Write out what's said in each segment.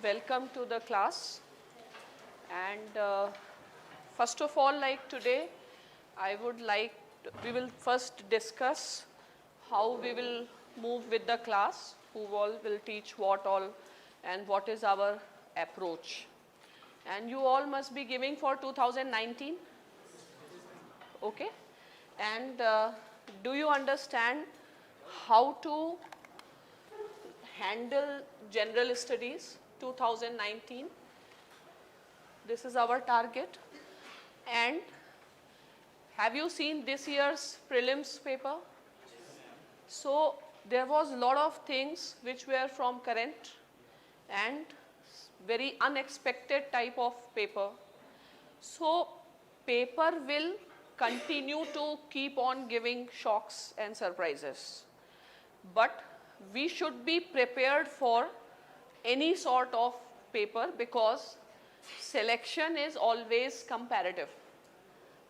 welcome to the class. And first of all, like today, we will first discuss how we will move with the class, who all will teach what all, and what is our approach. And you all must be giving for 2019, okay? And do you understand how to handle general studies 2019? This is our target. And have you seen this year's prelims paper? So there was a lot of things which were from current and very unexpected type of paper. So paper will continue to keep on giving shocks and surprises. But we should be prepared for any sort of paper because selection is always comparative.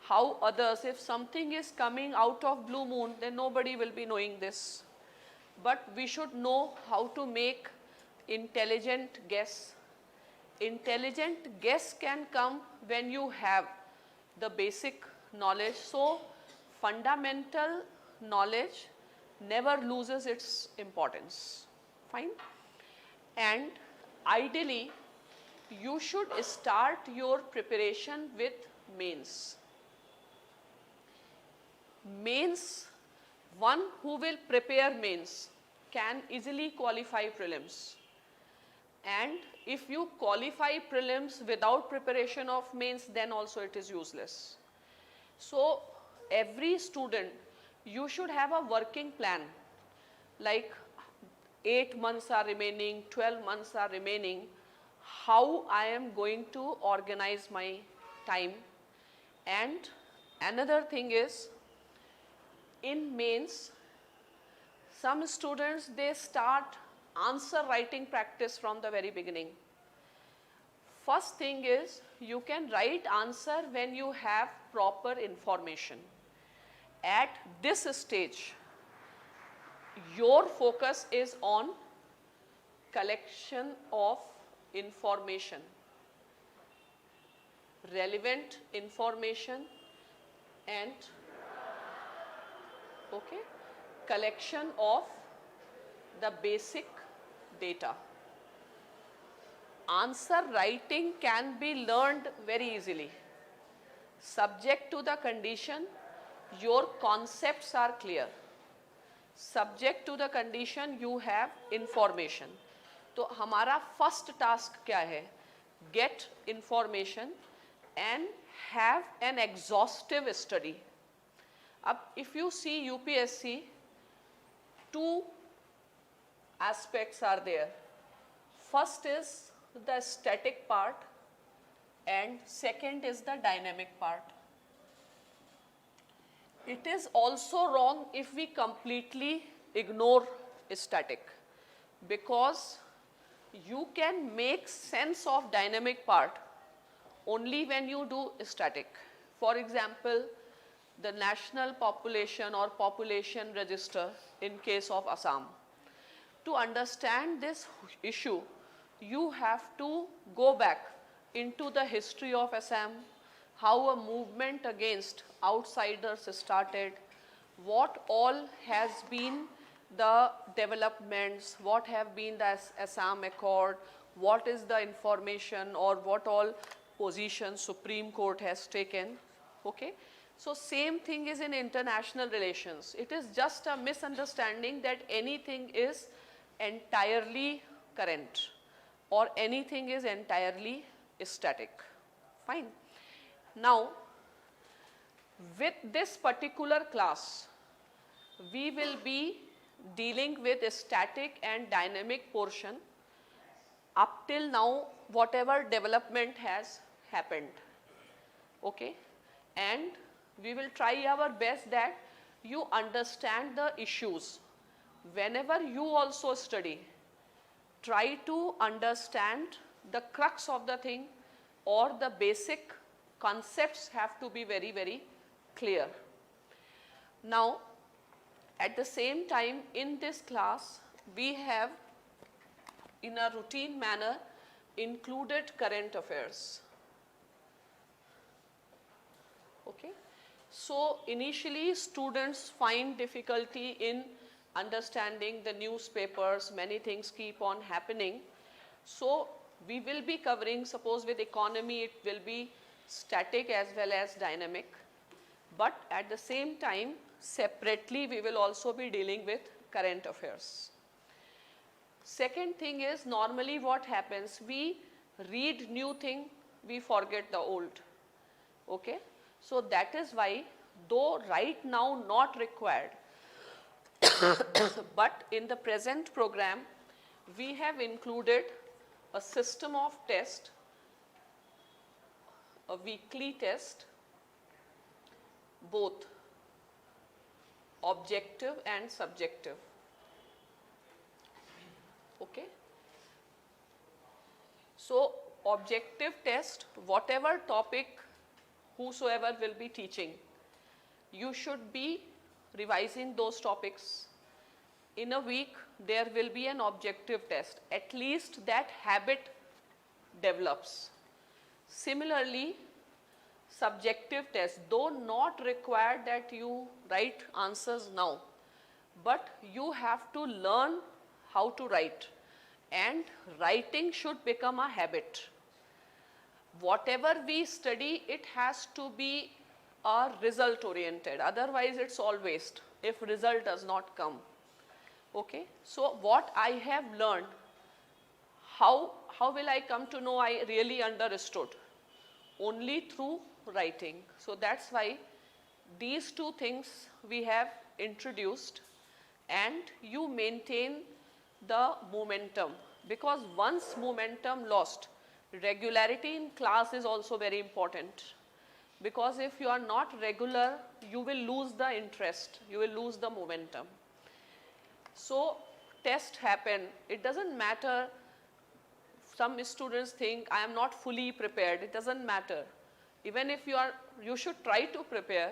How others, if something is coming out of blue moon, then nobody will be knowing this. But we should know how to make intelligent guess. Intelligent guess can come when you have the basic knowledge. So fundamental knowledge never loses its importance. Fine? And ideally, you should start your preparation with mains. Mains, one who will prepare mains can easily qualify prelims. And if you qualify prelims without preparation of mains, then also it is useless. So every student, you should have a working plan, like 8 months are remaining, 12 months are remaining, how I am going to organize my time. And another thing is, in mains, some students, they start answer writing practice from the very beginning. First thing is, you can write answer when you have proper information. At this stage, your focus is on collection of information, relevant information, and collection of the basic data. Answer writing can be learned very easily. Subject to the condition, your concepts are clear. Subject to the condition, you have information. तो हमारा first task क्या है? Get information and have an exhaustive study. अब if you see UPSC, two aspects are there. First is the static part and second is the dynamic part. It is also wrong if we completely ignore static, because you can make sense of dynamic part only when you do static. For example, the national population or population register in case of Assam. To understand this issue, you have to go back into the history of Assam, how a movement against outsiders started, what all has been the developments, what have been the Assam Accord, what is the information or what all positions Supreme Court has taken, okay? So same thing is in international relations. It is just a misunderstanding that anything is entirely current or anything is entirely static. Fine. Now, with this particular class, we will be dealing with a static and dynamic portion up till now, whatever development has happened. Okay? And we will try our best that you understand the issues. Whenever you also study, try to understand the crux of the thing, or the basic concepts have to be very, very clear. Now, at the same time, in this class, we have, in a routine manner, included current affairs. Okay. So initially students find difficulty in understanding the newspapers, many things keep on happening. So we will be covering, suppose with economy it will be static as well as dynamic, but at the same time separately we will also be dealing with current affairs. Second thing is, normally what happens, we read new thing, we forget the old. Okay. So that is why, though right now not required, but in the present program we have included a system of test, a weekly test, both objective and subjective. Okay. So objective test, whatever topic whosoever will be teaching, you should be revising those topics. In a week there will be an objective test, at least that habit develops. Similarly, subjective test, though not required that you write answers now, but you have to learn how to write, and writing should become a habit. Whatever we study, it has to be result oriented, otherwise it's all waste if result does not come. Okay. So what I have learned, how will I come to know I really understood? Only through writing. So that's why these two things we have introduced, and you maintain the momentum, because once momentum lost, regularity in class is also very important, because if you are not regular, you will lose the interest, you will lose the momentum. So tests happen, it doesn't matter. Some students think I am not fully prepared, it doesn't matter. Even if you should try to prepare.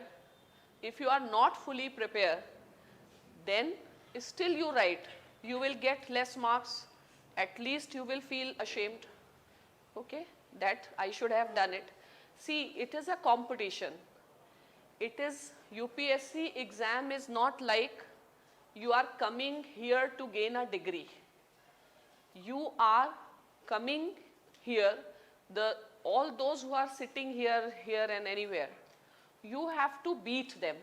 If you are not fully prepared, then still you write, you will get less marks, at least you will feel ashamed. Okay, that I should have done it. See, it is a competition. It is, UPSC exam is not like you are coming here to gain a degree. You are coming here, all those who are sitting here and anywhere, you have to beat them.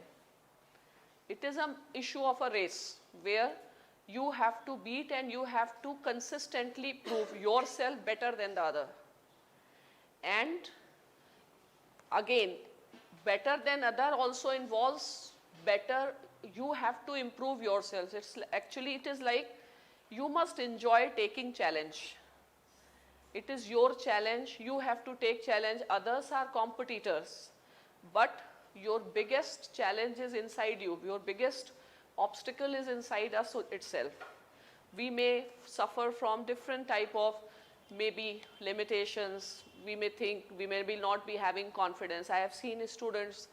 It is an issue of a race where you have to beat, and you have to consistently prove yourself better than the other. And again, better than other also involves better, you have to improve yourselves. It is like you must enjoy taking challenge. It is your challenge, you have to take challenge. Others are competitors, but your biggest challenge is inside you. Your biggest obstacle is inside us itself. We may suffer from different type of maybe limitations. We may think, we may not be having confidence. I have seen students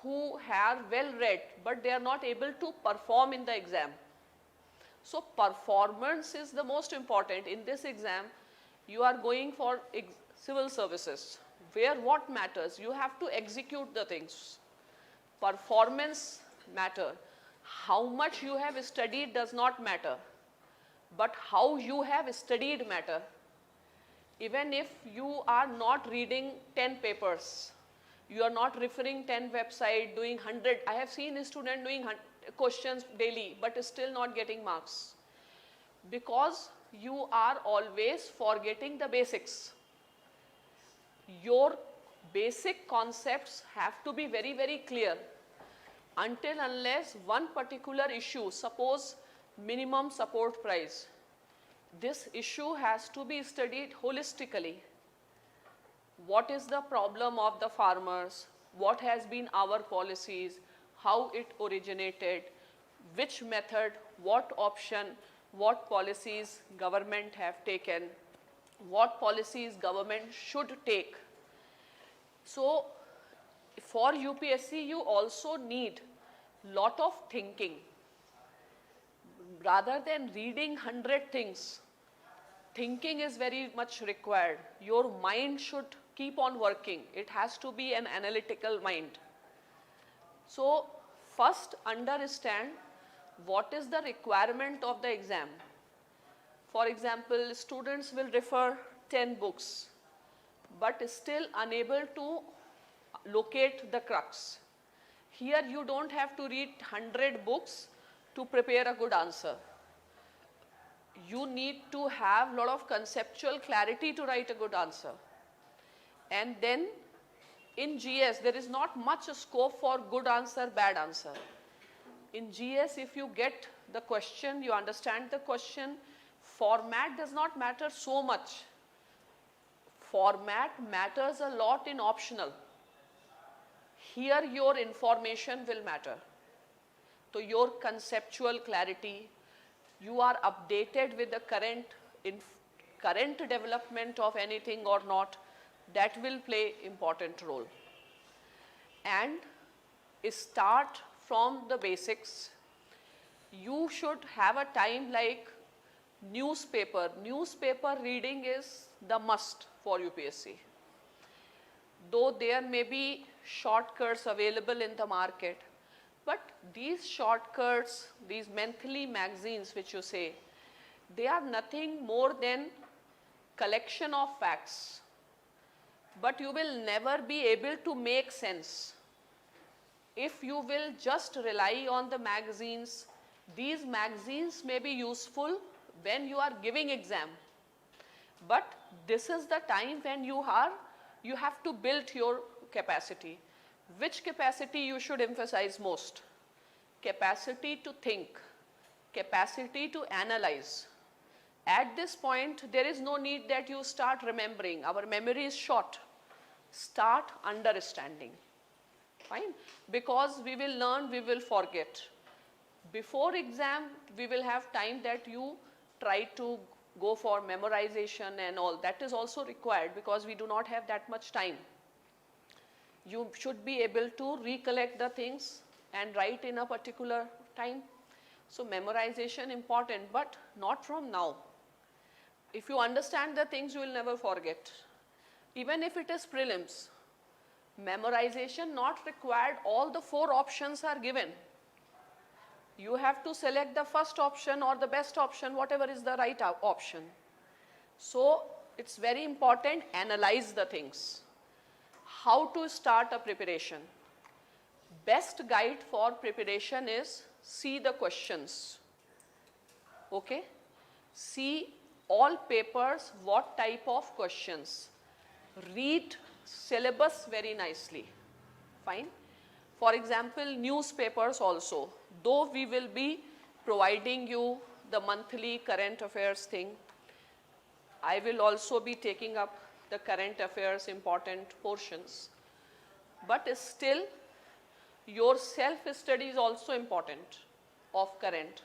who are well read, but they are not able to perform in the exam. So performance is the most important. In this exam, you are going for civil services, where what matters? You have to execute the things. Performance matter. How much you have studied does not matter, but how you have studied matter. Even if you are not reading 10 papers, you are not referring 10 websites, doing 100. I have seen a student doing questions daily, but still not getting marks, because you are always forgetting the basics. Your basic concepts have to be very, very clear. Until unless one particular issue, suppose minimum support price, this issue has to be studied holistically. What is the problem of the farmers? What has been our policies? How it originated? Which method? What option? What policies government have taken? What policies government should take? So for UPSC, you also need lot of thinking. Rather than reading 100 things, thinking is very much required. Your mind should keep on working. It has to be an analytical mind. So first understand what is the requirement of the exam. For example, students will refer 10 books but still unable to locate the crux. Here you don't have to read 100 books to prepare a good answer. You need to have a lot of conceptual clarity to write a good answer. And then in GS, there is not much scope for good answer, bad answer. In GS, if you get the question, you understand the question, format does not matter so much. Format matters a lot in optional. Here your information will matter. So your conceptual clarity, you are updated with the current development of anything or not, that will play important role. And start from the basics. You should have a time like newspaper. Newspaper reading is the must for UPSC. Though there may be shortcuts available in the market, but these shortcuts, these monthly magazines which you say, they are nothing more than collection of facts. But you will never be able to make sense if you will just rely on the magazines. These magazines may be useful when you are giving exam, but this is the time when you have to build your capacity. Which capacity you should emphasize most? Capacity to think, capacity to analyze. At this point, there is no need that you start remembering. Our memory is short. Start understanding. Fine? Because we will learn, we will forget. Before exam, we will have time that you try to go for memorization and all. That is also required because we do not have that much time. You should be able to recollect the things and write in a particular time. So memorization important, but not from now. If you understand the things, you will never forget. Even if it is prelims, memorization not required, all the 4 options are given. You have to select the first option or the best option, whatever is the right option. So it's very important, analyze the things. How to start a preparation? Best guide for preparation is see the questions. Okay? See all papers, what type of questions. Read syllabus very nicely. Fine? For example, newspapers also. Though we will be providing you the monthly current affairs thing, I will also be taking up the current affairs important portions. But still, your self-study is also important of current,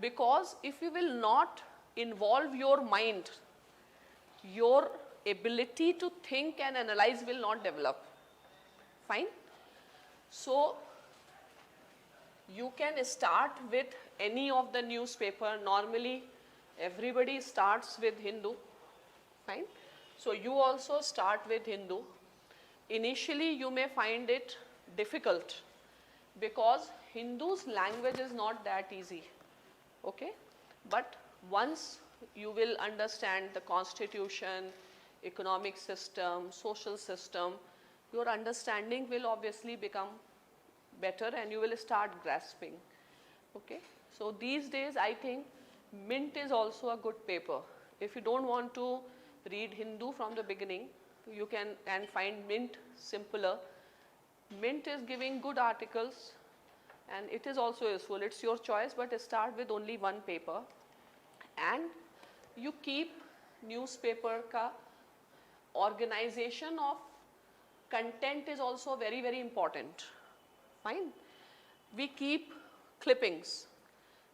because if you will not involve your mind, your ability to think and analyze will not develop. Fine? So you can start with any of the newspaper. Normally everybody starts with Hindu. Fine? So you also start with Hindu. Initially you may find it difficult because Hindu's language is not that easy. Okay? But once you will understand the constitution, economic system, social system, your understanding will obviously become better and you will start grasping. Okay? So these days I think Mint is also a good paper. If you don't want to read Hindu from the beginning, you can and find Mint simpler. Mint is giving good articles and it is also useful. It's your choice, but start with only one paper. And you keep newspaper ka organization of content is also very, very important. Fine? We keep clippings,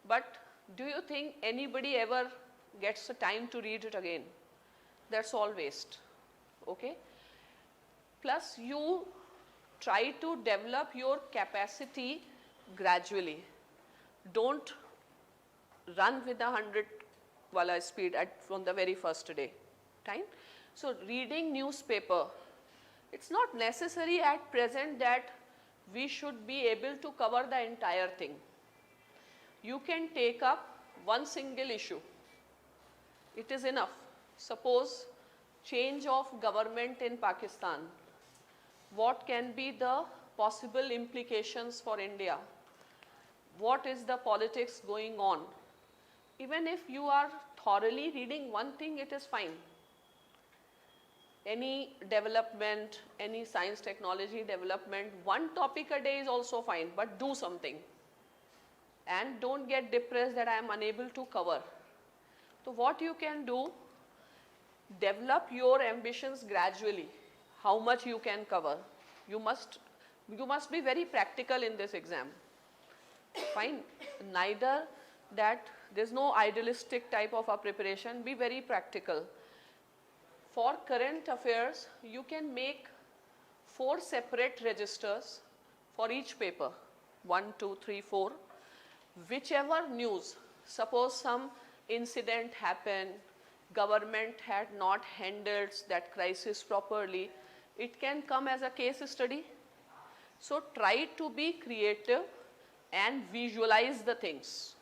but do you think anybody ever gets the time to read it again? That's all waste. Okay? Plus you try to develop your capacity gradually. Don't run with 100 wala speed from the very first day. Time. So reading newspaper, it's not necessary at present that we should be able to cover the entire thing. You can take up one single issue. It is enough. Suppose change of government in Pakistan. What can be the possible implications for India? What is the politics going on? Even if you are thoroughly reading one thing, it is fine. Any development, any science technology development, one topic a day is also fine, but do something. And don't get depressed that I am unable to cover. So what you can do, develop your ambitions gradually, how much you can cover. You must be very practical in this exam. Fine. Neither that there's no idealistic type of a preparation, be very practical. For current affairs, you can make 4 separate registers for each paper, 1, 2, 3, 4. Whichever news, suppose some incident happened, government had not handled that crisis properly, it can come as a case study. So try to be creative and visualize the things.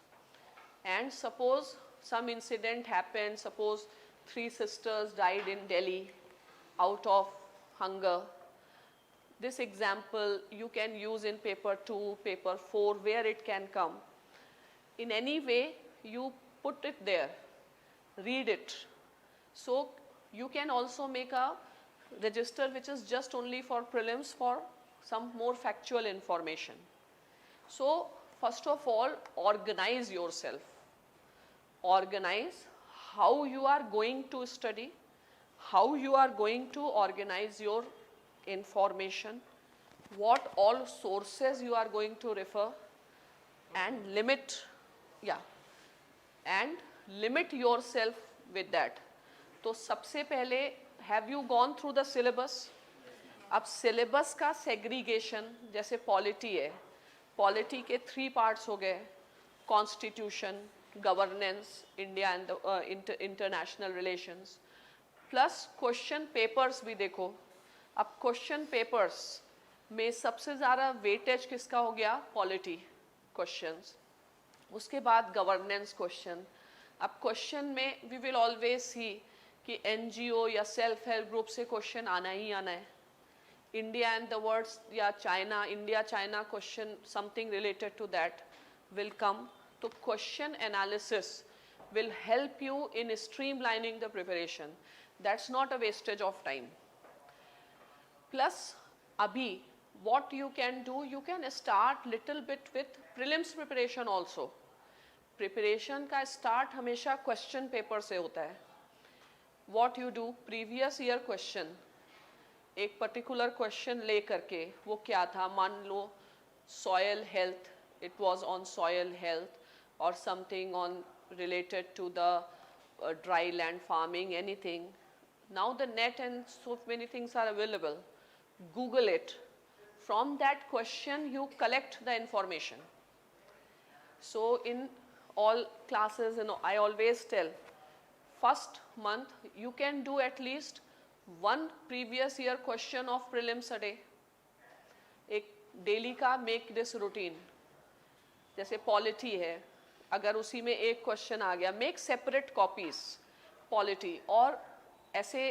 And suppose some incident happened, suppose 3 sisters died in Delhi out of hunger. This example you can use in paper 2, paper 4, where it can come. In any way, you put it there, read it. So you can also make a register which is just only for prelims for some more factual information. So first of all, organize yourself. Organize how you are going to study, how you are going to organize your information, what all sources you are going to refer, and limit yourself with that. तो सबसे पहले, have you gone through the syllabus? अब syllabus का segregation, जैसे polity है, polity के 3 parts हो गए, constitution, governance, India and the international relations, plus question papers भी देखो. अब question papers में सबसे ज़्यादा weightage किसका हो गया? Polity questions. उसके बाद governance question. अब question में we will always see कि NGO या self help group से question आना ही आना है. India and the world या China, India China question, something related to that will come. So question analysis will help you in streamlining the preparation. That's not a wastage of time. Plus, abhi, what you can do, you can start little bit with prelims preparation also. Preparation का start हमेशा question paper से होता है. What you do, previous year question, एक particular question ले करके, वो क्या था, मान लो soil health, it was on soil health, or something on related to the dry land farming, anything. Now the net and so many things are available. Google it. From that question you collect the information. So in all classes, I always tell, first month you can do at least 1 previous year question of prelims a day. एक daily का make this routine. जैसे polity है, अगर उसी में एक question आ गया, make separate copies polity. और ऐसे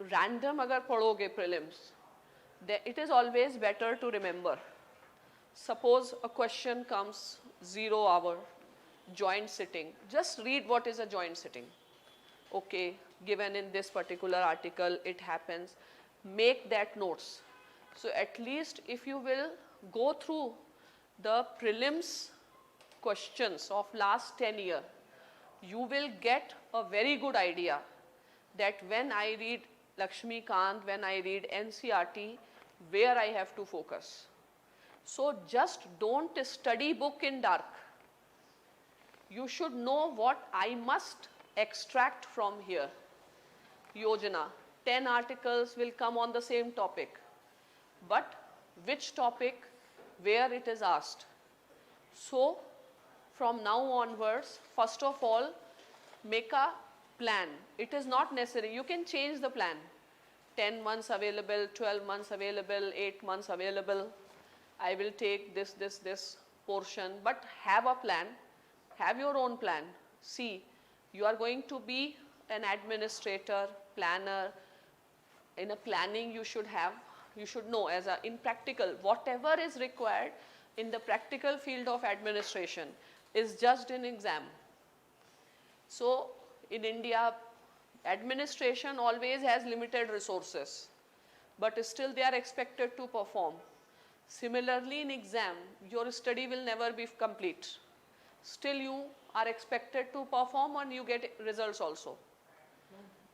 रैंडम अगर पढ़ोगे prelims, it is always better to remember. Suppose a question comes 0 hour joint sitting, just read what is a joint sitting. Okay, given in this particular article it happens, make that notes. So at least if you will go through the prelims questions of last 10 years, you will get a very good idea that when I read Lakshmikant, when I read NCERT, where I have to focus. So just don't study book in dark. You should know what I must extract from here. Yojana, 10 articles will come on the same topic. But which topic, where it is asked. So from now onwards, first of all, make a plan. It is not necessary. You can change the plan. 10 months available, 12 months available, 8 months available. I will take this portion, but have a plan. Have your own plan. See, you are going to be an administrator, planner. In a planning you should know in practical, whatever is required in the practical field of administration is just an exam. So in India, administration always has limited resources, but still they are expected to perform. Similarly in exam, your study will never be complete. Still you are expected to perform and you get results also.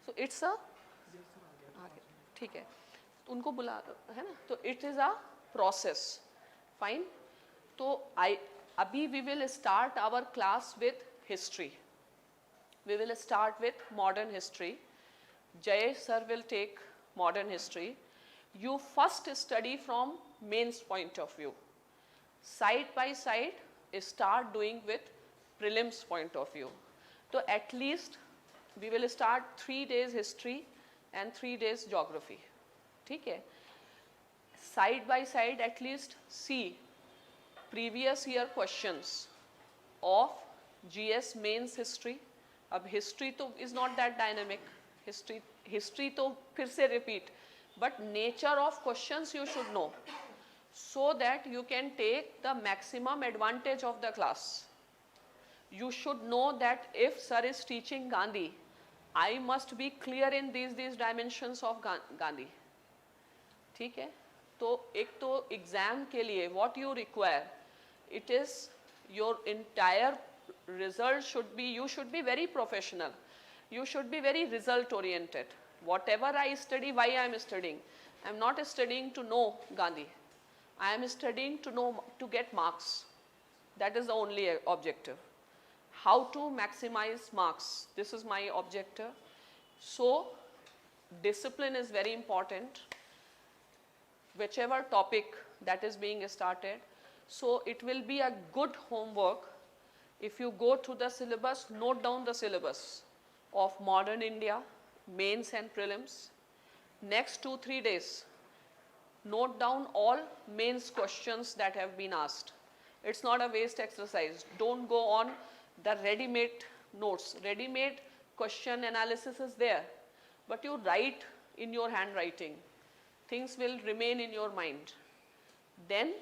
So it's a ठीक है उनको बुला है ना तो it is a process. Fine. तो अभी we will start our class with history. We will start with modern history. Jay sir will take modern history. You first study from mains point of view. Side by side, start doing with prelims point of view. So at least we will start 3 days history and 3 days geography. ठीक है? Side by side at least see previous year questions of GS mains history. अब history तो is not that dynamic. History तो फिर से repeat. But nature of questions you should know so that you can take the maximum advantage of the class. You should know that if sir is teaching Gandhi, I must be clear in these dimensions of Gandhi. ठीक है? तो एक तो exam के लिए what you require, it is your entire result should be, you should be very professional. You should be very result oriented. Whatever I study, why I am studying? I am not studying to know Gandhi. I am studying to get marks. That is the only objective. How to maximize marks. This is my objective. So, discipline is very important. Whichever topic that is being started. So, it will be a good homework. If you go through the syllabus, note down the syllabus of modern India, mains and prelims. Next 2-3 days, note down all mains questions that have been asked. It's not a waste exercise. Don't go on the ready-made notes. Ready-made question analysis is there, but you write in your handwriting. Things will remain in your mind. Then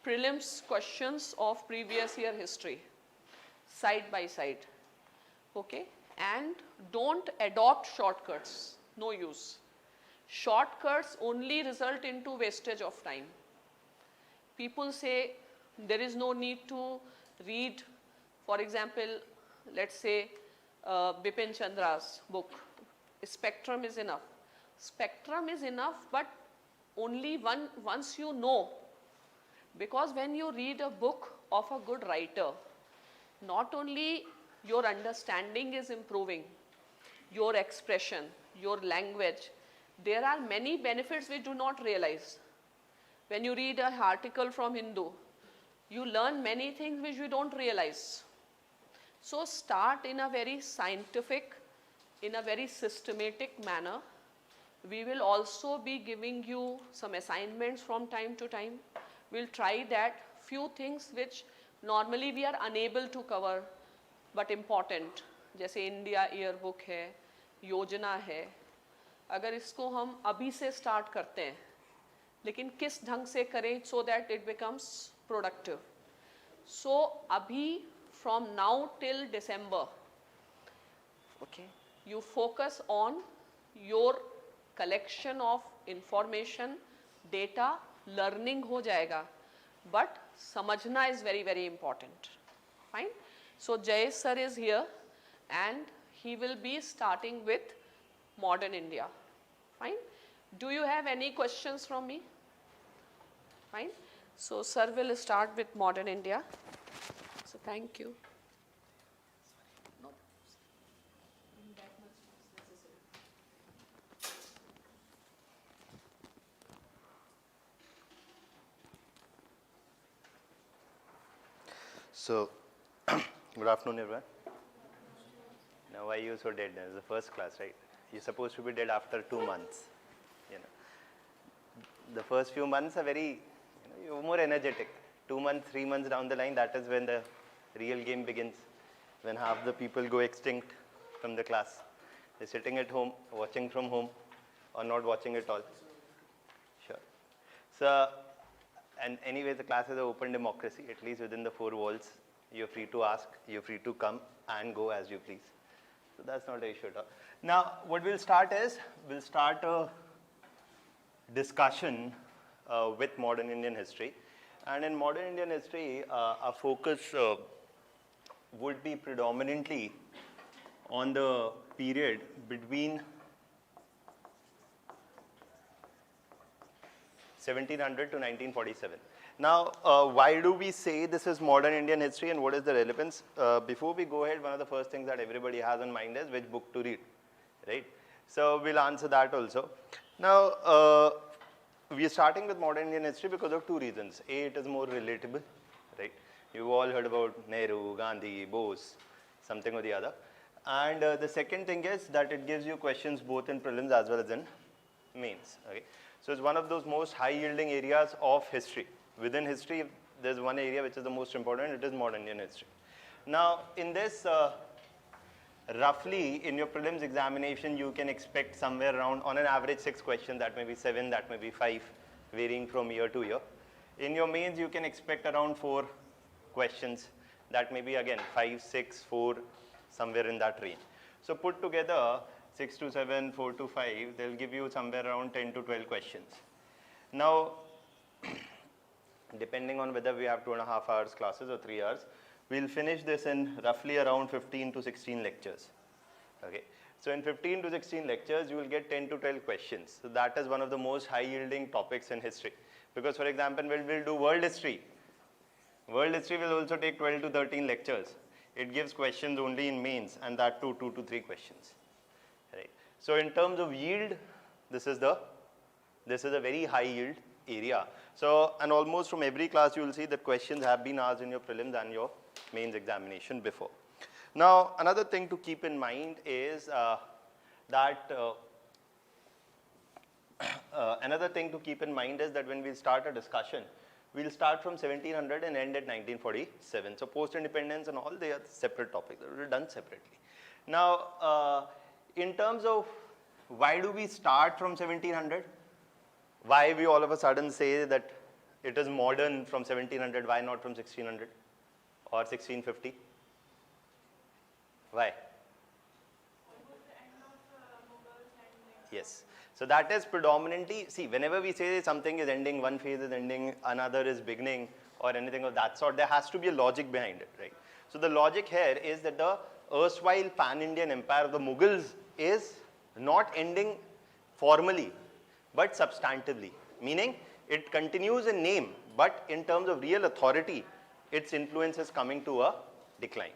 prelims questions of previous year history, side by side. Okay? And don't adopt shortcuts. No use. Shortcuts only result into wastage of time. People say there is no need to read, for example, let's say Bipin Chandra's book. Spectrum is enough. Spectrum is enough, but only once you know. Because when you read a book of a good writer, not only your understanding is improving, your expression, your language, there are many benefits we do not realize. When you read an article from Hindu, you learn many things which you don't realize. So start in a very scientific, in a very systematic manner. We will also be giving you some assignments from time to time. We'll try that few things which normally we are unable to cover but important. जैसे India year book है, योजना है. अगर इसको हम अभी से start करते हैं, लेकिन किस ढंग से करें so that it becomes productive. So अभी from now till December, okay, you focus on your collection of information, data, learning हो जाएगा, but समझना is very very important. Fine. So Jay sir is here and he will be starting with modern India. Fine. Do you have any questions from me? Fine. So sir will start with modern India. So thank you. So, good afternoon everyone. know, why are you so dead? It's the first class, right? You're supposed to be dead after 2 months. You know, the first few months are very, you're more energetic. 2 months, 3 months down the line, that is when the real game begins. When half the people go extinct from the class. They're sitting at home, watching from home, or not watching at all. Sure. So, and anyway, the class is an open democracy, at least within the 4 walls. You're free to ask, you're free to come and go as you please. So that's not an issue at all. Now, what we'll start is, we'll start a discussion with modern Indian history. And in modern Indian history, our focus would be predominantly on the period between 1700 to 1947. Now, why do we say this is modern Indian history and what is the relevance? Before we go ahead, one of the first things that everybody has in mind is which book to read, right? So we'll answer that also. Now, we are starting with modern Indian history because of 2 reasons. A, it is more relatable, right? You've all heard about Nehru, Gandhi, Bose, something or the other. And the second thing is that it gives you questions both in prelims as well as in mains, okay? So it's one of those most high yielding areas of history. Within history, there's one area which is the most important, it is modern Indian history. Now, in this, roughly in your prelims examination, you can expect somewhere around, on an average 6 questions, that may be 7, that may be 5, varying from year to year. In your mains, you can expect around 4 questions, that may be again 5, 6, 4, somewhere in that range. So put together 6 to 7, 4 to 5, they'll give you somewhere around 10 to 12 questions. Now, depending on whether we have 2.5 hours classes or 3 hours, we'll finish this in roughly around 15 to 16 lectures. Okay. So in 15 to 16 lectures, you will get 10 to 12 questions. So that is one of the most high yielding topics in history. Because for example, when we'll do world history will also take 12 to 13 lectures. It gives questions only in mains, and that too 2 to 3 questions. Right. So in terms of yield, this is a very high yield area. So, and almost from every class you will see that questions have been asked in your prelims and your mains examination before. Now, another thing to keep in mind is that when we start a discussion, we'll start from 1700 and end at 1947. So post-independence and all, they are separate topics. They are done separately. Now, in terms of why do we start from 1700? Why we all of a sudden say that it is modern from 1700, why not from 1600 or 1650? Why? Yes. So that is predominantly, see, whenever we say something is ending, one phase is ending, another is beginning, or anything of that sort, there has to be a logic behind it, right? So the logic here is that the erstwhile pan-Indian empire of the Mughals is not ending formally, but substantively, meaning it continues in name, but in terms of real authority, its influence is coming to a decline.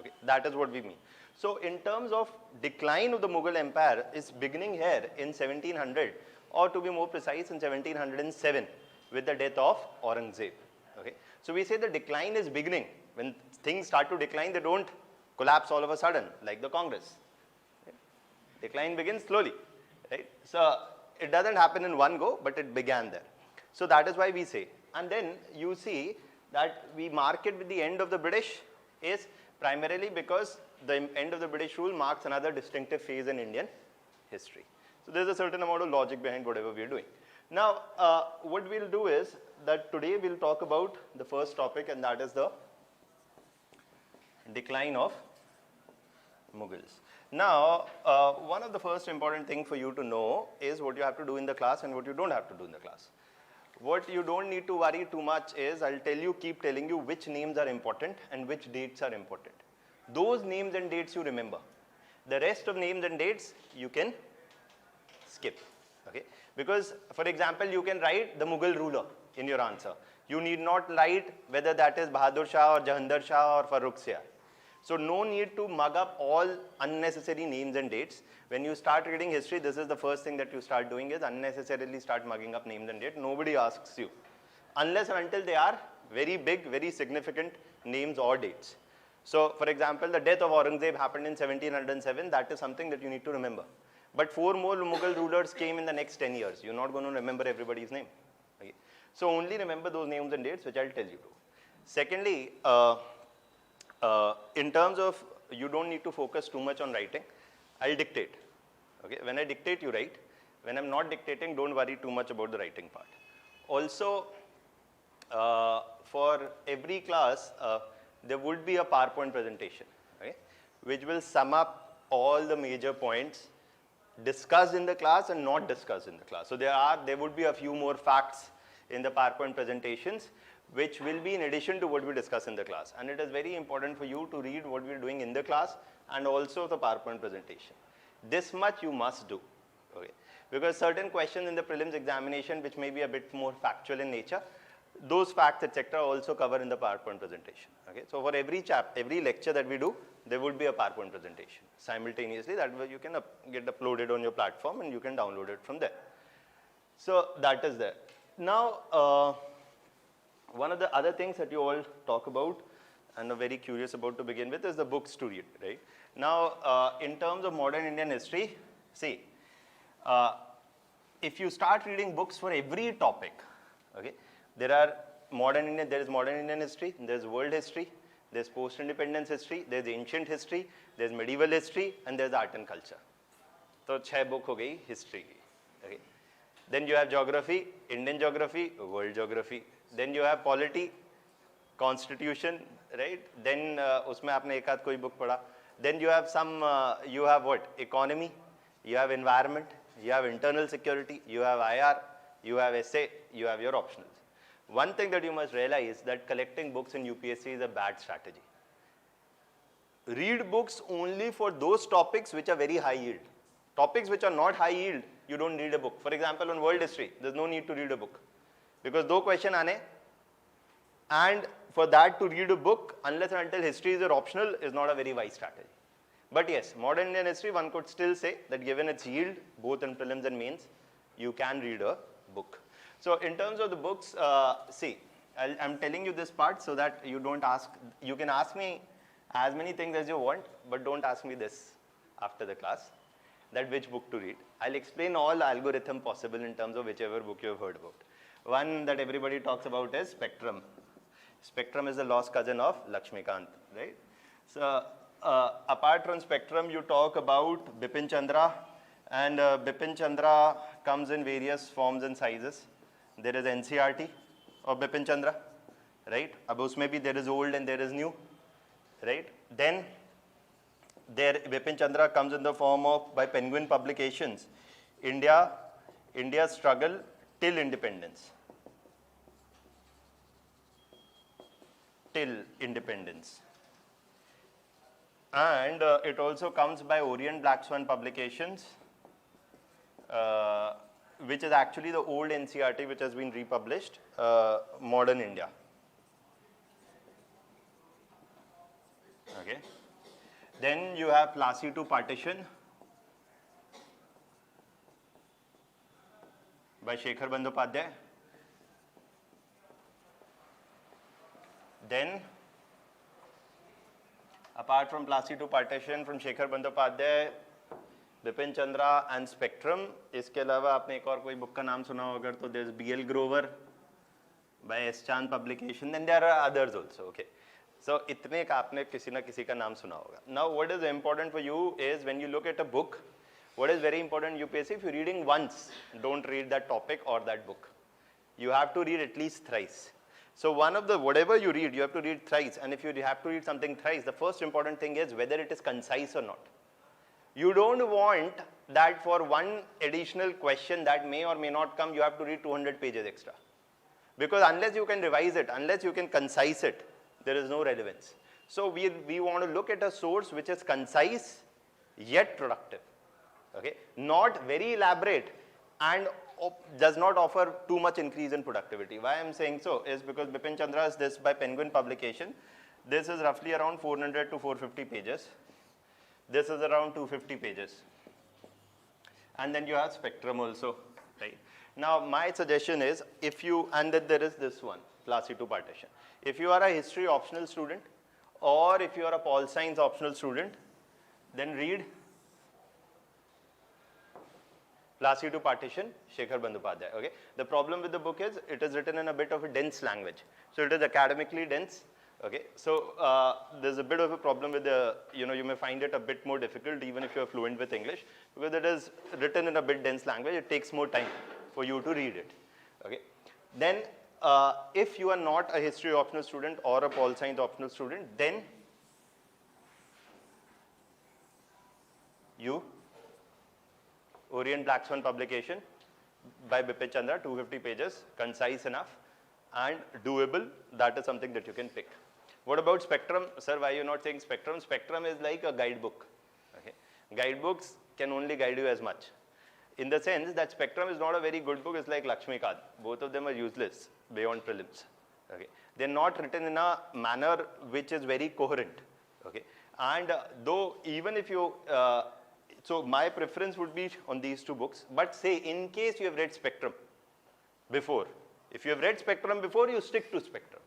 Okay, that is what we mean. So in terms of decline of the Mughal empire is beginning here in 1700, or to be more precise in 1707 with the death of Aurangzeb. Okay, so we say the decline is beginning. When things start to decline, they don't collapse all of a sudden like the Congress. Right? Decline begins slowly, right? So it doesn't happen in one go, but it began there. So that is why we say. And then you see that we mark it with the end of the British is primarily because the end of the British rule marks another distinctive phase in Indian history. So there's a certain amount of logic behind whatever we're doing. Now, what we'll do is that today we'll talk about the first topic, and that is the decline of Mughals. Now, one of the first important thing for you to know is what you have to do in the class and what you don't have to do in the class. What you don't need to worry too much is, I'll tell you, keep telling you which names are important and which dates are important. Those names and dates you remember. The rest of names and dates you can skip, okay? Because, for example, you can write the Mughal ruler in your answer. You need not write whether that is Bahadur Shah or Jahandar Shah or Farrukh Siyar. So no need to mug up all unnecessary names and dates. When you start reading history, this is the first thing that you start doing is unnecessarily start mugging up names and dates. Nobody asks you. Unless and until they are very big, very significant names or dates. So, for example, the death of Aurangzeb happened in 1707. That is something that you need to remember. But 4 more Mughal rulers came in the next 10 years. You're not going to remember everybody's name. Okay? So, only remember those names and dates which I'll tell you to. Secondly, in terms of you don't need to focus too much on writing. I'll dictate. Okay? When I dictate, you write. When I'm not dictating, don't worry too much about the writing part. Also, for every class, there would be a PowerPoint presentation, okay, which will sum up all the major points discussed in the class and not discussed in the class. So there would be a few more facts in the PowerPoint presentations, which will be in addition to what we discuss in the class. And it is very important for you to read what we're doing in the class and also the PowerPoint presentation. This much you must do, okay, because certain questions in the prelims examination, which may be a bit more factual in nature, those facts, etc., also cover in the PowerPoint presentation. Okay? So for every lecture that we do, there would be a PowerPoint presentation simultaneously that way you can get uploaded on your platform and you can download it from there. So that is there. Now, one of the other things that you all talk about and are very curious about to begin with is the books to read, right? Now, in terms of modern Indian history, see, if you start reading books for every topic, okay, there is modern Indian history, there's world history, there's post-independence history, there's ancient history, there's medieval history, and there's art and culture. So, 6 books ho gayi history ki. Okay. Then you have geography, Indian geography, world geography. Then you have polity, constitution, right? Then usme aapne ek aadh koi book padha. Then you have you have what? Economy, you have environment, you have internal security, you have IR, you have essay, you have your optionals. One thing that you must realize is that collecting books in UPSC is a bad strategy. Read books only for those topics which are very high yield. Topics which are not high yield, you don't read a book. For example, on world history, there's no need to read a book. Because 2 questions aane, and for that to read a book, unless and until history is your optional, is not a very wise strategy. But yes, modern Indian history, one could still say that given its yield, both in prelims and mains, you can read a book. So in terms of the books, see, I'm telling you this part so that you don't ask, you can ask me as many things as you want, but don't ask me this after the class, that which book to read. I'll explain all algorithm possible in terms of whichever book you have heard about. One that everybody talks about is Spectrum. Spectrum is the lost cousin of Lakshmikant, right? So apart from Spectrum, you talk about Bipin Chandra, and Bipin Chandra comes in various forms and sizes. There is NCRT of Bipin Chandra, right? Ab usme bhi there is old and there is new, right? Then there Bipin Chandra comes in the form of, by Penguin Publications, India's struggle till independence. Till independence. And it also comes by Orient Black Swan Publications, which is actually the old NCRT which has been republished, Modern India. Okay. Then you have Plassey to Partition by Shekhar Bandyopadhyay. Then, apart from Plassey to Partition from Shekhar Bandyopadhyay, Bipin Chandra and Spectrum, इसके अलावा आपने एक और कोई book का नाम सुना होगा तो there's B.L. Grover by S. Chand Publication, then there are others also, okay. So इतने का आपने किसी ना किसी का नाम सुना होगा. Now what is important for you is when you look at a book, what is very important in UPSC, if you're reading once, don't read that topic or that book. You have to read at least thrice. So whatever you read, you have to read thrice, and if you have to read something thrice, the first important thing is whether it is concise or not. You don't want that for one additional question that may or may not come, you have to read 200 pages extra. Because unless you can revise it, unless you can concise it, there is no relevance. So we want to look at a source which is concise yet productive. Okay? Not very elaborate and does not offer too much increase in productivity. Why I'm saying so is because Bipin Chandra is this by Penguin Publication. This is roughly around 400 to 450 pages. This is around 250 pages. And then you have Spectrum also, right? Now my suggestion is, and then there is this one, Plassey to Partition. If you are a history optional student, or if you are a Pol Science optional student, then read Placido Partition, Shekhar Bandyopadhyay. Okay. The problem with the book is it is written in a bit of a dense language. So it is academically dense. Okay. So there's a bit of a problem with the, you may find it a bit more difficult even if you're fluent with English, because it is written in a bit dense language. It takes more time for you to read it. Okay. Then if you are not a history optional student or a Pol Science optional student, then you Orient Black Swan publication by Bipin Chandra, 250 pages, concise enough and doable. That is something that you can pick. What about Spectrum? Sir, why are you not saying Spectrum? Spectrum is like a guidebook. Okay. Guidebooks can only guide you as much. In the sense that Spectrum is not a very good book, it's like Lakshmikant. Both of them are useless beyond prelims. Okay. They're not written in a manner which is very coherent. Okay. And though even if you, so my preference would be on these two books, but say in case you have read Spectrum before, if you have read Spectrum before, you stick to Spectrum.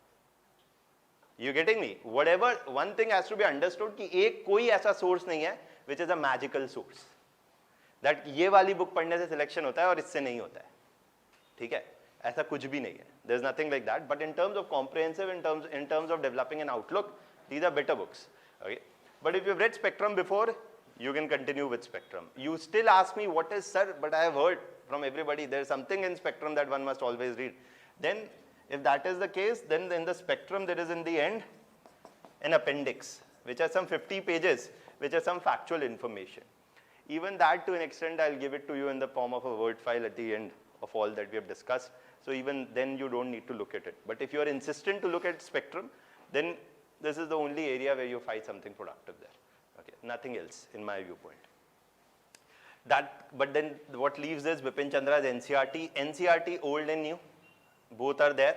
You getting me? Whatever, one thing has to be understood कि एक कोई ऐसा source नहीं है which is a magical source. That ये वाली book पढ़ने से selection होता है और इससे नहीं होता है. ठीक है? ऐसा कुछ भी नहीं है. There's nothing like that. But in terms of comprehensive, in terms of developing an outlook, these are better books. Okay? But if you've read Spectrum before, you can continue with Spectrum. You still ask me what is, sir, but I have heard from everybody there's something in Spectrum that one must always read. Then if that is the case, then in the Spectrum there is in the end an appendix which has some 50 pages which has some factual information. Even that to an extent I'll give it to you in the form of a word file at the end of all that we have discussed. So even then you don't need to look at it. But if you are insistent to look at Spectrum, then this is the only area where you find something productive there. Okay, nothing else in my viewpoint. But then what leaves is Bipin Chandra's NCERT. NCERT old and new, both are there.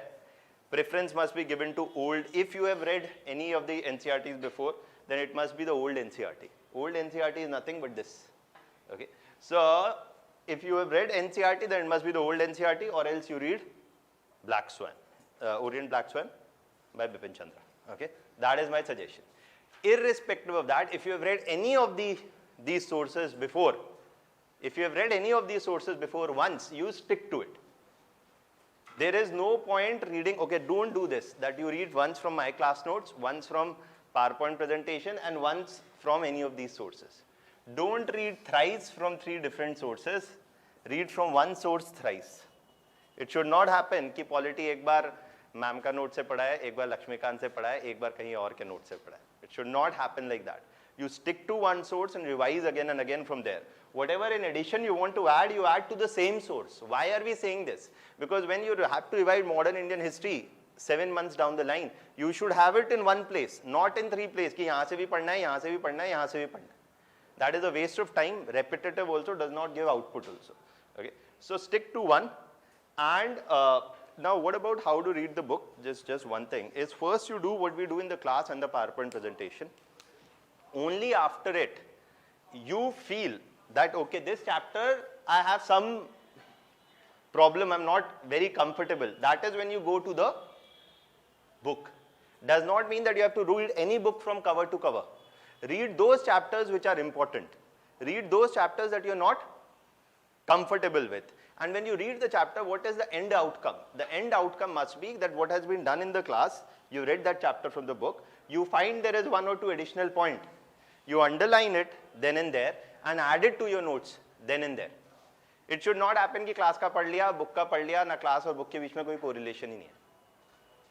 Preference must be given to old. If you have read any of the NCERTs before, then it must be the old NCERT. Old NCERT is nothing but this. Okay, so if you have read NCERT, then it must be the old NCERT, or else you read Black Swan, Orient Black Swan by Bipin Chandra. Okay, that is my suggestion. Irrespective of that, if you have read any of these sources before, once, you stick to it. There is no point reading, okay, don't do this, that you read once from my class notes, once from PowerPoint presentation, and once from any of these sources. Don't read thrice from 3 different sources. Read from one source thrice. It should not happen कि polity एक बार ma'am का note से पढ़ा है, एक बार लक्ष्मीकांत से पढ़ा है, एक बार कहीं और के नोट से पढ़ा है. It should not happen like that. You stick to one source and revise again and again from there. Whatever in addition you want to add, you add to the same source. Why are we saying this? Because when you have to revise modern Indian history 7 months down the line, you should have it in one place, not in 3 places. कि यहाँ से भी पढ़ना है, यहाँ से भी पढ़ना है, यहाँ से भी पढ़ना है. That is a waste of time. Repetitive also does not give output also. Okay, so stick to one. And now what about how to read the book? Just one thing is, first you do what we do in the class and the PowerPoint presentation. Only after it, you feel that, okay, this chapter, I have some problem, I'm not very comfortable. That is when you go to the book. Does not mean that you have to read any book from cover to cover. Read those chapters which are important. Read those chapters that you're not comfortable with. And when you read the chapter, what is the end outcome? The end outcome must be that what has been done in the class, you read that chapter from the book, you find there is 1 or 2 additional point. You underline it then and there and add it to your notes then and there. It should not happen कि class का पढ़ लिया, book का पढ़ लिया, ना class और book के बीच में कोई correlation ही नहीं है.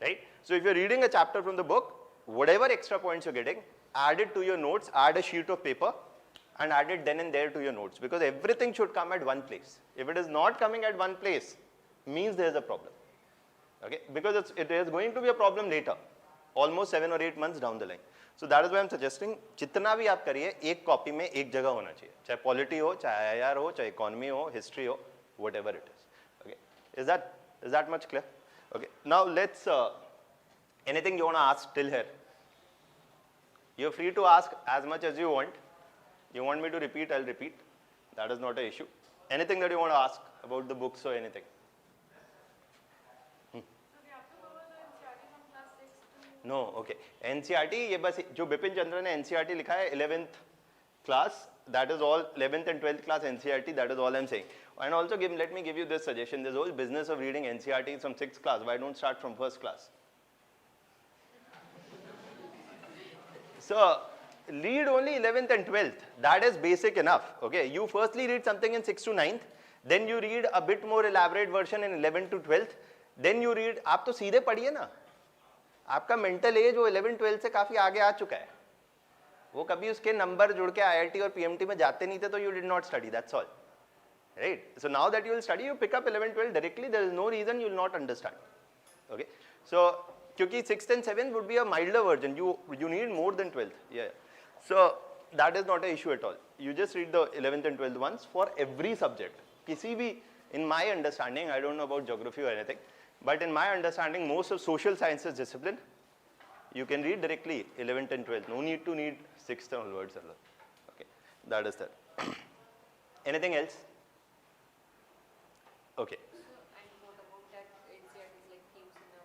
Right? So if you're reading a chapter from the book, whatever extra points you're getting, add it to your notes, add a sheet of paper and add it then and there to your notes, because everything should come at one place. If it is not coming at one place, means there is a problem. Okay? Because it is going to be a problem later, almost 7 or 8 months down the line. So that is why I'm suggesting, जितना भी आप करिए, एक copy में एक जगह होना चाहिए. चाहे पॉलिटी हो, चाहे IIR हो, चाहे इकोनॉमी हो, हिस्ट्री हो, whatever it is. Okay? Is that much clear? Okay. Now let's, anything you want to ask till here? You're free to ask as much as you want. You want me to repeat, I'll repeat. That is not an issue. Anything that you want to ask about the books or anything? No, okay. NCERT, ये बस जो बिपिन चंद्र ने NCERT लिखा है 11th class, that is all. 11th and 12th class NCERT, that is all I'm saying. And also let me give you this suggestion. This whole business of reading NCERT from 6th class, why don't start from 1st class? So read only 11th and 12th. That is basic enough. Okay, you firstly read something in 6th to 9th, then you read a bit more elaborate version in 11th to 12th, then you read. आप तो सीधे पढ़िए ना. आपका mental as वो 11-12 से काफी आगे आ चुका है. वो कभी उसके नंबर जुड़ के IIT और PMT में जाते नहीं थे तो you did not study. That's all. Right? So now that you will study, you pick up 11-12 directly. There is no reason you will not understand. Okay? So क्योंकि 6th and 7th would be a milder version. You need more than 12th. Yeah. So that is not an issue at all. You just read the 11th and 12th ones for every subject. किसी भी, in my understanding, I don't know about geography or anything, but in my understanding, most of social sciences discipline, you can read directly 11th and 12th. No need to need 6th onwards. Okay, that is that. Anything else? Okay. And what about that NCERT is like themes in the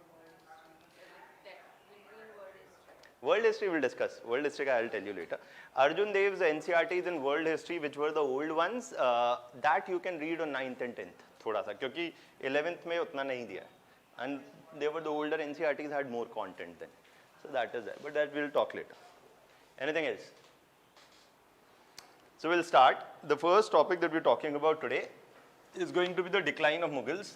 world history? World history we'll discuss. World history I'll tell you later. Arjun Dev's NCERTs in world history, which were the old ones, that you can read on 9th and 10th. थोड़ा सा, क्योंकि 11th में उतना नहीं दिया. And they were the older NCERTs had more content then. So that is that. But that we'll talk later. Anything else? So we'll start. The first topic that we're talking about today is going to be the decline of Mughals.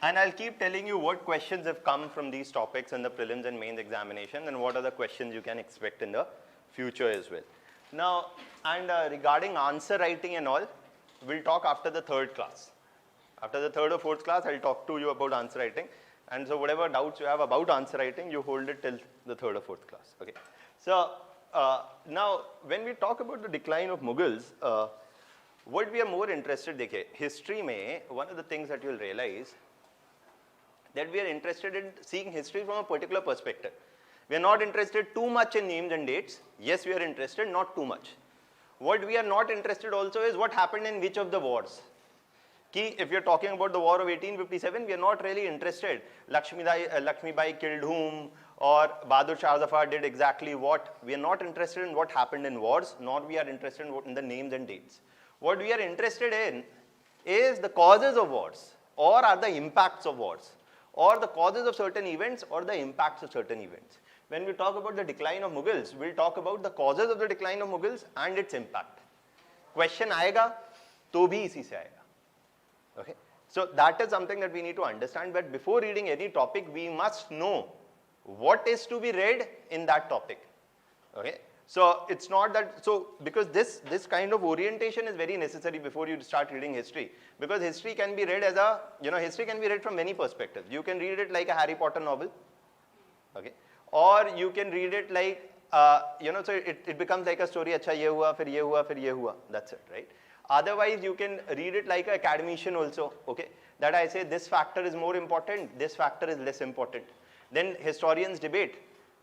And I'll keep telling you what questions have come from these topics in the prelims and mains examination and what are the questions you can expect in the future as well. Now, and regarding answer writing and all, we'll talk after the 3rd class. After the 3rd or 4th class, I'll talk to you about answer writing. And so whatever doubts you have about answer writing, you hold it till the 3rd or 4th class. Okay. So now, when we talk about the decline of Mughals, what we are more interested in, history mein, one of the things that you'll realize that we are interested in seeing history from a particular perspective. We are not interested too much in names and dates. Yes, we are interested, not too much. What we are not interested also is what happened in which of the wars. Ki, if you are talking about the war of 1857, we are not really interested. Lakshmibai killed whom, or Bahadur Shah Zafar did exactly what. We are not interested in what happened in wars, nor we are interested in the names and dates. What we are interested in is the causes of wars, or are the impacts of wars, or the causes of certain events, or the impacts of certain events. When we talk about the decline of Mughals, we'll talk about the causes of the decline of Mughals and its impact. Question आएगा, तो भी इसी से आएगा. Okay. So that is something that we need to understand, but before reading any topic, we must know what is to be read in that topic. Okay. So it's not that, so because this kind of orientation is very necessary before you start reading history, because history can be read as a, history can be read from many perspectives. You can read it like a Harry Potter novel, okay, or you can read it like, so it becomes like a story, acha ye hua, fir ye hua, fir ye hua, that's it, right? Otherwise, you can read it like an academician also, okay, that I say this factor is more important, this factor is less important. Then historians debate,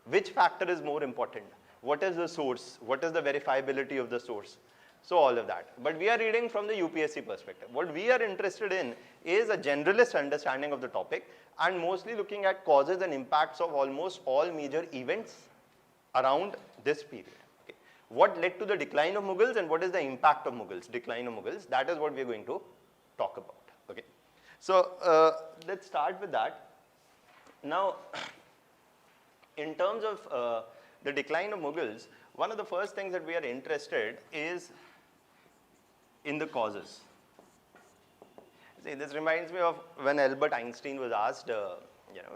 which factor is more important? What is the source? What is the verifiability of the source? So all of that. But we are reading from the UPSC perspective. What we are interested in is a generalist understanding of the topic and mostly looking at causes and impacts of almost all major events around this period. Okay. What led to the decline of Mughals and what is the impact of Mughals, decline of Mughals, that is what we are going to talk about. Okay. So let's start with that. Now, in terms of the decline of Mughals, one of the first things that we are interested is in the causes. See, this reminds me of when Albert Einstein was asked,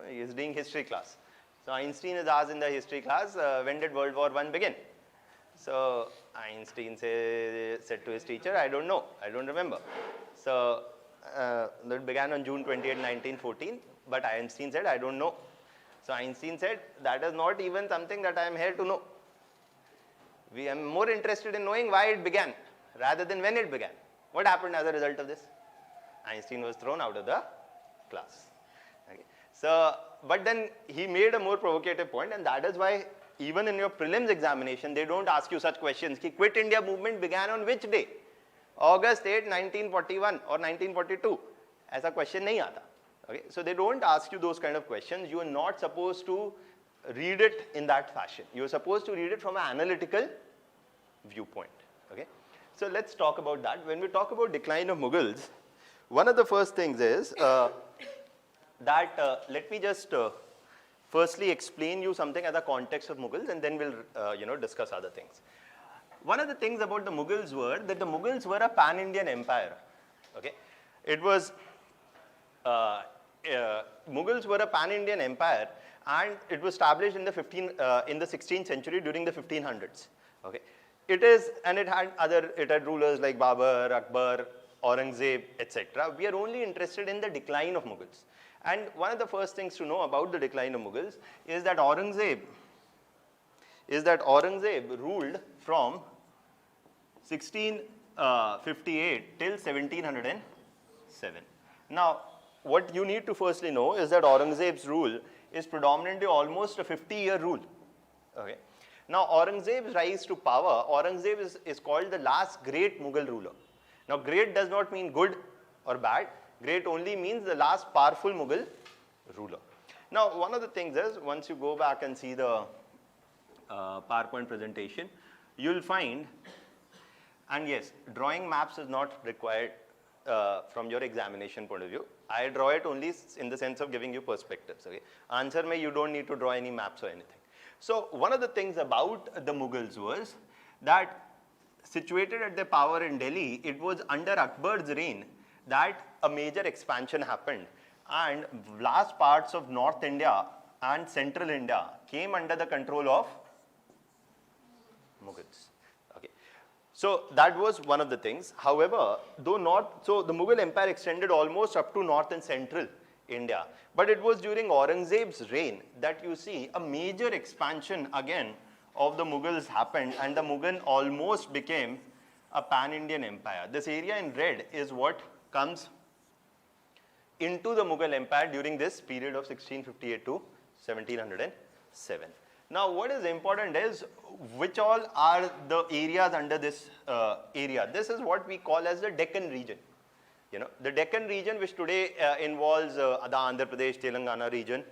he is doing history class. So Einstein is asked in the history class, when did World War I begin? So Einstein said to his teacher, I don't know, I don't remember. So that began on June 28, 1914, but Einstein said, I don't know. So Einstein said, that is not even something that I am here to know. We are more interested in knowing why it began rather than when it began. What happened as a result of this? Einstein was thrown out of the class. Okay. So, but then he made a more provocative point, and that is why even in your prelims examination, they don't ask you such questions. Ki Quit India movement began on which day? August 8, 1941 or 1942. ऐसा question नहीं आता. Okay, so they don't ask you those kind of questions. You are not supposed to read it in that fashion. You are supposed to read it from an analytical viewpoint. Okay, so let's talk about that. When we talk about decline of Mughals, one of the first things is that let me just firstly explain you something at the context of Mughals, and then we'll discuss other things. One of the things about the Mughals were that the Mughals were a pan-Indian empire. Okay, it was Mughals were a pan-Indian empire, and it was established in the 16th century during the 1500s. Okay, it had rulers like Babur, Akbar, Aurangzeb, etc. We are only interested in the decline of Mughals. And one of the first things to know about the decline of Mughals is that Aurangzeb ruled from 1658 till 1707. Now, what you need to firstly know is that Aurangzeb's rule is predominantly almost a 50-year rule. Okay. Now, Aurangzeb's rise to power, Aurangzeb is called the last great Mughal ruler. Now, great does not mean good or bad. Great only means the last powerful Mughal ruler. Now, one of the things is, once you go back and see the PowerPoint presentation, you'll find, and yes, drawing maps is not required from your examination point of view. I draw it only in the sense of giving you perspectives. Okay? Answer me, you don't need to draw any maps or anything. So, one of the things about the Mughals was that situated at their power in Delhi, it was under Akbar's reign that a major expansion happened, and vast parts of North India and Central India came under the control of Mughals. Okay. So that was one of the things. However, so the Mughal Empire extended almost up to North and Central India, but it was during Aurangzeb's reign that you see a major expansion again of the Mughals happened, and the Mughal almost became a pan-Indian empire. This area in red is what comes into the Mughal Empire during this period of 1658 to 1707. Now, what is important is which all are the areas under this area. This is what we call as the Deccan region. You know, the Deccan region, which today involves the Andhra Pradesh, Telangana region,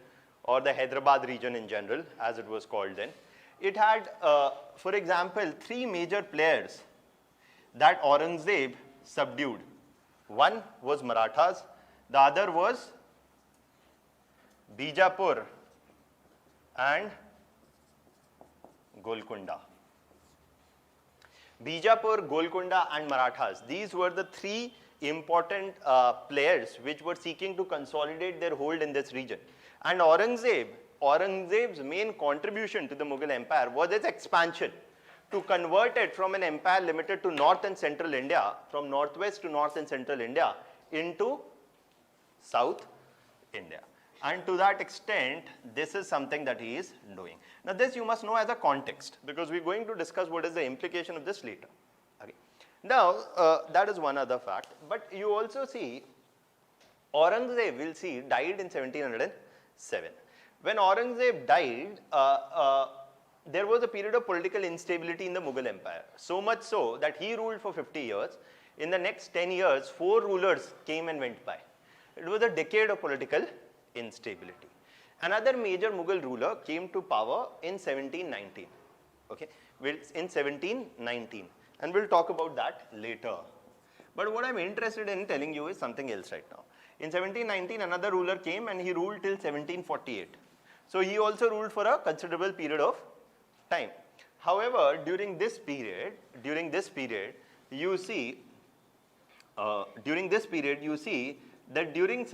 or the Hyderabad region in general, as it was called then. It had, for example, three major players that Aurangzeb subdued. One was Marathas, the other was Bijapur and Golconda. Bijapur, Golconda and Marathas, these were the three important players which were seeking to consolidate their hold in this region. And Aurangzeb's main contribution to the Mughal Empire was its expansion, to convert it from an empire limited to North and Central India, from Northwest to North and Central India, into South India. And to that extent, this is something that he is doing. Now, this you must know as a context, because we're going to discuss what is the implication of this later. Okay. Now, that is one other fact. But you also see, Aurangzeb, we'll see, died in 1707. When Aurangzeb died, there was a period of political instability in the Mughal Empire. So much so that he ruled for 50 years. In the next 10 years, 4 rulers came and went by. It was a decade of political instability. Another major Mughal ruler came to power in 1719. Okay, in 1719, and we'll talk about that later. But what I'm interested in telling you is something else right now. In 1719, another ruler came and he ruled till 1748. So he also ruled for a considerable period of time. However, during this period, you see that during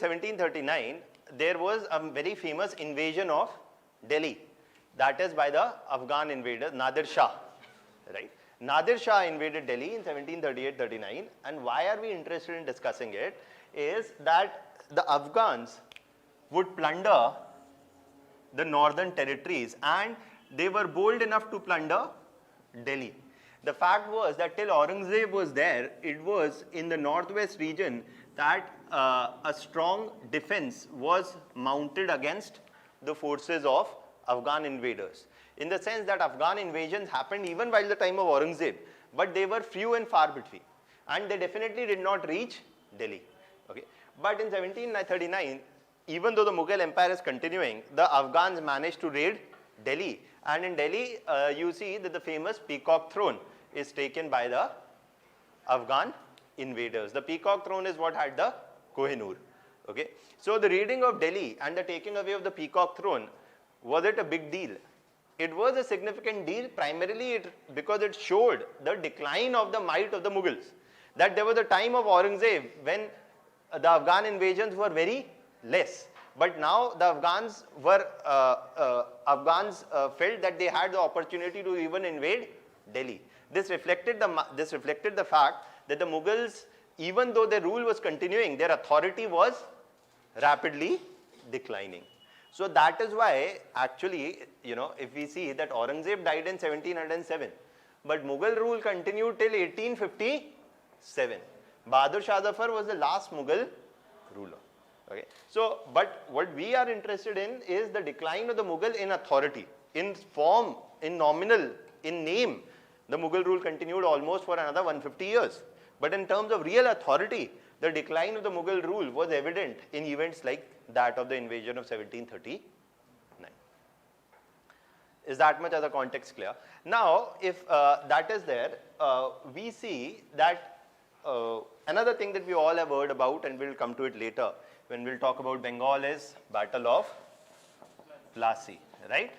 1739, there was a very famous invasion of Delhi. That is by the Afghan invader Nadir Shah, right? Nadir Shah invaded Delhi in 1738-39, and why are we interested in discussing it is that the Afghans would plunder the northern territories, and they were bold enough to plunder Delhi. The fact was that till Aurangzeb was there, it was in the northwest region that a strong defense was mounted against the forces of Afghan invaders. in the sense that Afghan invasions happened even while the time of Aurangzeb, but they were few and far between, and they definitely did not reach Delhi. Okay. But in 1739, even though the Mughal Empire is continuing, the Afghans managed to raid Delhi, and in Delhi, you see that the famous Peacock Throne is taken by the Afghan invaders. The Peacock Throne is what had the Kohinoor. Okay. So the raiding of Delhi and the taking away of the Peacock Throne, was it a big deal? It was a significant deal, primarily because it showed the decline of the might of the Mughals. That there was a time of Aurangzeb when the Afghan invasions were very less. But now the Afghans felt that they had the opportunity to even invade Delhi. This reflected the fact that the Mughals, even though their rule was continuing, their authority was rapidly declining. So that is why actually, if we see that Aurangzeb died in 1707, but Mughal rule continued till 1857. Bahadur Shah Zafar was the last Mughal ruler. Okay. So, but what we are interested in is the decline of the Mughal in authority, in form, in nominal, in name. The Mughal rule continued almost for another 150 years. But in terms of real authority, the decline of the Mughal rule was evident in events like that of the invasion of 1739. Is that much of the context clear? Now, if that is there, we see that another thing that we all have heard about, and we'll come to it later when we'll talk about Bengal, is Battle of Plassey, right?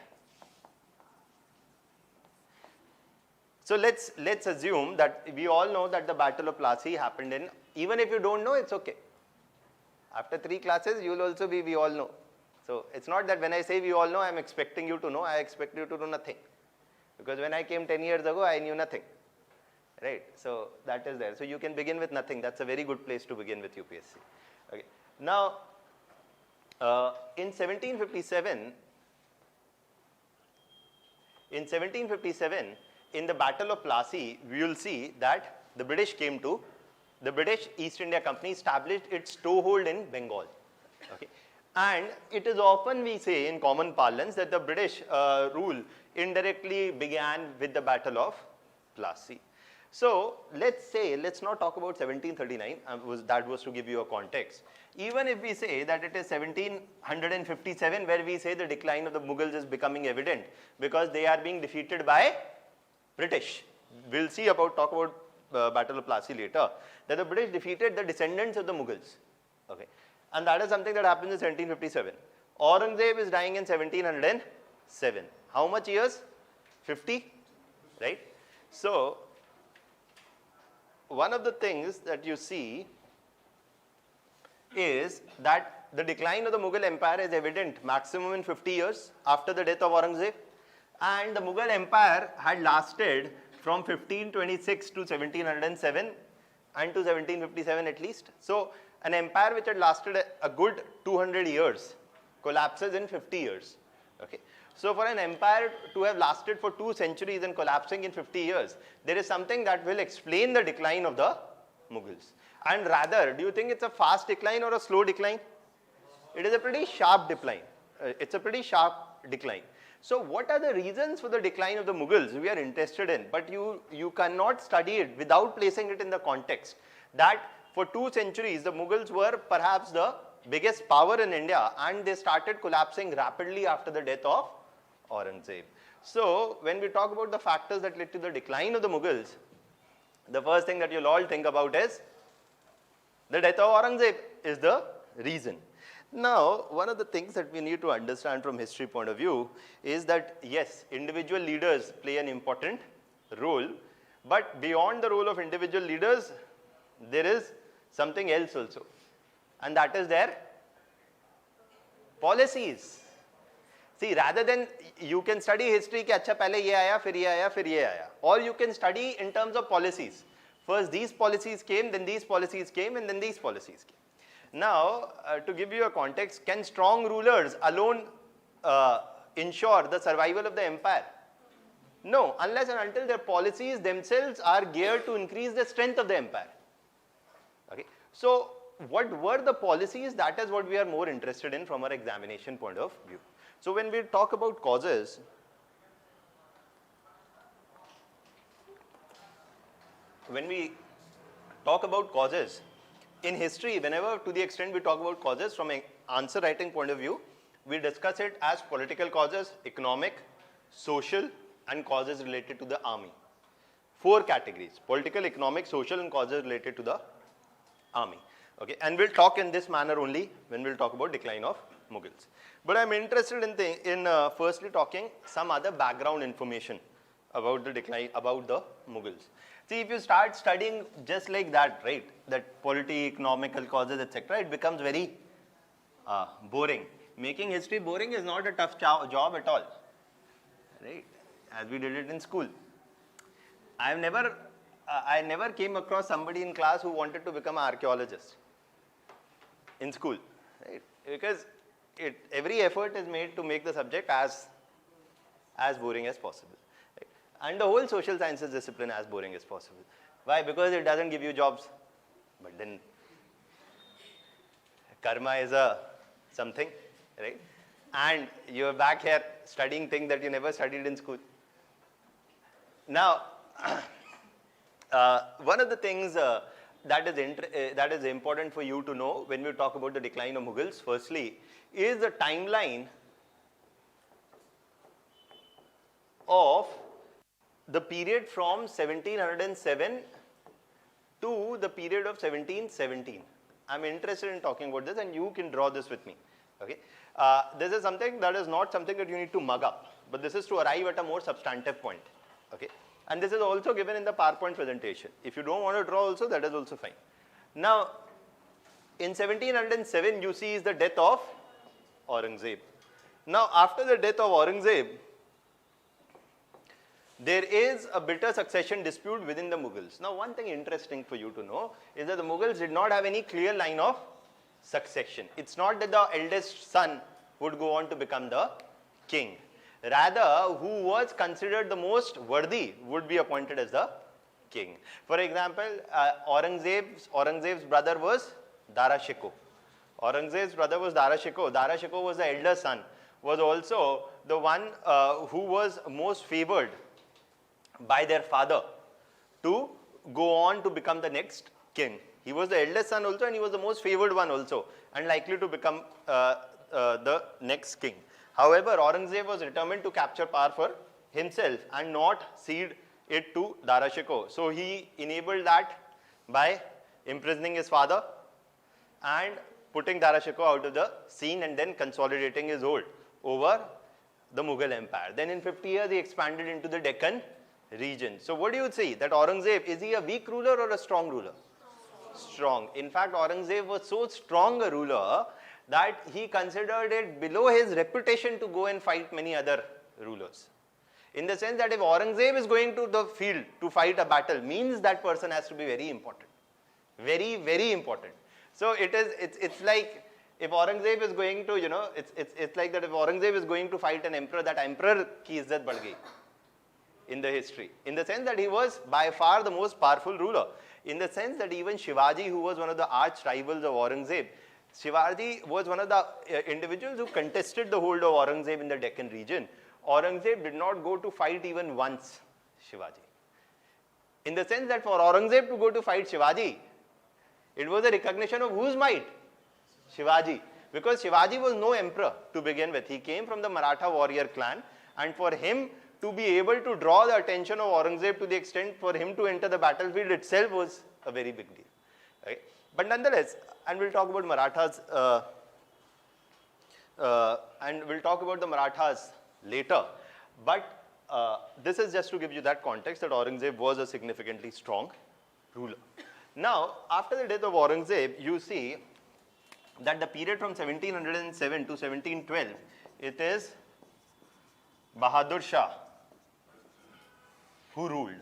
So let's assume that we all know that the Battle of Plassey happened in, even if you don't know, it's okay. After 3 classes, you will also be, we all know. So it's not that when I say we all know, I'm expecting you to know, I expect you to know nothing. Because when I came 10 years ago, I knew nothing. Right? So that is there. So you can begin with nothing. That's a very good place to begin with UPSC. Okay. Now, in 1757, in the Battle of Plassey, we will see that the British East India Company established its toehold in Bengal. Okay. And it is often we say in common parlance that the British rule indirectly began with the Battle of Plassey. So let's not talk about 1739, that was to give you a context. Even if we say that it is 1757 where we say the decline of the Mughals is becoming evident because they are being defeated by British. We'll talk about Battle of Plassey later, that the British defeated the descendants of the Mughals. Okay. And that is something that happens in 1757. Aurangzeb is dying in 1707. How much years? 50, right? So, one of the things that you see is that the decline of the Mughal Empire is evident maximum in 50 years after the death of Aurangzeb, and the Mughal Empire had lasted from 1526 to 1707 and to 1757 at least. So an empire which had lasted a good 200 years collapses in 50 years. Okay. So for an empire to have lasted for 2 centuries and collapsing in 50 years, there is something that will explain the decline of the Mughals. And rather, do you think it's a fast decline or a slow decline? It is a pretty sharp decline. So what are the reasons for the decline of the Mughals we are interested in? But you cannot study it without placing it in the context that for 2 centuries the Mughals were perhaps the biggest power in India, and they started collapsing rapidly after the death of Aurangzeb. So when we talk about the factors that led to the decline of the Mughals, the first thing that you'll all think about is the death of Aurangzeb is the reason. Now, one of the things that we need to understand from history point of view is that yes, individual leaders play an important role, but beyond the role of individual leaders, there is something else also, and that is their policies. See, rather than you can study history कि अच्छा पहले ये आया, फिर ये आया, फिर ये आया, or you can study in terms of policies. First these policies came, then these policies came, and then these policies came. Now, to give you a context, can strong rulers alone ensure the survival of the empire? No, unless and until their policies themselves are geared to increase the strength of the empire. Okay. So, what were the policies? That is what we are more interested in from our examination point of view. So, when we talk about causes, when we talk about causes, in history, whenever to the extent we talk about causes from an answer writing point of view, we discuss it as political causes, economic, social, and causes related to the army. 4 categories: political, economic, social, and causes related to the army. Okay, and we'll talk in this manner only when we'll talk about decline of Mughals. But I'm interested in firstly talking some other background information about the decline, about the Mughals. See, if you start studying just like that, right, that polity, economical causes, etc., it becomes very boring. Making history boring is not a tough job at all, right, as we did it in school. I never came across somebody in class who wanted to become an archaeologist in school, right? Because every effort is made to make the subject as boring as possible, right? And the whole social sciences discipline as boring as possible. Why? Because it doesn't give you jobs. But then karma is something, right? And you're back here studying things that you never studied in school. Now, one of the things that is important for you to know when we talk about the decline of Mughals, firstly, is the timeline of the period from 1707 to the period of 1717. I'm interested in talking about this, and you can draw this with me. Okay, this is something that is not something that you need to mug up, but this is to arrive at a more substantive point. Okay, and this is also given in the PowerPoint presentation. If you don't want to draw also, that is also fine. Now, in 1707, you see is the death of Aurangzeb. Now, after the death of Aurangzeb, there is a bitter succession dispute within the Mughals. Now, one thing interesting for you to know is that the Mughals did not have any clear line of succession. It's not that the eldest son would go on to become the king. Rather, who was considered the most worthy would be appointed as the king. For example, Aurangzeb's brother was Dara Shikoh. Aurangzeb's brother was Dara Shikoh. Dara Shikoh was the elder son, was also the one who was most favored by their father to go on to become the next king. He was the eldest son also, and he was the most favored one also, and likely to become the next king. However, Aurangzeb was determined to capture power for himself and not cede it to Dara Shikoh. So he enabled that by imprisoning his father and putting Dara Shikoh out of the scene, and then consolidating his hold over the Mughal Empire. Then in 50 years, he expanded into the Deccan region. So what do you say? That Aurangzeb, is he a weak ruler or a strong ruler? Strong. In fact, Aurangzeb was so strong a ruler that he considered it below his reputation to go and fight many other rulers. In the sense that if Aurangzeb is going to the field to fight a battle, means that person has to be very important. Very, very important. So it's like if Aurangzeb is going to, it's like that if Aurangzeb is going to fight an emperor, that emperor ki izzat badh gayi in the history. In the sense that he was by far the most powerful ruler. In the sense that even Shivaji, who was one of the arch rivals of Aurangzeb, Shivaji was one of the individuals who contested the hold of Aurangzeb in the Deccan region. Aurangzeb did not go to fight even once Shivaji. In the sense that for Aurangzeb to go to fight Shivaji, it was a recognition of whose might? Shivaji. Because Shivaji was no emperor to begin with. He came from the Maratha warrior clan, and for him to be able to draw the attention of Aurangzeb to the extent for him to enter the battlefield itself was a very big deal. Okay? But nonetheless, and we'll talk about Marathas, later. But this is just to give you that context that Aurangzeb was a significantly strong ruler. Now, after the death of Aurangzeb, you see that the period from 1707 to 1712, it is Bahadur Shah who ruled.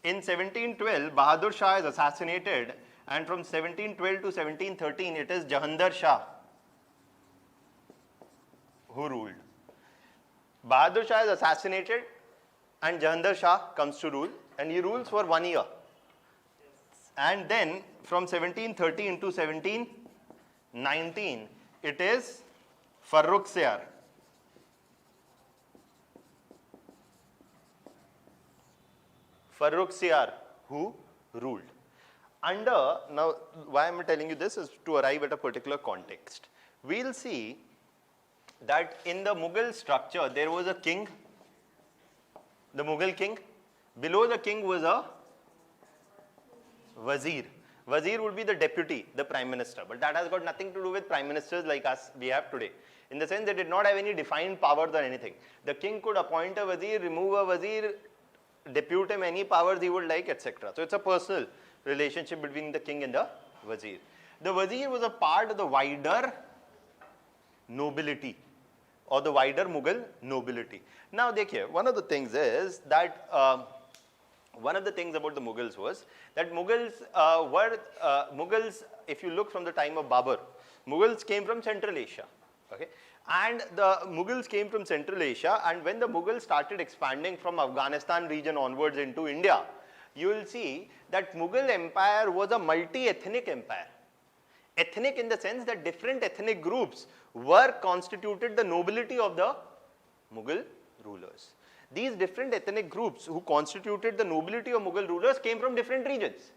In 1712, Bahadur Shah is assassinated, and from 1712 to 1713, it is Jahandar Shah who ruled. Bahadur Shah is assassinated, and Jahandar Shah comes to rule, and he rules for 1 year. And then from 1713 to 1719, it is Farrukhsiyar. Farrukhsiyar who ruled. Now why I am telling you this is to arrive at a particular context. We'll see that in the Mughal structure there was a king, the Mughal king. Below the king was a wazir. Wazir would be the deputy, the prime minister, but that has got nothing to do with prime ministers like us we have today. In the sense they did not have any defined powers or anything. The king could appoint a wazir, remove a wazir, depute him any powers he would like, etc. So it's a personal relationship between the king and the wazir. The wazir was a part of the wider nobility or the wider Mughal nobility. Now dekhiye, one of the things is that one of the things about the Mughals was that Mughals Mughals, if you look from the time of Babur, Mughals came from Central Asia. Okay? And the Mughals came from Central Asia, and when the Mughals started expanding from Afghanistan region onwards into India, you will see that Mughal empire was a multi-ethnic empire. Ethnic in the sense that different ethnic groups were constituted the nobility of the Mughal rulers. These different ethnic groups who constituted the nobility of Mughal rulers came from different regions.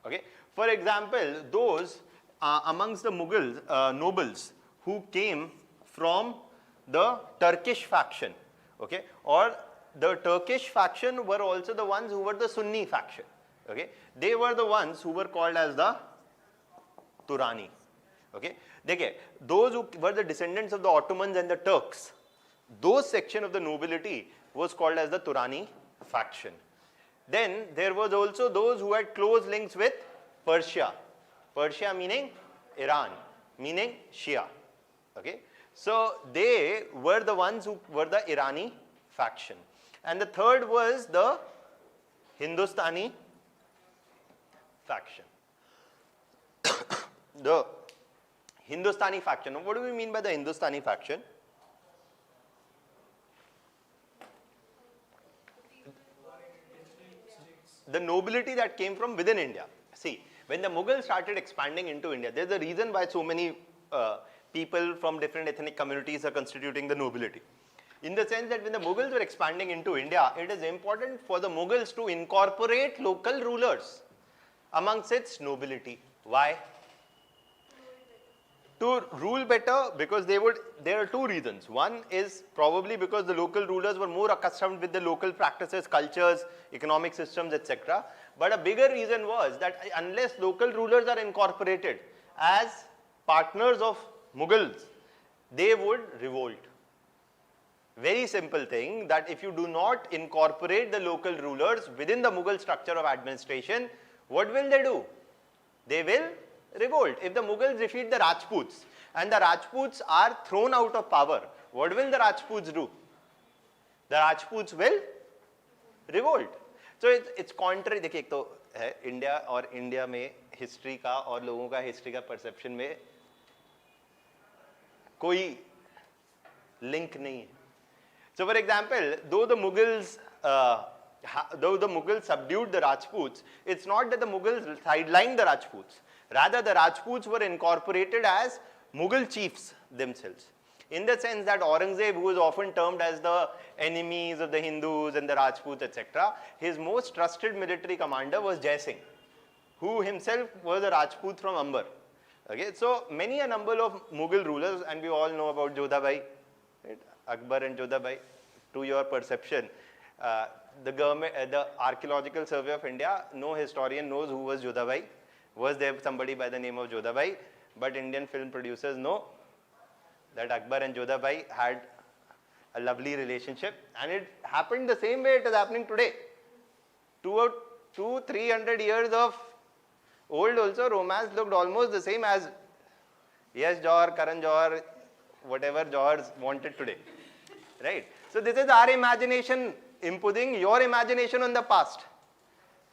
Okay? For example, those amongst the Mughal nobles who came from the Turkish faction, okay, or the Turkish faction were also the ones who were the Sunni faction. Okay? They were the ones who were called as the Turani. Okay? Those who were the descendants of the Ottomans and the Turks, those section of the nobility was called as the Turani faction. Then there was also those who had close links with Persia. Persia meaning Iran, meaning Shia. Okay? So they were the ones who were the Irani faction. And the third was the Hindustani faction. The Hindustani faction. Now, what do we mean by the Hindustani faction? The nobility that came from within India. See, when the Mughals started expanding into India, there's a reason why so many people from different ethnic communities are constituting the nobility. In the sense that when the Mughals were expanding into India, it is important for the Mughals to incorporate local rulers amongst its nobility. Why? To rule better, because there are two reasons. One is probably because the local rulers were more accustomed with the local practices, cultures, economic systems, etc. But a bigger reason was that unless local rulers are incorporated as partners of Mughals, they would revolt. Very simple thing, that if you do not incorporate the local rulers within the Mughal structure of administration, what will they do? They will revolt. If the Mughals defeat the Rajputs and the Rajputs are thrown out of power, what will the Rajputs do? The Rajputs will revolt. So it's contrary. देखिए एक तो है India और India में history का और लोगों का हिस्ट्री का परसेप्शन में कोई लिंक नहीं है. So for example, though the Mughals subdued the Rajputs, it's not that the Mughals sidelined the Rajputs. Rather, the Rajputs were incorporated as Mughal chiefs themselves. In the sense that Aurangzeb, who is often termed as the enemies of the Hindus and the Rajputs, etc., his most trusted military commander was Jai Singh, who himself was a Rajput from Amber. Okay, so many a number of Mughal rulers, and we all know about Jodha Bhai, right? Akbar and Jodha Bhai. To your perception, the government, the Archaeological Survey of India, no historian knows who was Jodha Bhai. Was there somebody by the name of Jodha Bhai? But Indian film producers know that Akbar and Jodha Bhai had a lovely relationship, and it happened the same way it is happening today. 200-300 years of old also, romance looked almost the same as Yash Johar, Karan Johar, whatever Johars wanted today, right? So this is our imagination imposing your imagination on the past.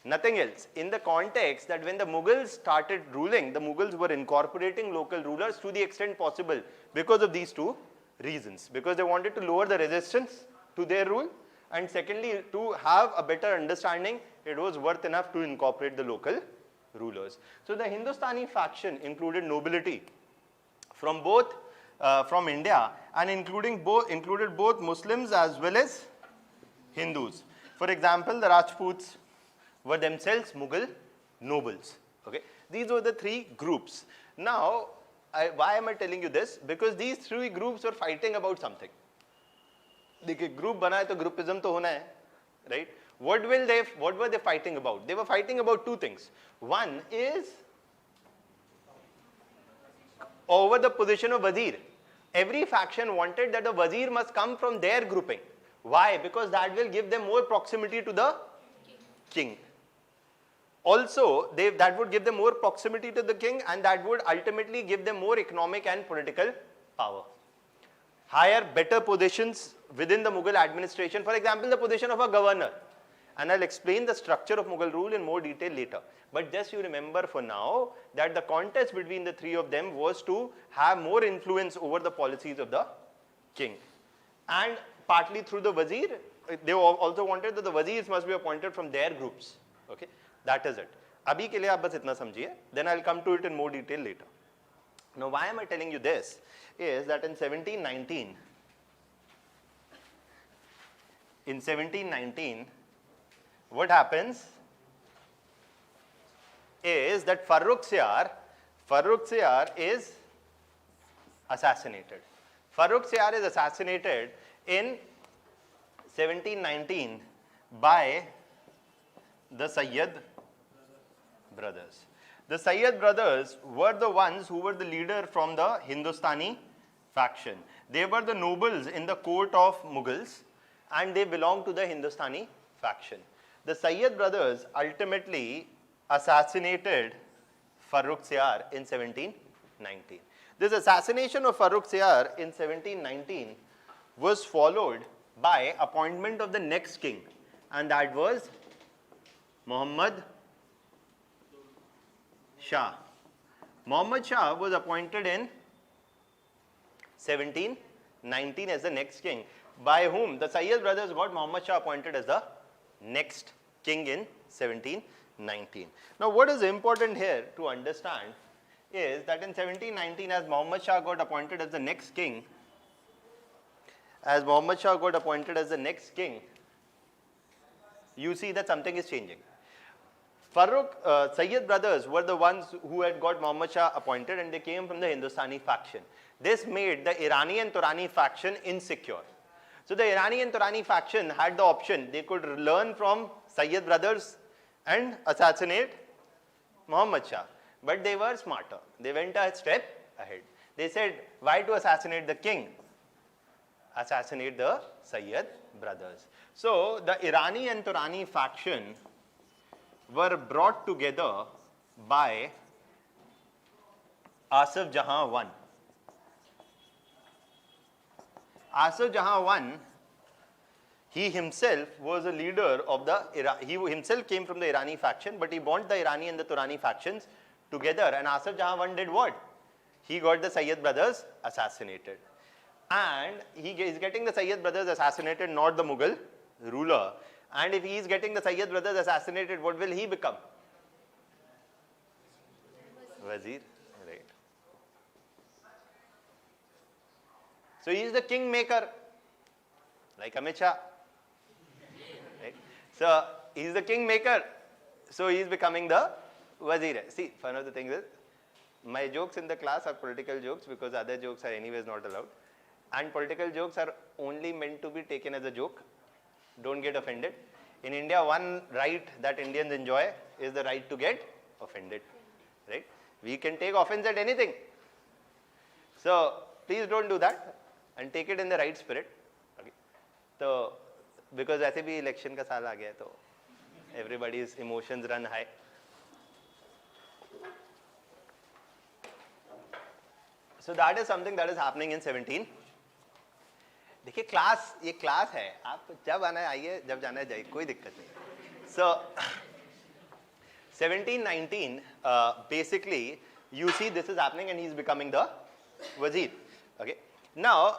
Nothing else. In the context that when the Mughals started ruling, the Mughals were incorporating local rulers to the extent possible because of these two reasons. Because they wanted to lower the resistance to their rule, and secondly, to have a better understanding, it was worth enough to incorporate the local rulers. So the Hindustani faction included nobility from both from India, and included both Muslims as well as Hindus. For example, the Rajputs, were themselves Mughal nobles. Okay, these were the three groups. Now, why am I telling you this? Because these three groups were fighting about something. देखिए group बना है तो groupism तो होना है, right? What were they fighting about? They were fighting about two things. One is over the position of wazir. Every faction wanted that the wazir must come from their grouping. Why? Because that will give them more proximity to the king. Also, that would give them more proximity to the king, and that would ultimately give them more economic and political power. Higher, better positions within the Mughal administration. For example, the position of a governor. And I'll explain the structure of Mughal rule in more detail later. But just you remember for now that the contest between the three of them was to have more influence over the policies of the king. And partly through the wazir, they also wanted that the wazirs must be appointed from their groups. Okay, that is it. Abhi ke liye aap bas itna samjhiye, then I'll come to it in more detail later. Now, why am I telling you this? Is that in 1719, what happens is that Farrukh Siyar is assassinated. Farrukh Siyar is assassinated in 1719 by the Sayyid brothers. The Sayyid brothers were the ones who were the leader from the Hindustani faction. They were the nobles in the court of Mughals, and they belonged to the Hindustani faction. The Sayyid brothers ultimately assassinated Farrukh Siyar in 1719. This assassination of Farrukh Siyar in 1719 was followed by appointment of the next king, and that was Muhammad Shah. Muhammad Shah was appointed in 1719 as the next king, by whom the Sayyid brothers got Muhammad Shah appointed as the next king in 1719. Now, what is important here to understand is that in 1719, as Muhammad Shah got appointed as the next king, you see that something is changing. Sayyid brothers were the ones who had got Muhammad Shah appointed, and they came from the Hindustani faction. This made the Irani and Turani faction insecure. So the Irani and Turani faction had the option. They could learn from Sayyid brothers and assassinate Muhammad Shah. But they were smarter. They went a step ahead. They said, why to assassinate the king? Assassinate the Sayyid brothers. So the Irani and Turani faction were brought together by Asif Jahan I. Asif Jahan I, he himself was a leader of the he himself came from the Irani faction, but he bonded the Irani and the Turani factions together. And Asif Jahan I did what? He got the Sayyid brothers assassinated. And he is getting the Sayyid brothers assassinated, not the Mughal ruler. And if he is getting the Sayyid brothers assassinated, what will he become? Wazir, right. So he is the kingmaker, like Amit Shah. Right? So he is the kingmaker. So he is becoming the Wazir. See, one of the things is, my jokes in the class are political jokes because other jokes are anyways not allowed. And political jokes are only meant to be taken as a joke. Don't get offended. In India, one right that Indians enjoy is the right to get offended. Right? We can take offense at anything. So please don't do that and take it in the right spirit. Okay. So because ऐसे भी election का साल आ गया है, तो everybody's emotions run high. So that is something that is happening in 17. देखिए class, ये class है, आप जब आना है आइए, जब जाना है जाइए, कोई दिक्कत नहीं. So 1719, basically you see this is happening and he is becoming the wazir. Okay. Now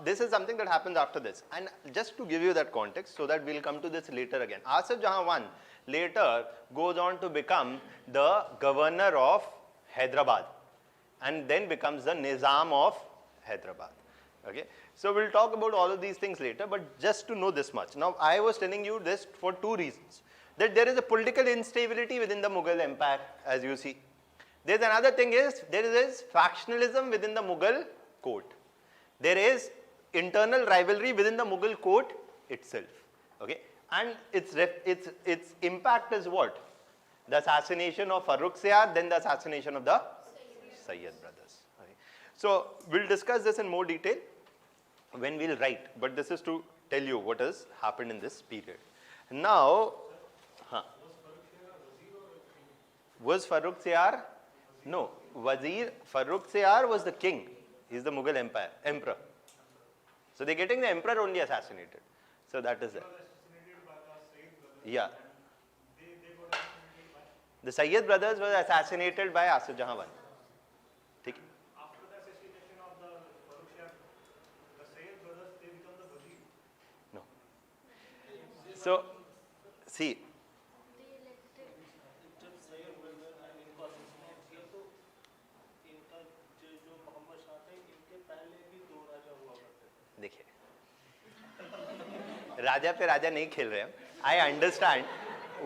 this is something that happens after this, and just to give you that context so that we'll come to this later again. Asif Jahan I later goes on to become the governor of Hyderabad and then becomes the Nizam of Hyderabad. Okay. So we'll talk about all of these things later, but just to know this much. Now I was telling you this for two reasons. that there is a political instability within the Mughal empire, as you see. There's another thing is, there is factionalism within the Mughal court. There is internal rivalry within the Mughal court itself, okay? And its impact is what? The assassination of Farrukh Siyar, then the assassination of the Sayyid brothers. Okay? So we'll discuss this in more detail when we'll write, but this is to tell you what has happened in this period. Now, was Farrukh Siyar? No, Farrukh Siyar was the king. He's the Mughal emperor. So they're getting the emperor only assassinated. So that is it. Yeah. The Sayyid brothers were assassinated by Asif Jahan I. After the assassination of the Farrukh Siyar, the Sayyid brothers, they become the Wazir. No. So, see. देखिए, राजा पे राजा नहीं खेल रहे हम. I understand.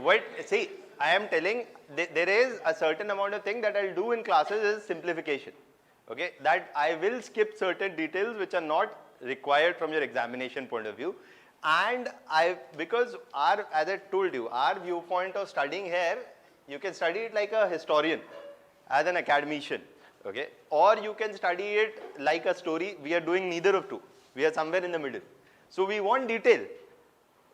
What, see, I am telling, there is a certain amount of thing that I'll do in classes is simplification. Okay, that I will skip certain details which are not required from your examination point of view. And because as I told you, our viewpoint of studying here, you can study it like a historian, as an academician, okay? Or you can study it like a story. We are doing neither of two. We are somewhere in the middle. So we want detail,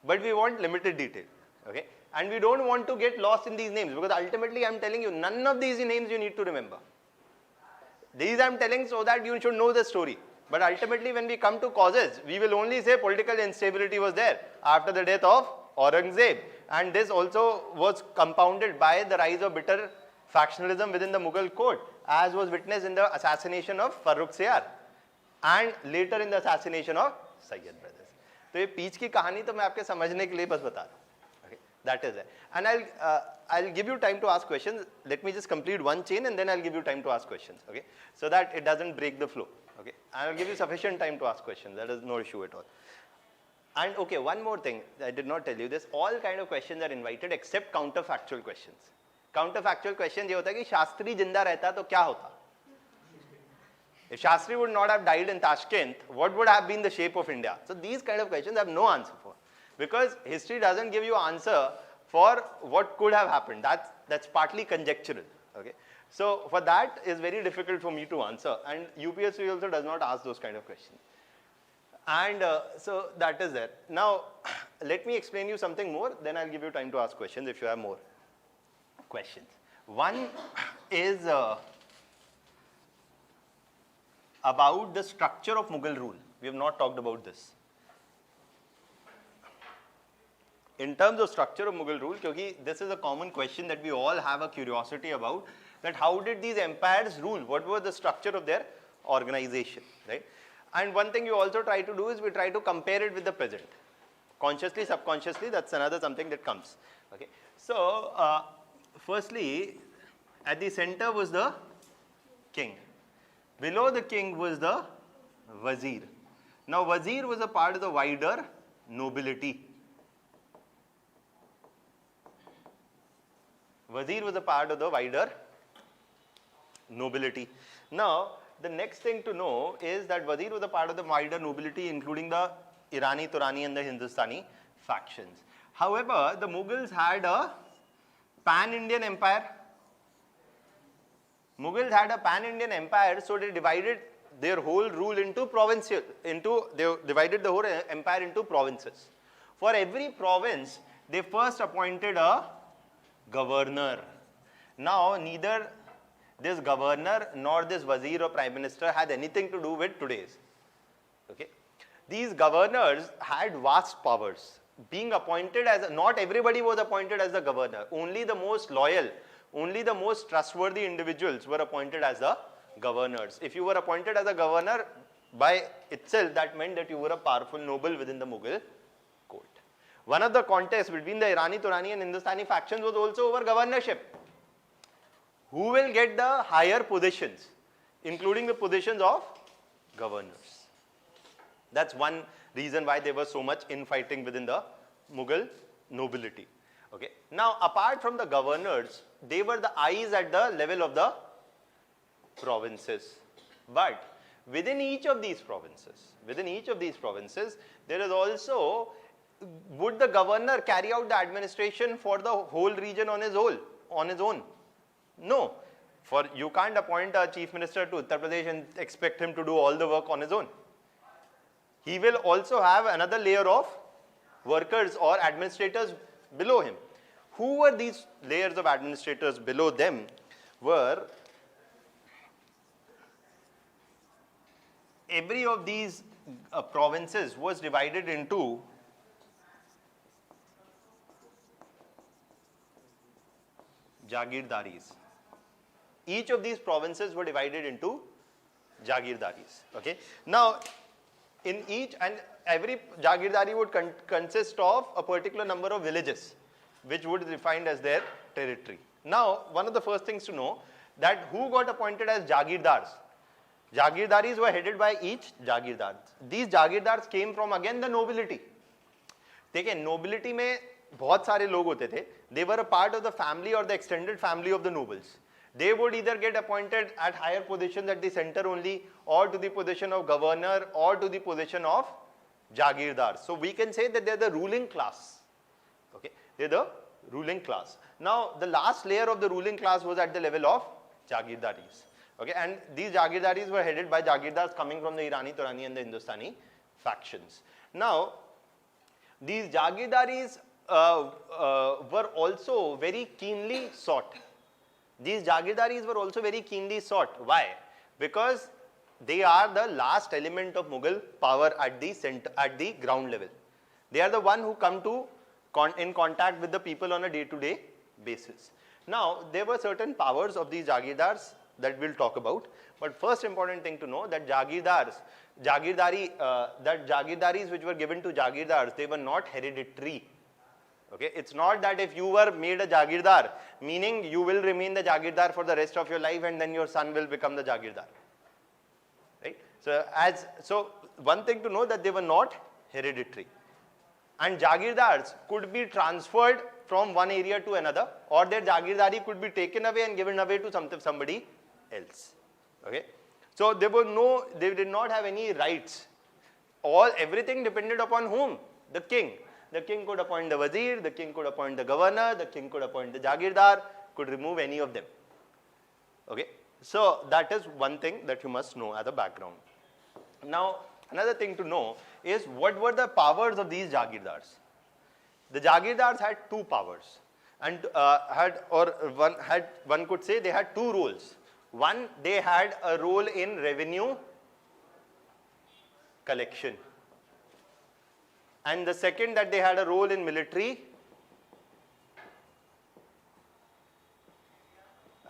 but we want limited detail, okay? And we don't want to get lost in these names, because ultimately I'm telling you, none of these names you need to remember. These I'm telling so that you should know the story. But ultimately when we come to causes, we will only say political instability was there after the death of Aurangzeb. And this also was compounded by the rise of bitter factionalism within the Mughal court, as was witnessed in the assassination of Farrukh Siyar and later in the assassination of Sayyid brothers. तो ये पीछ की कहानी तो मैं आपके समझने के लिए बस बता रहा हूँ. Okay, that is it. And I'll give you time to ask questions. Let me just complete one chain and then I'll give you time to ask questions. Okay, so that it doesn't break the flow. Okay, and I'll give you sufficient time to ask questions. That is no issue at all. And okay, one more thing, I did not tell you this. All kind of questions are invited except counterfactual questions. Counterfactual question ये होता है कि शास्त्री जिंदा रहता तो क्या होता? If Shastri would not have died in Tashkent, what would have been the shape of India? So these kind of questions I have no answer for, because history doesn't give you answer for what could have happened. That's partly conjectural. Okay, so for that is very difficult for me to answer, and UPSC also does not ask those kind of questions. And so that is there. Now let me explain you something more. Then I'll give you time to ask questions if you have more questions. One is about the structure of Mughal rule. We have not talked about this. In terms of structure of Mughal rule, because this is a common question that we all have a curiosity about, that how did these empires rule? What was the structure of their organization, right? And one thing you also try to do is we try to compare it with the present. Consciously, subconsciously, that's another something that comes. Okay. So, firstly, at the center was the king. Below the king was the wazir. Now, wazir was a part of the wider nobility. Wazir was a part of the wider nobility. Now, the next thing to know is that wazir was a part of the wider nobility, including the Irani, Turani and the Hindustani factions. However, the Mughals had a pan-Indian empire. Mughals had a pan-Indian empire, so they divided their whole rule into provincial, they divided the whole empire into provinces. For every province, they first appointed a governor. Now, neither this governor nor this wazir or prime minister had anything to do with today's. Okay? These governors had vast powers. Being appointed as, not everybody was appointed as the governor. Only the most loyal, only the most trustworthy individuals were appointed as the governors. If you were appointed as a governor, by itself, that meant that you were a powerful noble within the Mughal court. One of the contests between the Irani, Turani and Hindustani factions was also over governorship. Who will get the higher positions, including the positions of governors? That's one reason why there was so much infighting within the Mughal nobility. Okay. Now, apart from the governors, they were the eyes at the level of the provinces. But within each of these provinces, there is also, would the governor carry out the administration for the whole region on his own? No. For you can't appoint a chief minister to Uttar Pradesh and expect him to do all the work on his own. He will also have another layer of workers or administrators below him. Who were these layers of administrators below them? Were every of these provinces was divided into Jagirdaris. Each of these provinces were divided into Jagirdaris. Okay. Now, in each and every Jagirdari would consist of a particular number of villages, which would be defined as their territory. Now, one of the first things to know that who got appointed as Jagirdars. Jagirdaris were headed by each Jagirdar. These Jagirdars came from again the nobility. देखिए nobility में बहुत सारे लोग होते थे. They were a part of the family or the extended family of the nobles. They would either get appointed at higher positions at the center only, or to the position of governor, or to the position of Jagirdar. So we can say that they are the ruling class. Okay, they are the ruling class. Now the last layer of the ruling class was at the level of Jagirdaris. Okay, and these Jagirdaris were headed by Jagirdars coming from the Irani, Turani and the Hindustani factions. Now these Jagirdaris were also very keenly sought. These Jagirdaris were also very keenly sought. Why? Because they are the last element of Mughal power at the center, at the ground level. They are the one who come to in contact with the people on a day-to-day basis. Now, there were certain powers of these Jagirdars that we'll talk about. But first important thing to know that Jagirdaris which were given to Jagirdars, they were not hereditary. Okay, it's not that if you were made a Jagirdar, meaning you will remain the Jagirdar for the rest of your life and then your son will become the Jagirdar. Right? So one thing to know that they were not hereditary. And Jagirdars could be transferred from one area to another, or their Jagirdari could be taken away and given away to somebody else. Okay? So they did not have any rights. Everything depended upon whom? The king. The king could appoint the wazir, the king could appoint the governor, the king could appoint the Jagirdar, could remove any of them. Okay? So that is one thing that you must know as a background. Now, another thing to know is what were the powers of these Jagirdars. The Jagirdars had two powers, and one could say they had two roles. One, they had a role in revenue collection. And the second, that they had a role in military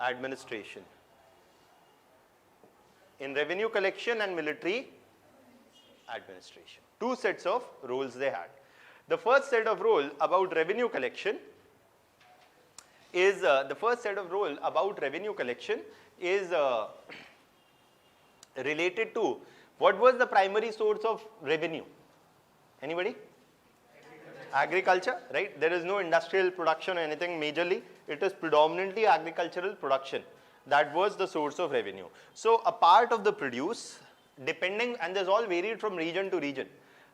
administration. In revenue collection and military administration. Two sets of roles they had. The first set of role about revenue collection is related to what was the primary source of revenue. Anybody? Agriculture, right? There is no industrial production or anything majorly. It is predominantly agricultural production. That was the source of revenue. So a part of the produce, depending, and this all varied from region to region.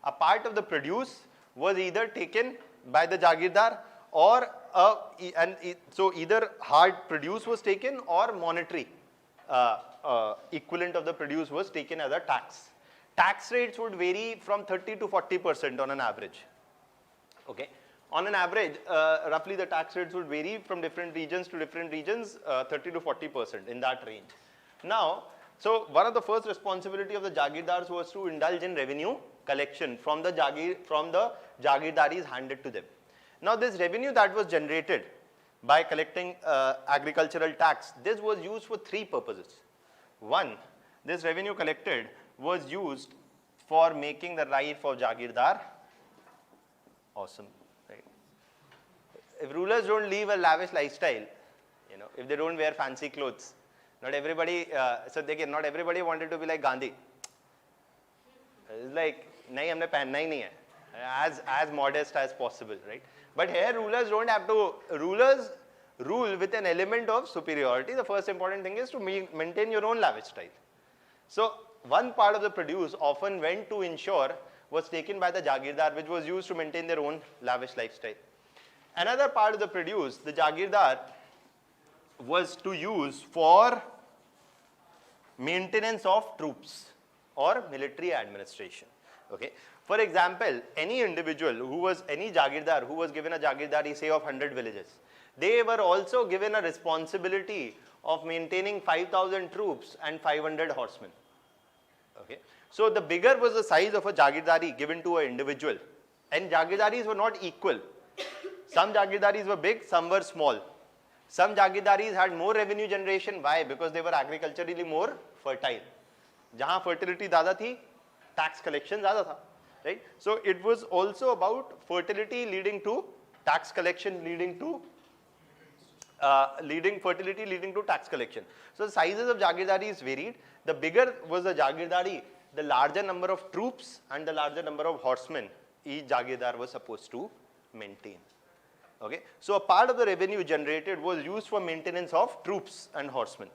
A part of the produce was either taken by the Jagirdar or so either hard produce was taken or monetary equivalent of the produce was taken as a tax. Tax rates would vary from 30 to 40% on an average. Okay. On an average, roughly the tax rates would vary from different regions to different regions, 30 to 40% in that range. Now, so one of the first responsibility of the Jagirdars was to indulge in revenue collection from the Jagirdaris handed to them. Now, this revenue that was generated by collecting agricultural tax, this was used for three purposes. One, this revenue collected was used for making the life of Jagirdar awesome. Right? If rulers don't live a lavish lifestyle, if they don't wear fancy clothes, not everybody, not everybody wanted to be like Gandhi. It's like, nahi, humne pehenna hi nahi hai. as modest as possible, right? But here rulers don't have to, rulers rule with an element of superiority. The first important thing is to maintain your own lavish style. So one part of the produce often went to ensure was taken by the Jagirdar, which was used to maintain their own lavish lifestyle. Another part of the produce, the Jagirdar was to use for maintenance of troops or military administration. Okay. For example, any individual who was, any Jagirdar who was given a Jagirdari, say of 100 villages, they were also given a responsibility of maintaining 5,000 troops and 500 horsemen. Okay. So the bigger was the size of a Jagirdari given to an individual, and Jagirdaris were not equal. Some Jagirdaris were big, some were small. Some Jagirdaris had more revenue generation. Why? Because they were agriculturally more fertile. Jahan fertility zyada thi, tax collection zyada tha, right? So it was also about fertility leading to tax collection, leading to fertility leading to tax collection. So the sizes of Jagirdaris varied. The bigger was the Jagirdari, the larger number of troops and the larger number of horsemen each Jagirdar was supposed to maintain. Okay. So a part of the revenue generated was used for maintenance of troops and horsemen.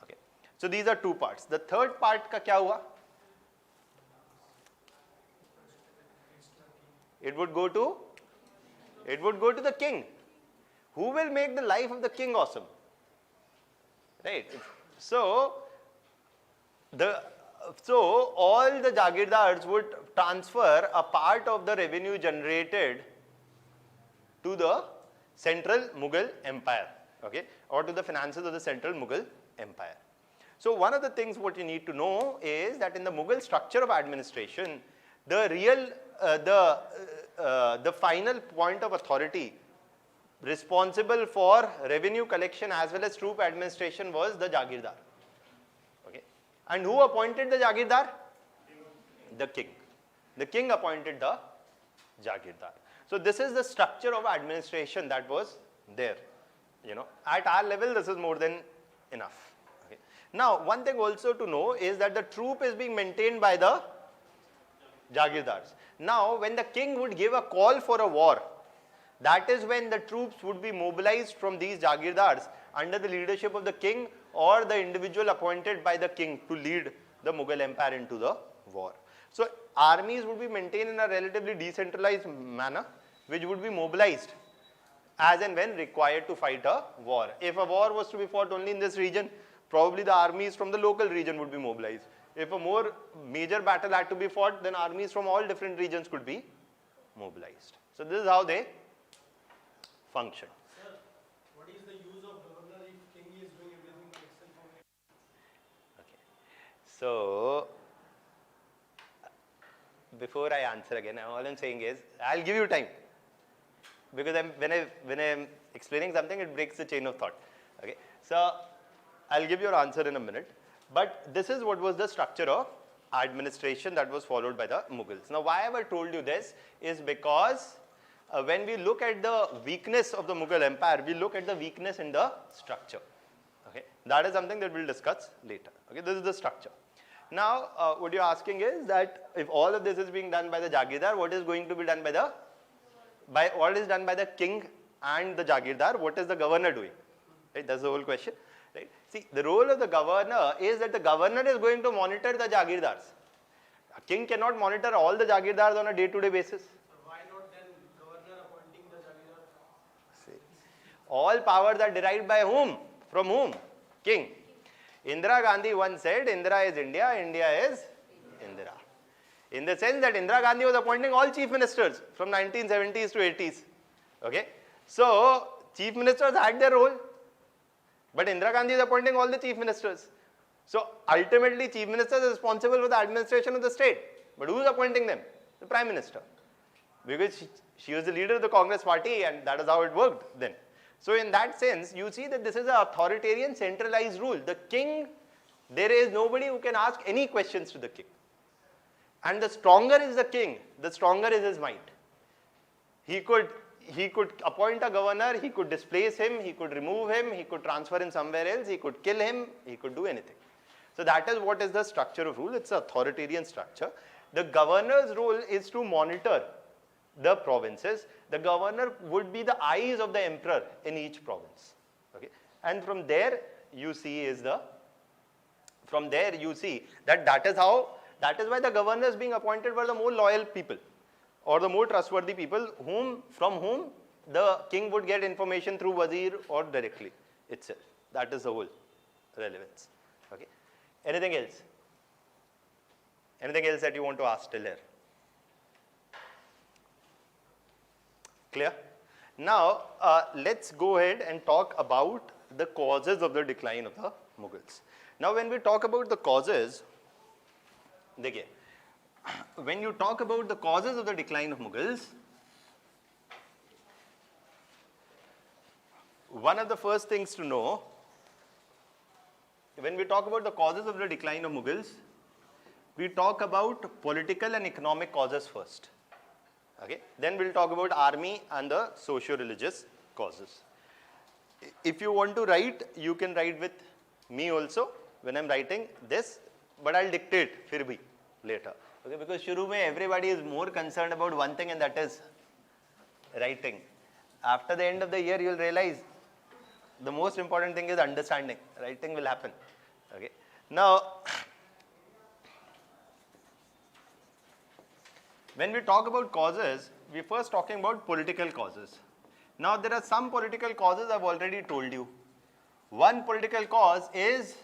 Okay. So these are two parts. The third part ka kya hua? It would go to the king. Who will make the life of the king awesome? Right. So all the Jagirdars would transfer a part of the revenue generated to the central Mughal empire, okay, or to the finances of the central Mughal empire. So one of the things what you need to know is that in the Mughal structure of administration, the real, the final point of authority responsible for revenue collection as well as troop administration was the Jagirdar. Okay. And who appointed the Jagirdar? The king. The king appointed the Jagirdar. So this is the structure of administration that was there. You know, at our level, this is more than enough. Okay. Now, one thing also to know is that the troop is being maintained by the Jagirdars. Now, when the king would give a call for a war, that is when the troops would be mobilized from these Jagirdars under the leadership of the king or the individual appointed by the king to lead the Mughal empire into the war. So armies would be maintained in a relatively decentralized manner, which would be mobilized as and when required to fight a war. If a war was to be fought only in this region, probably the armies from the local region would be mobilized. If a more major battle had to be fought, then armies from all different regions could be mobilized. So this is how they function. Sir, what is the use of governor if king is doing everything by himself only? Okay. So before I answer again, all I'm saying is, I'll give you time. Because when I'm explaining something, it breaks the chain of thought. Okay. So I'll give your answer in a minute. But this is what was the structure of administration that was followed by the Mughals. Now, why have I told you this is because when we look at the weakness of the Mughal empire, we look at the weakness in the structure. Okay. That is something that we'll discuss later. Okay. This is the structure. Now, what you're asking is that if all of this is being done by the Jagirdar, what is going to be done by what is done by the king and the Jagirdar? What is the governor doing? Right? That's the whole question. Right? See, the role of the governor is that the governor is going to monitor the Jagirdars. A king cannot monitor all the Jagirdars on a day-to-day basis. So why not then governor appointing the Jagirdar? See, all powers are derived by whom? From whom? King. Indira Gandhi once said, Indira is India, India is Indira. In the sense that Indira Gandhi was appointing all chief ministers from 1970s to 80s. Okay? So, chief ministers had their role. But Indira Gandhi is appointing all the chief ministers. So, ultimately, chief minister is responsible for the administration of the state. But who is appointing them? The prime minister. Because she was the leader of the Congress party and that is how it worked then. So in that sense, you see that this is an authoritarian centralized rule. The king, there is nobody who can ask any questions to the king. And the stronger is the king, the stronger is his might. He could appoint a governor, he could displace him, he could remove him, he could transfer him somewhere else, he could kill him, he could do anything. So that is what is the structure of rule. It's an authoritarian structure. The governor's role is to monitor the provinces. The governor would be the eyes of the emperor in each province. Okay, and from there you see that is why the governors being appointed were the more loyal people or the more trustworthy people from whom the king would get information through wazir or directly itself. That is the whole relevance. Okay. Anything else? Anything else that you want to ask till here? Clear? Now, let's go ahead and talk about the causes of the decline of the Mughals. Now, when we talk about the causes, when you talk about the causes of the decline of Mughals, one of the first things to know, when we talk about the causes of the decline of Mughals, we talk about political and economic causes first. Okay? Then we'll talk about army and the socio-religious causes. If you want to write, you can write with me also when I'm writing this, but I'll dictate फिर भी later. Okay? Because शुरू में everybody is more concerned about one thing, and that is writing. After the end of the year, you'll realize the most important thing is understanding. Writing will happen. Okay? Now, when we talk about causes, we're first talking about political causes. Now, there are some political causes I've already told you. One political cause is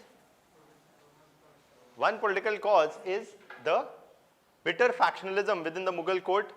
the bitter factionalism within the Mughal court.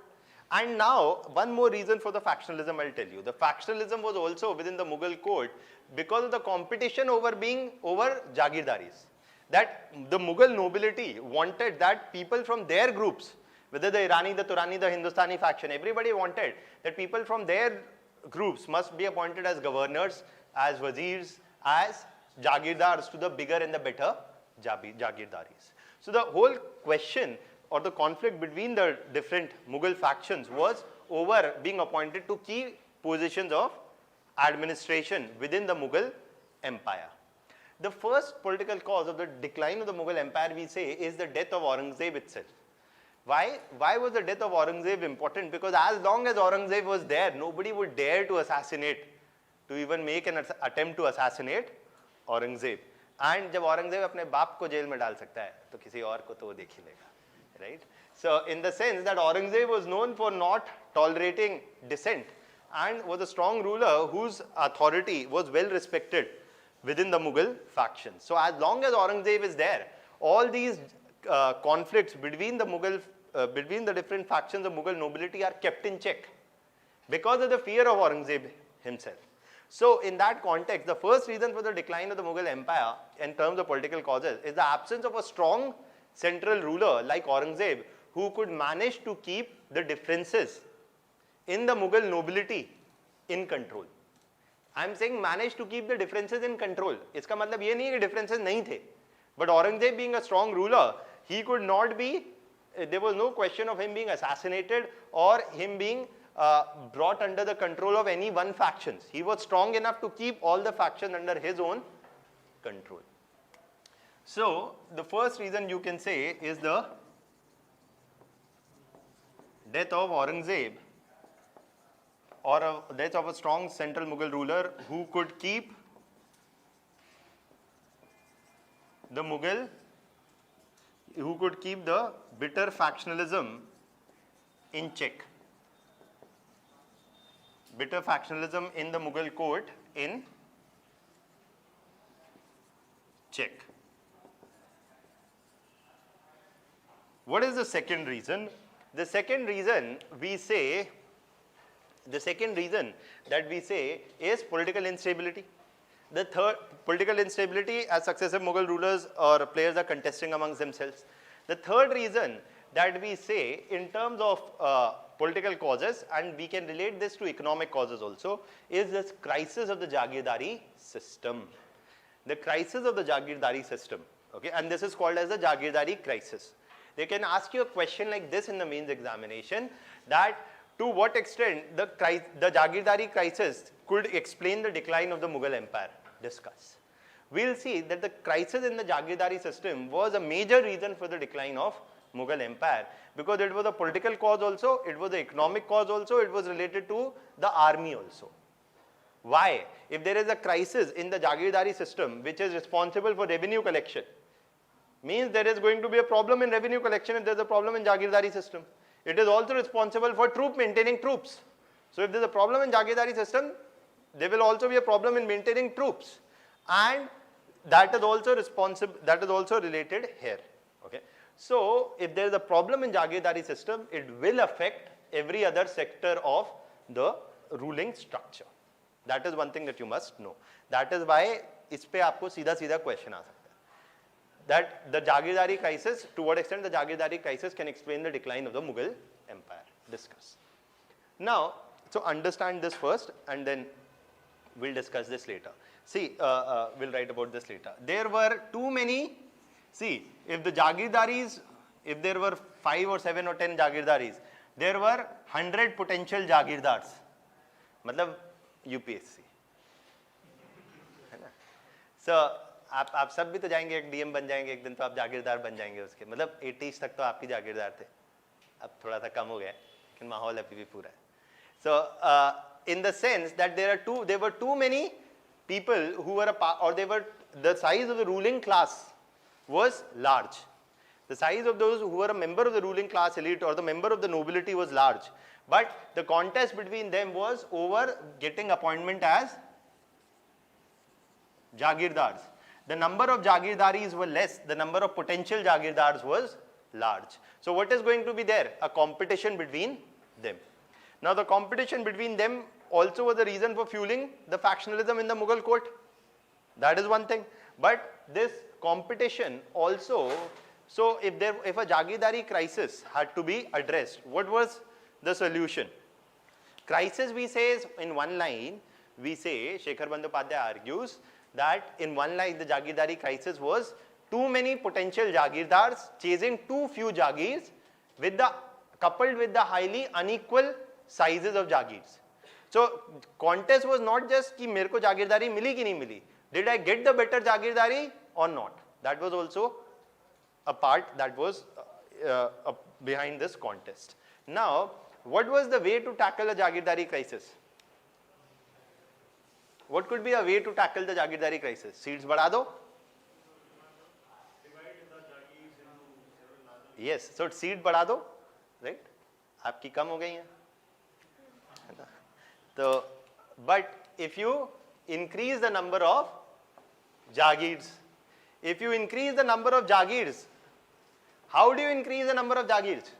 And now, one more reason for the factionalism I'll tell you. The factionalism was also within the Mughal court because of the competition over Jagirdaris. That the Mughal nobility wanted that people from their groups, whether the Irani, the Turani, the Hindustani faction, everybody wanted that people from their groups must be appointed as governors, as wazirs, as Jagirdars to the bigger and the better Jagirdaris. So the whole question or the conflict between the different Mughal factions was over being appointed to key positions of administration within the Mughal empire. The first political cause of the decline of the Mughal empire, we say, is the death of Aurangzeb itself. Why was the death of Aurangzeb important? Because as long as Aurangzeb was there, nobody would dare to assassinate, to even make an attempt to assassinate Aurangzeb. And जब औरंगजेब अपने बाप को jail में डाल सकता है, तो किसी और को तो वो देख ही लेगा, right? So in the sense that Aurangzeb was known for not tolerating dissent and was a strong ruler whose authority was well respected within the Mughal faction. So as long as Aurangzeb is there, all these conflicts between the different factions of Mughal nobility are kept in check because of the fear of Aurangzeb himself. So in that context, the first reason for the decline of the Mughal empire in terms of political causes is the absence of a strong central ruler like Aurangzeb who could manage to keep the differences in the Mughal nobility in control. I am saying manage to keep the differences in control. इसका मतलब ये नहीं है कि differences नहीं थे. But Aurangzeb being a strong ruler, he could not be, there was no question of him being assassinated or him being brought under the control of any one faction. He was strong enough to keep all the factions under his own control. So, the first reason you can say is the death of Aurangzeb, or a death of a strong central Mughal ruler who could keep the bitter factionalism in check. Bitter factionalism in the Mughal court in check. What is the second reason? The second reason that we say is political instability. The third, political instability as successive Mughal rulers or players are contesting amongst themselves. The third reason that we say in terms of political causes, and we can relate this to economic causes also, is this crisis of the Jagirdari system. The crisis of the Jagirdari system, okay, and this is called as the Jagirdari crisis. They can ask you a question like this in the mains examination, that to what extent the Jagirdari crisis could explain the decline of the Mughal empire. Discuss. We'll see that the crisis in the Jagirdari system was a major reason for the decline of Mughal Empire, because it was a political cause also, it was the economic cause also, it was related to the army also. Why? If there is a crisis in the Jagirdari system which is responsible for revenue collection, means there is going to be a problem in revenue collection if there is a problem in Jagirdari system. It is also responsible for maintaining troops. So if there is a problem in Jagirdari system, there will also be a problem in maintaining troops, and that is also responsible, that is also related here. Okay. So if there is a problem in Jagirdari system, it will affect every other sector of the ruling structure. That is one thing that you must know. That is why इस पे आपको सीधा question आ सकता है. That the Jagirdari crisis, to what extent the Jagirdari crisis can explain the decline of the Mughal Empire. Discuss. Now, so understand this first, and then we'll discuss this later. See, we'll write about this later. There were too many. See, if the Jagirdaris, if there were 5 or 7 or 10 Jagirdaris, there were 100 potential Jagirdars. मतलब UPSC, है ना? So आप सब भी तो जाएंगे, एक DM बन जाएंगे एक दिन, तो आप जागीरदार बन जाएंगे उसके, मतलब 80s तक तो आपकी जागीरदार थे, अब थोड़ा सा कम हो गया, लेकिन माहौल अभी भी पूरा है. So in the sense that there were too many people who were the size of the ruling class was large. The size of those who were a member of the ruling class elite or the member of the nobility was large. But the contest between them was over getting appointment as Jagirdars. The number of Jagirdaris were less, the number of potential Jagirdars was large. So what is going to be there? A competition between them. Now the competition between them also was the reason for fueling the factionalism in the Mughal court. That is one thing. But this competition also, so if a Jagirdari crisis had to be addressed, what was the solution? Crisis, we say, is in one line, we say, Shekhar Bandyopadhyay argues that in one line the Jagirdari crisis was too many potential Jagirdars chasing too few Jagirs coupled with the highly unequal sizes of Jagirs. So contest was not just कि मेरे को जागीरदारी मिली कि नहीं मिली. Did I get the better जागीरदारी or not? That was also a part that was behind this contest. Now, what was the way to tackle a Jagirdari crisis? What could be a way to tackle the Jagirdari crisis? Seats बढ़ा दो. Yes, so seat बढ़ा दो, right? आपकी कम हो गई हैं. So, but if you increase the number of Jagirs, if you increase the number of Jagirs, how do you increase the number of Jagirs?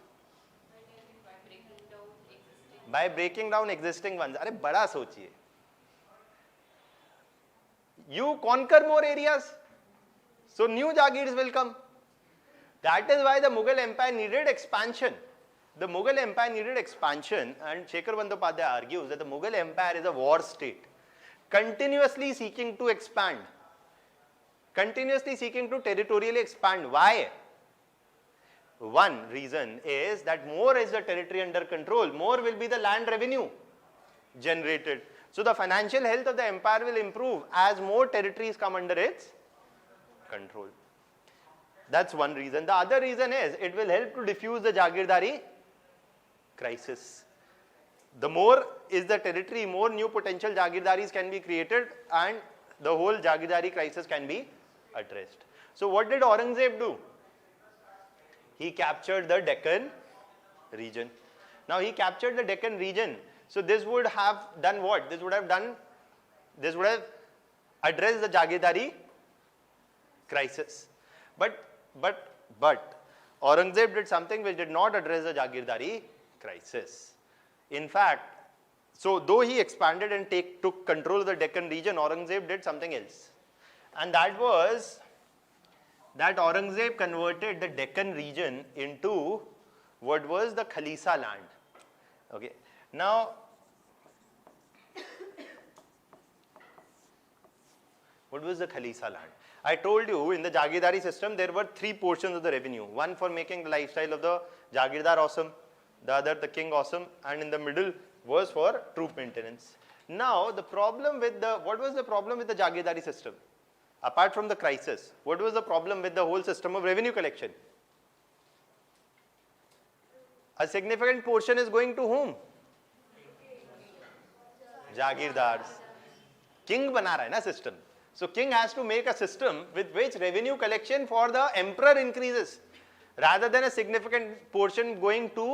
By breaking down existing ones. अरे बड़ा सोचिए. You conquer more areas, so new Jagirs will come. That is why the Mughal Empire needed expansion. The Mughal Empire needed expansion, and Shekhar Bandyopadhyay argues that the Mughal Empire is a war state, continuously seeking to expand, continuously seeking to territorially expand. Why? One reason is that more is the territory under control, more will be the land revenue generated. So the financial health of the empire will improve as more territories come under its control. That's one reason. The other reason is it will help to diffuse the Jagirdari crisis. The more is the territory, more new potential Jagirdaris can be created, and the whole Jagirdari crisis can be addressed. So what did Aurangzeb do? He captured the Deccan region. Now he captured the Deccan region. So this would have done what? This would have addressed the Jagirdari crisis. But Aurangzeb did something which did not address the Jagirdari crisis. In fact, so though he expanded and took control of the Deccan region, Aurangzeb did something else. And that was that Aurangzeb converted the Deccan region into what was the Khalisa land. Okay. Now, what was the Khalisa land? I told you in the Jagirdari system there were 3 portions of the revenue. One for making the lifestyle of the Jagirdar awesome, the other the king awesome, and in the middle was for troop maintenance. Now the problem with what was the problem with the Jagirdari system? Apart from the crisis, what was the problem with the whole system of revenue collection? A significant portion is going to whom? Jagirdars. King बना रहा है ना system. So king has to make a system with which revenue collection for the emperor increases rather than a significant portion going to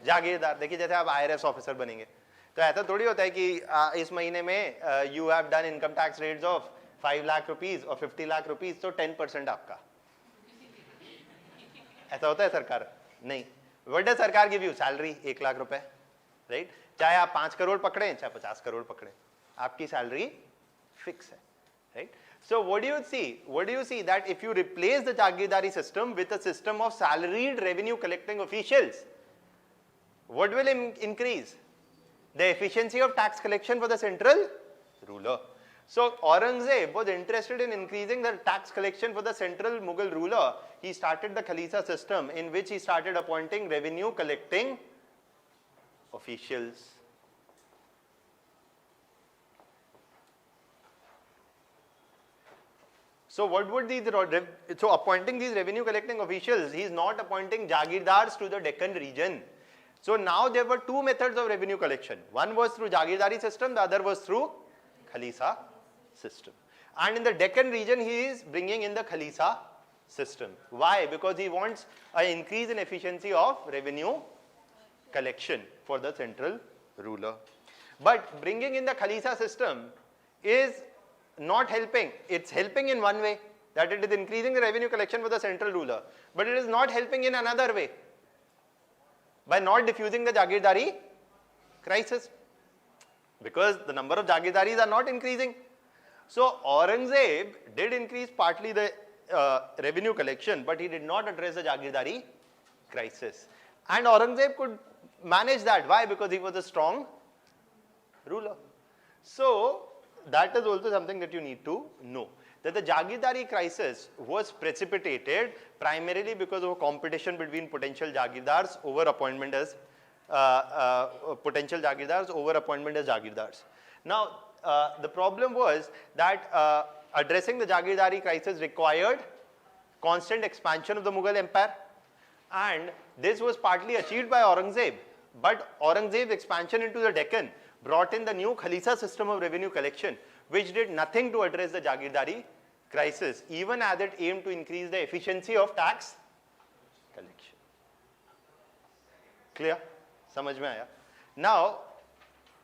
जागीरदार. देखिए जैसे आप IRS officer बनेंगे तो ऐसा थोड़ी होता है कि इस महीने में you have done income tax rates of 5 lakh rupees और 50 लाख रुपीस तो 10% आपका. ऐसा होता है सरकार? नहीं. व्हाट डज सरकार गिव यू? सैलरी 1 लाख रुपए, राइट? चाहे आप 5 करोड़ पकड़ें चाहे 50 करोड़ पकड़ें, आपकी सैलरी फिक्स है, right? So what do you see? What do you see? That if you replace the Jagirdari system with a system of salaried revenue collecting officials, what will increase? The efficiency of tax collection for the central ruler. So Aurangzeb was interested in increasing the tax collection for the central Mughal ruler. He started the Khalisa system in which he started appointing revenue collecting officials. So what would these, so appointing these revenue collecting officials, he is not appointing Jagirdars to the Deccan region. So now there were two methods of revenue collection. One was through Jagirdari system, the other was through Khalisa system. And in the Deccan region, he is bringing in the Khalisa system. Why? Because he wants an increase in efficiency of revenue collection for the central ruler. But bringing in the Khalisa system is not helping. It's helping in one way, that it is increasing the revenue collection for the central ruler. But it is not helping in another way, by not diffusing the Jagirdari crisis, because the number of Jagirdaris are not increasing. So Aurangzeb did increase partly the revenue collection, but he did not address the Jagirdari crisis. And Aurangzeb could manage that. Why? Because he was a strong ruler. So that is also something that you need to know, that the Jagirdari crisis was precipitated primarily because of a competition between potential Jagirdars over appointment as Jagirdars. Now the problem was that addressing the Jagirdari crisis required constant expansion of the Mughal empire, and this was partly achieved by Aurangzeb. But Aurangzeb's expansion into the Deccan brought in the new Khalisa system of revenue collection, which did nothing to address the Jagirdari crisis, even as it aimed to increase the efficiency of tax collection. Clear? समझ में आया? Now,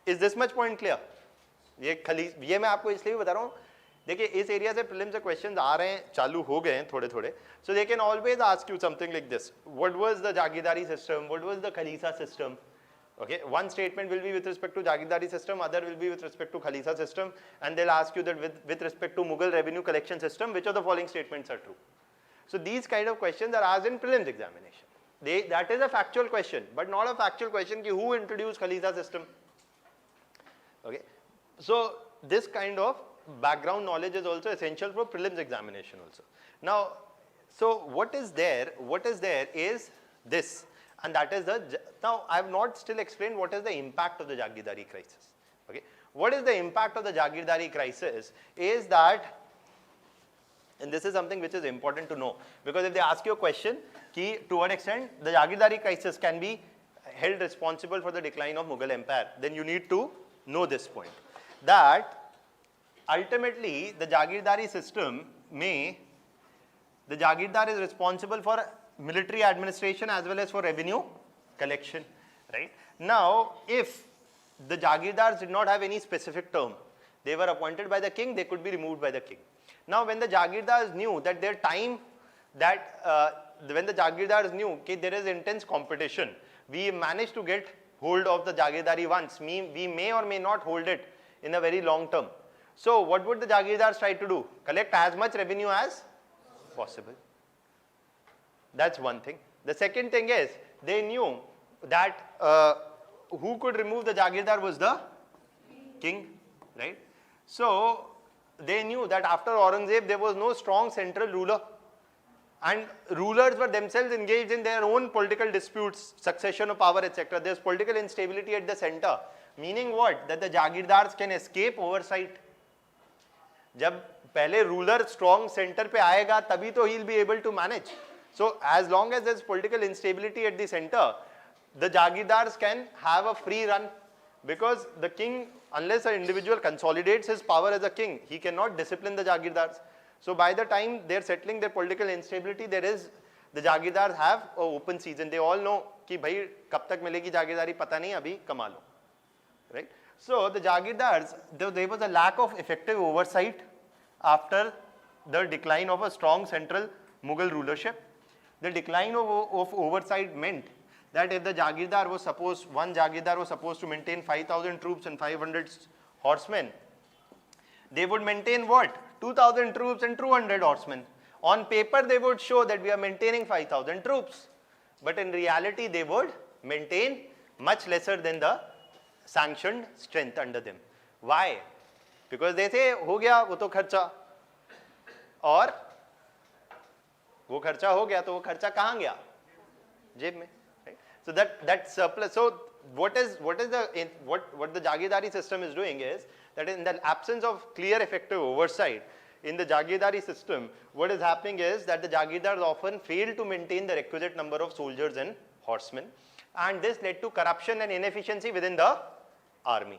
is this much point clear? ये मैं आपको इसलिए बता रहा हूँ, देखिए इस एरिया से प्रीलिम्स से क्वेश्चंस आ रहे हैं, चालू हो गए हैं थोड़े थोड़े. So they can always ask you something like this: what was the Jagirdari system? What was the Khalisa system? Okay, one statement will be with respect to Jagirdari system, other will be with respect to Khalisa system, and they'll ask you that with respect to Mughal revenue collection system, which of the following statements are true? So these kind of questions are asked in prelims examination. That is a factual question, but not a factual question ki who introduced Khalisa system. Okay, so this kind of background knowledge is also essential for prelims examination also. Now, so what is there is this. And that is now I have not still explained what is the impact of the Jagirdari crisis. Okay, what is the impact of the Jagirdari crisis is that, and this is something which is important to know, because if they ask you a question, ki to what extent the Jagirdari crisis can be held responsible for the decline of Mughal empire, then you need to know this point, that ultimately the Jagirdari system the Jagirdar is responsible for military administration as well as for revenue collection, right? Now, if the Jagirdars did not have any specific term, they were appointed by the king, they could be removed by the king. Now, when the Jagirdars knew that their time, when the Jagirdars knew that there is intense competition, we managed to get hold of the Jagirdari once, we may or may not hold it in a very long term. So, what would the Jagirdars try to do? Collect as much revenue as possible. That's one thing. The second thing is, they knew that who could remove the Jagirdar was the king, right? So they knew that after Aurangzeb there was no strong central ruler, and rulers were themselves engaged in their own political disputes, succession of power, etc. There's political instability at the center, meaning what? That the Jagirdars can escape oversight. जब पहले ruler strong center पे आएगा तभी तो he'll be able to manage. So as long as there's political instability at the center, the Jagirdars can have a free run, because the king, unless an individual consolidates his power as a king, he cannot discipline the Jagirdars. So by the time they're settling their political instability, the Jagirdars have an open season. They all know कि भाई कब तक मिलेगी जागीरदारी पता नहीं, अभी कमा लो, right? So the Jagirdars, there was a lack of effective oversight after the decline of a strong central Mughal rulership. The decline of oversight meant that if the Jagirdar was supposed, one Jagirdar was supposed to maintain 5,000 troops and 500 horsemen, they would maintain what? 2,000 troops and 200 horsemen. On paper, they would show that we are maintaining 5,000 troops. But in reality, they would maintain much lesser than the sanctioned strength under them. Why? Because they say, हो गया वो तो खर्चा, और वो खर्चा हो गया तो वो खर्चा कहाँ गया? जेब में. Right? So that surplus. So what the Jagirdari system is doing is that in the absence of clear effective oversight in the Jagirdari system, what is happening is that the Jagirdars often fail to maintain the requisite number of soldiers and horsemen, and this led to corruption and inefficiency within the army.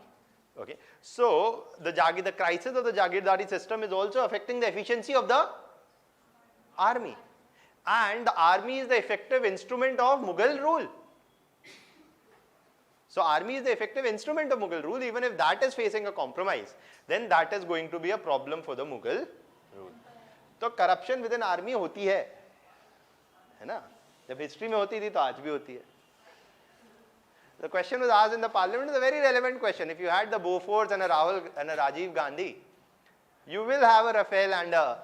Okay, so the crisis of the Jagirdari system is also affecting the efficiency of the army, and the army is the effective instrument of Mughal rule. So army is the effective instrument of Mughal rule. Even if that is facing a compromise, then that is going to be a problem for the Mughal rule. So corruption within army होती है ना? जब history में होती थी तो आज भी होती है. The question was asked in the parliament. It's a very relevant question. If you had the Bofors and a Rahul and a Rajiv Gandhi, you will have a Rafael and a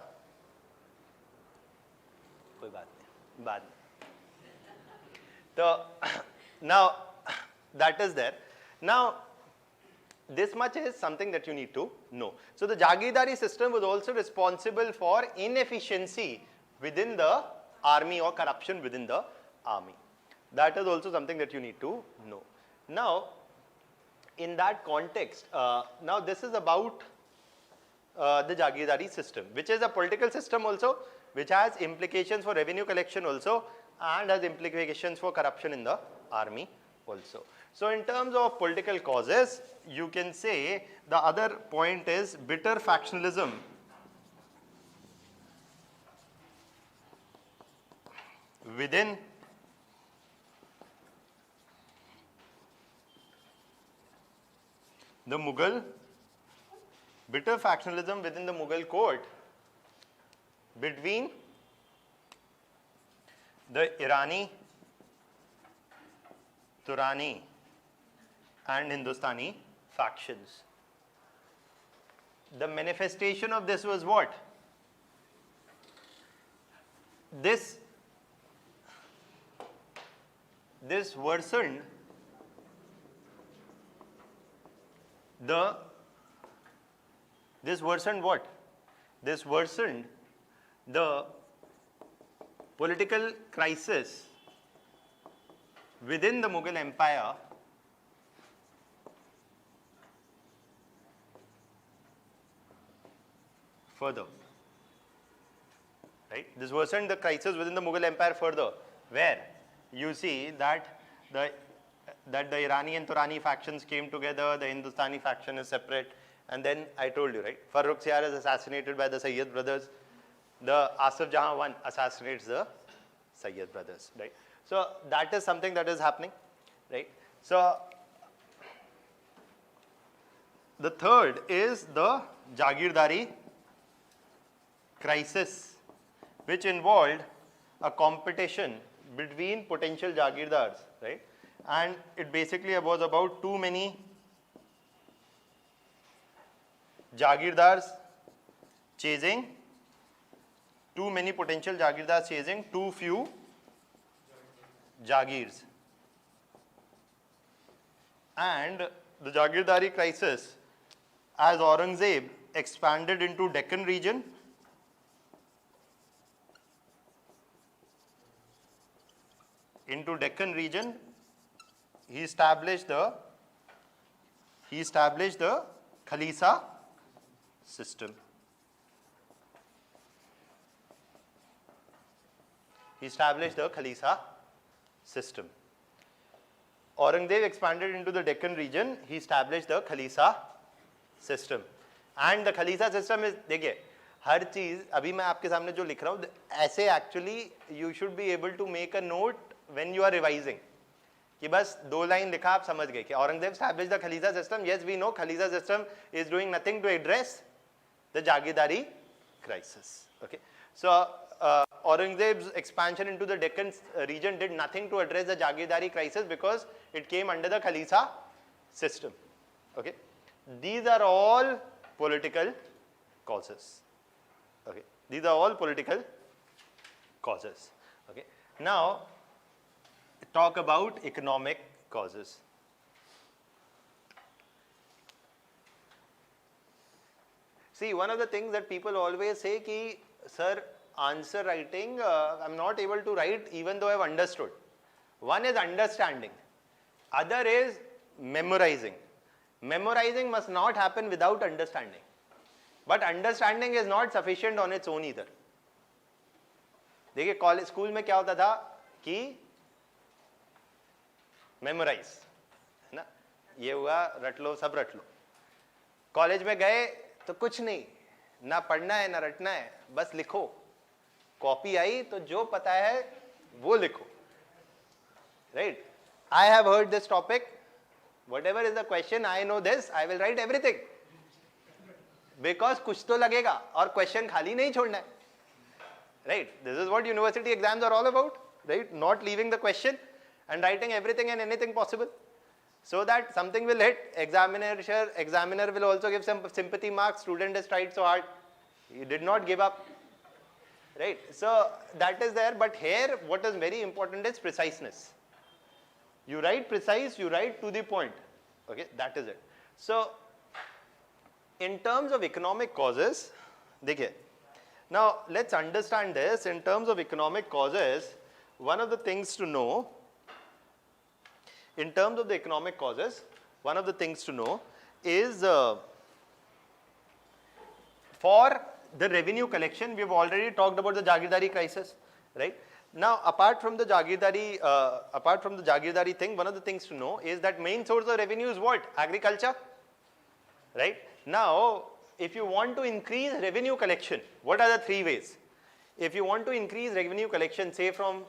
कोई बात नहीं, बाद में. So now that is there. Now this much is something that you need to know. So the Jagirdari system was also responsible for inefficiency within the army or corruption within the army. That is also something that you need to know. Now, in that context, now this is about the Jagirdari system, which is a political system also, which has implications for revenue collection also, and has implications for corruption in the army also. So in terms of political causes, you can say the other point is bitter factionalism within the Mughal, bitter factionalism within the Mughal court between the Irani, Turani and Hindustani factions. The manifestation of this was what? This worsened what? This worsened the political crisis within the Mughal Empire further. Right? This worsened the crisis within the Mughal Empire further, where you see that the Irani and Turani factions came together, the Hindustani faction is separate, and then I told you, right? Farrukh Siyar is assassinated by the Sayyid brothers. The Asif Jahan one assassinates the Sayyid brothers, right? So that is something that is happening, right? So the third is the Jagirdari crisis, which involved a competition between potential Jagirdars, right? And it basically was about too many Jagirdars chasing, too many potential Jagirdars chasing too few Jagirs. And the Jagirdari crisis, as Aurangzeb expanded into Deccan region, he established the Khalisa system. He established the Khalisa system. Aurangzeb expanded into the Deccan region. He established the Khalisa system. And the Khalisa system is, देखिए, हर चीज अभी मैं आपके सामने जो लिख रहा हूँ, ऐसे actually you should be able to make a note when you are revising. कि बस 2 लाइन लिखा आप समझ गए कि Aurangzeb established the Khalisa system. Yes, we know Khalisa system is doing nothing to address the Jagirdari crisis. Okay, so Aurangzeb's expansion into the Deccan region did nothing to address the Jagirdari crisis because it came under the Khalisa system. Okay, these are all political causes. Okay, these are all political causes. Okay, now talk about economic causes. See, one of the things that people always say ki, sir, answer writing, I'm not able to write even though I've understood. One is understanding. Other is memorizing. Memorizing must not happen without understanding. But understanding is not sufficient on its own either. देखिए college school में क्या होता था कि memorise है ना, ये हुआ रट लो, सब रट लो. कॉलेज में गए तो कुछ नहीं, ना पढ़ना है ना रटना है, बस लिखो. कॉपी आई तो जो पता है वो लिखो. Right, I have heard this topic, whatever is the question, I know this, I will write everything. Because कुछ तो लगेगा और क्वेश्चन खाली नहीं छोड़ना है. Right, this is what university exams are all about. Right, not leaving the question and writing everything and anything possible, so that something will hit. Examiner will also give some sympathy marks. Student has tried so hard, he did not give up. Right, so that is there. But here what is very important is preciseness. You write precise, you write to the point. Okay, that is it. So in terms of economic causes, देखिए, now let's understand this. In terms of economic causes, one of the things to know, in terms of the economic causes, one of the things to know is for the revenue collection, we have already talked about the Jagirdari crisis, right? Now, apart from the Jagirdari thing, one of the things to know is that main source of revenue is what? Agriculture, right? Now, if you want to increase revenue collection, what are the 3 ways? If you want to increase revenue collection, say from,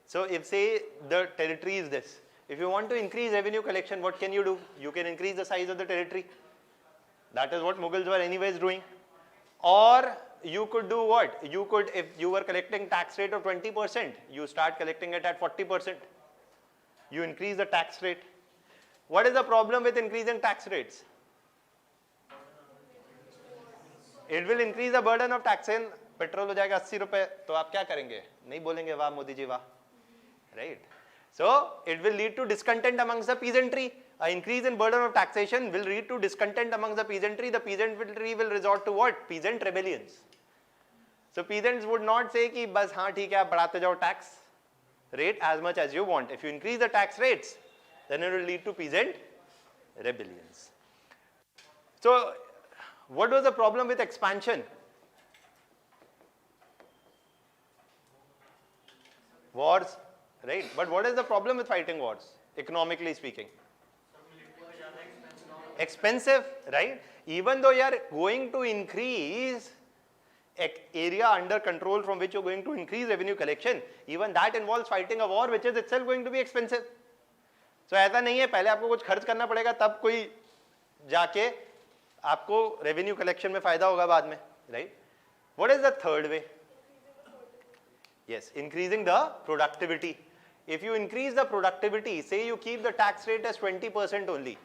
so if say the territory is this, if you want to increase revenue collection, what can you do? You can increase the size of the territory. That is what Mughals were anyways doing. Or you could do what? You could, if you were collecting tax rate of 20%, you start collecting it at 40%. You increase the tax rate. What is the problem with increasing tax rates? It will increase the burden of taxation. Petrol हो जाएगा 80 रुपए, तो आप क्या करेंगे? नहीं बोलेंगे वाह मोदी जी वाह, right? So it will lead to discontent amongst the peasantry. An increase in burden of taxation will lead to discontent amongst the peasantry. The peasantry will resort to what? Peasant rebellions. So peasants would not say कि बस हाँ ठीक है आप बढ़ाते जाओ tax rate as much as you want. If you increase the tax rates, then it will lead to peasant rebellions. So what was the problem with expansion? Wars, right? But what is the problem with fighting wars, economically speaking? Expensive, right? Even though you are going to increase area under control from which you are going to increase revenue collection, even that involves fighting a war which is itself going to be expensive. So ऐसा नहीं है पहले आपको कुछ खर्च करना पड़ेगा तब कोई जाके आपको revenue collection में फायदा होगा बाद में, right? What is the third way? Yes, increasing the productivity. If you increase the productivity, say you keep the tax rate as 20% only.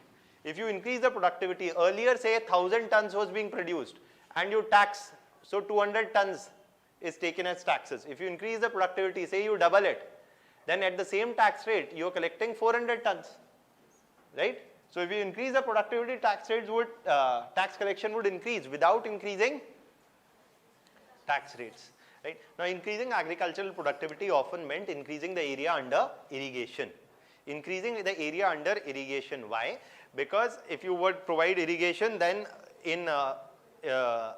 If you increase the productivity, earlier say 1000 tons was being produced and you tax, so 200 tons is taken as taxes. If you increase the productivity, say you double it, then at the same tax rate, you are collecting 400 tons, right? So if you increase the productivity, tax collection would increase without increasing tax rates. Right? Now, increasing agricultural productivity often meant increasing the area under irrigation. Increasing the area under irrigation. Why? Because if you would provide irrigation, then in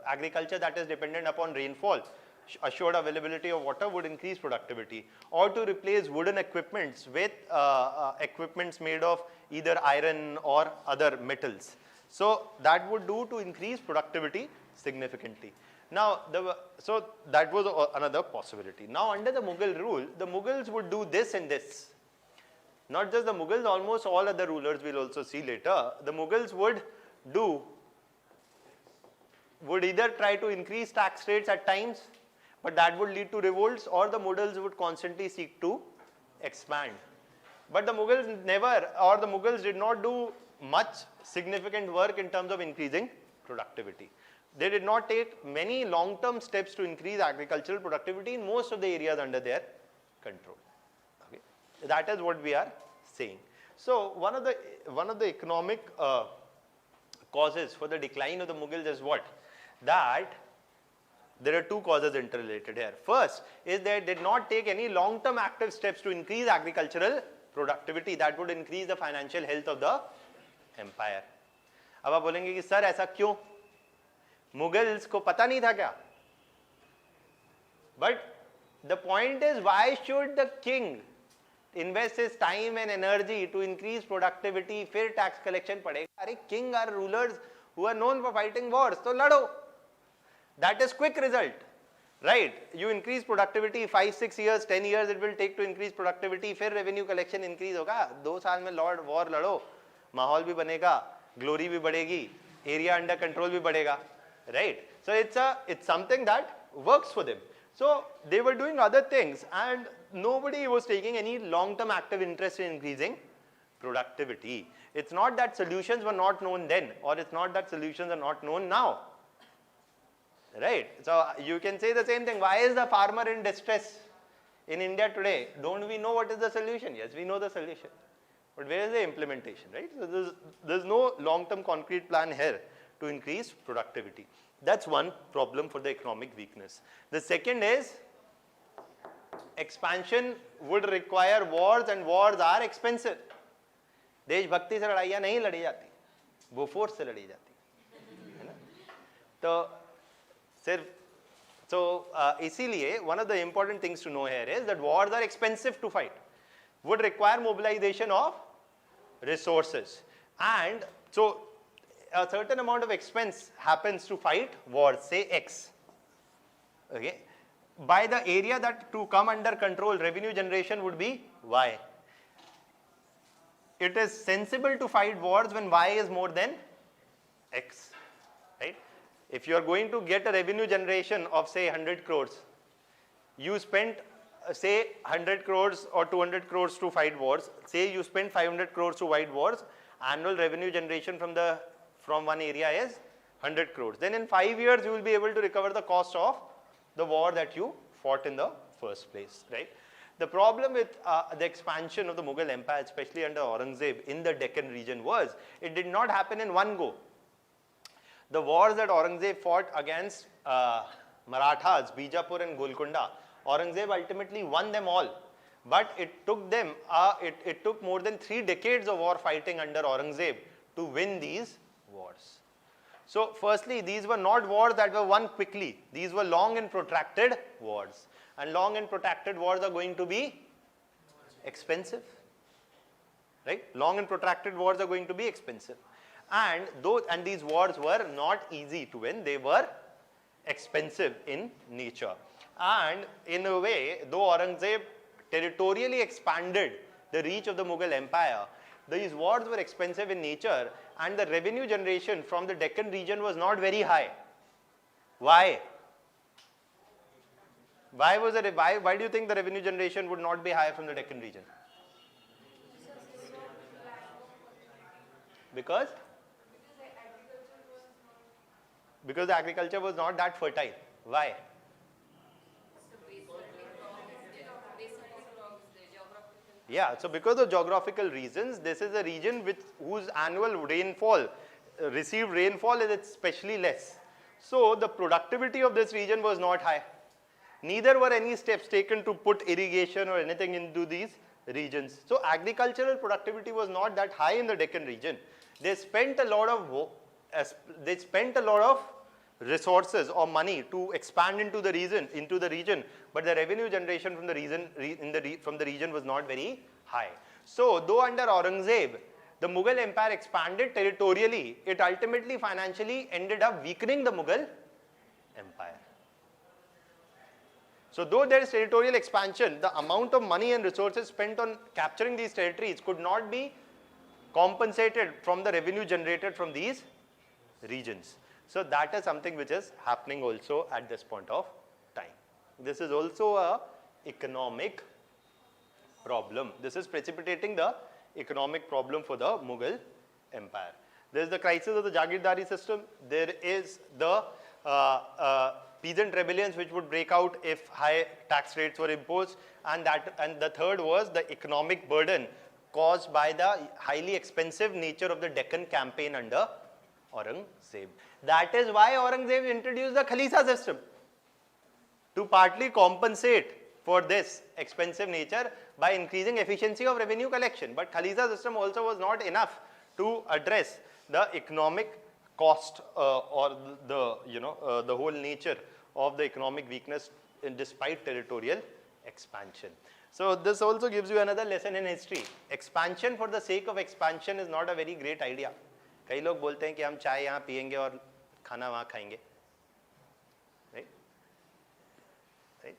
agriculture that is dependent upon rainfall, assured availability of water would increase productivity, or to replace wooden equipments with equipments made of either iron or other metals. So that would do to increase productivity significantly. Now, so that was another possibility. Now, under the Mughal rule, the Mughals would do this and this. Not just the Mughals, almost all other rulers we'll also see later. The Mughals would either try to increase tax rates at times, but that would lead to revolts, or the Mughals would constantly seek to expand. But the Mughals never, or the Mughals did not do much significant work in terms of increasing productivity. They did not take many long-term steps to increase agricultural productivity in most of the areas under their control. Okay. That is what we are saying. So one of the economic causes for the decline of the Mughals is what? That there are two causes interrelated here. First is they did not take any long-term active steps to increase agricultural productivity that would increase the financial health of the empire. अब आप बोलेंगे कि sir ऐसा क्यों? Mughals को पता नहीं था क्या? But the point is, why should the king invest his time and energy to increase productivity? फिर tax collection पड़ेगा. अरे king are rulers who are known for fighting wars, तो लड़ो. That is quick result, right? You increase productivity 5, 6 years, 10 years it will take to increase productivity. फिर revenue collection increase होगा. 2 साल में war लड़ो, माहौल भी बनेगा, glory भी बढ़ेगी, area under control भी बढ़ेगा, right? So it's something that works for them. So they were doing other things, and nobody was taking any long-term active interest in increasing productivity. It's not that solutions were not known then, or it's not that solutions are not known now. Right? So you can say the same thing. Why is the farmer in distress in India today? Don't we know what is the solution? Yes, we know the solution. But where is the implementation, right? So there's no long-term concrete plan here to increase productivity. That's one problem for the economic weakness. The second is expansion would require wars, and wars are expensive. देशभक्ति से लड़ाइयाँ नहीं लड़ी जाती, वो force से लड़ी जाती, है ना? तो So इसीलिए one of the important things to know here is that wars are expensive to fight, would require mobilization of resources, and so a certain amount of expense happens to fight wars, say X. Okay, by the area that to come under control, revenue generation would be Y. It is sensible to fight wars when Y is more than X, right? If you are going to get a revenue generation of say 100 crores, you spent say 100 crores or 200 crores to fight wars, say you spent 500 crores to fight wars, annual revenue generation from one area is 100 crores. Then in 5 years you will be able to recover the cost of the war that you fought in the first place, right? The problem with the expansion of the Mughal Empire, especially under Aurangzeb in the Deccan region, was it did not happen in one go. The wars that Aurangzeb fought against Marathas, Bijapur and Golconda, Aurangzeb ultimately won them all. But it took them, it took more than 3 decades of war fighting under Aurangzeb to win these wars. So firstly, these were not wars that were won quickly. These were long and protracted wars. And long and protracted wars are going to be expensive, right? Long and protracted wars are going to be expensive. And these wars were not easy to win. They were expensive in nature. And in a way, though Aurangzeb territorially expanded the reach of the Mughal Empire, these wars were expensive in nature, and the revenue generation from the Deccan region was not very high. Why? Why do you think the revenue generation would not be high from the Deccan region? Because the agriculture was not that fertile. Why? Yeah, so because of geographical reasons, this is a region whose annual rainfall, received rainfall is especially less. So the productivity of this region was not high. Neither were any steps taken to put irrigation or anything into these regions. So agricultural productivity was not that high in the Deccan region. They spent a lot of resources or money to expand into the region, but the revenue generation from the region was not very high. So though under Aurangzeb the Mughal empire expanded territorially, it ultimately financially ended up weakening the Mughal empire. So though there is territorial expansion, the amount of money and resources spent on capturing these territories could not be compensated from the revenue generated from these regions. So that is something which is happening also at this point of time. This is also a economic problem. This is precipitating the economic problem for the Mughal empire. There is the crisis of the Jagirdari system. There is the peasant rebellions which would break out if high tax rates were imposed, and the third was the economic burden caused by the highly expensive nature of the Deccan campaign under Aurangzeb. That is why Aurangzeb introduced the Khalisa system, to partly compensate for this expensive nature by increasing efficiency of revenue collection. But Khalisa system also was not enough to address the economic cost or the whole nature of the economic weakness despite territorial expansion. So this also gives you another lesson in history. Expansion for the sake of expansion is not a very great idea. कई लोग बोलते हैं कि हम चाय यहाँ पिएंगे और खाना वहाँ खाएंगे. Right?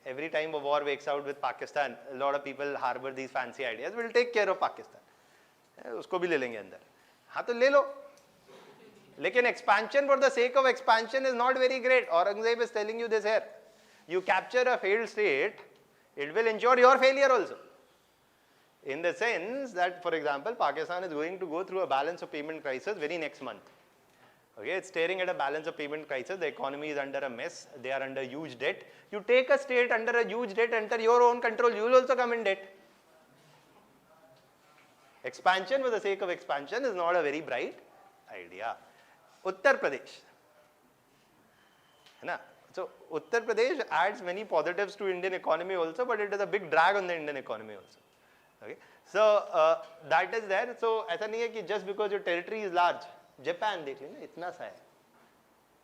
Every time a war breaks out with Pakistan, a lot of people harbor these fancy ideas. We'll take care of Pakistan. उसको भी ले लेंगे अंदर. हाँ तो ले लो. लेकिन expansion for the sake of expansion is not very great. Aurangzeb is telling you this here. You capture a failed state, it will ensure your failure also. In the sense that, for example, Pakistan is going to go through a balance of payment crisis very next month. Okay, it's staring at a balance of payment crisis. The economy is under a mess. They are under huge debt. You take a state under a huge debt under your own control, you will also come in debt. Expansion for the sake of expansion is not a very bright idea. Uttar Pradesh. So Uttar Pradesh adds many positives to Indian economy also, but it is a big drag on the Indian economy also. Okay, so that is there. So ऐसा नहीं है कि just because your territory is large. Japan देखिए ना इतना सा है.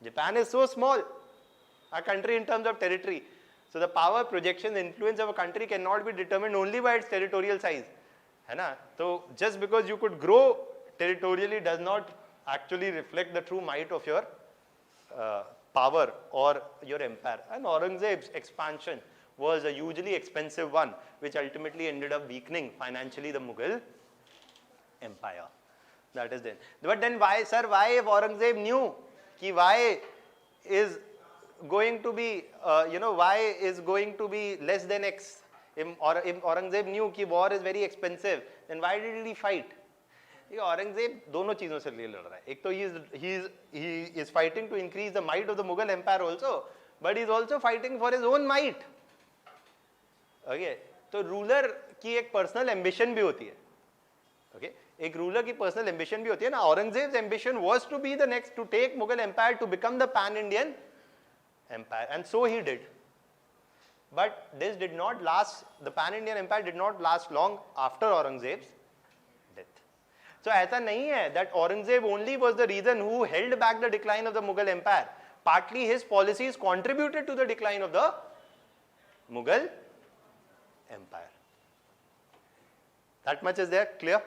Japan is so small, a country in terms of territory. So the power, projection, the influence of a country cannot be determined only by its territorial size. है ना? So just because you could grow territorially does not actually reflect the true might of your power or your empire. And Aurangzeb's expansion was a hugely expensive one, which ultimately ended up weakening financially the Mughal empire. That is then. But then why, sir, why if Aurangzeb knew कि why is going to be, why is going to be less than X? If Aurangzeb knew कि war is very expensive, then why did he fight? Aurangzeb दोनों चीजों से लिए लड़ रहा है. एक तो he is fighting to increase the might of the Mughal empire also, but he is also fighting for his own might. Okay, तो ruler की एक personal ambition भी होती है. Okay, एक ruler की personal ambition भी होती है ना. Aurangzeb's ambition was to be the next, to take Mughal empire to become the pan-Indian empire, and so he did. But this did not last. The pan-Indian empire did not last long after Aurangzeb's death. So ऐसा नहीं है that Aurangzeb only was the reason who held back the decline of the Mughal empire. Partly his policies contributed to the decline of the Mughal empire. That much is there, clear?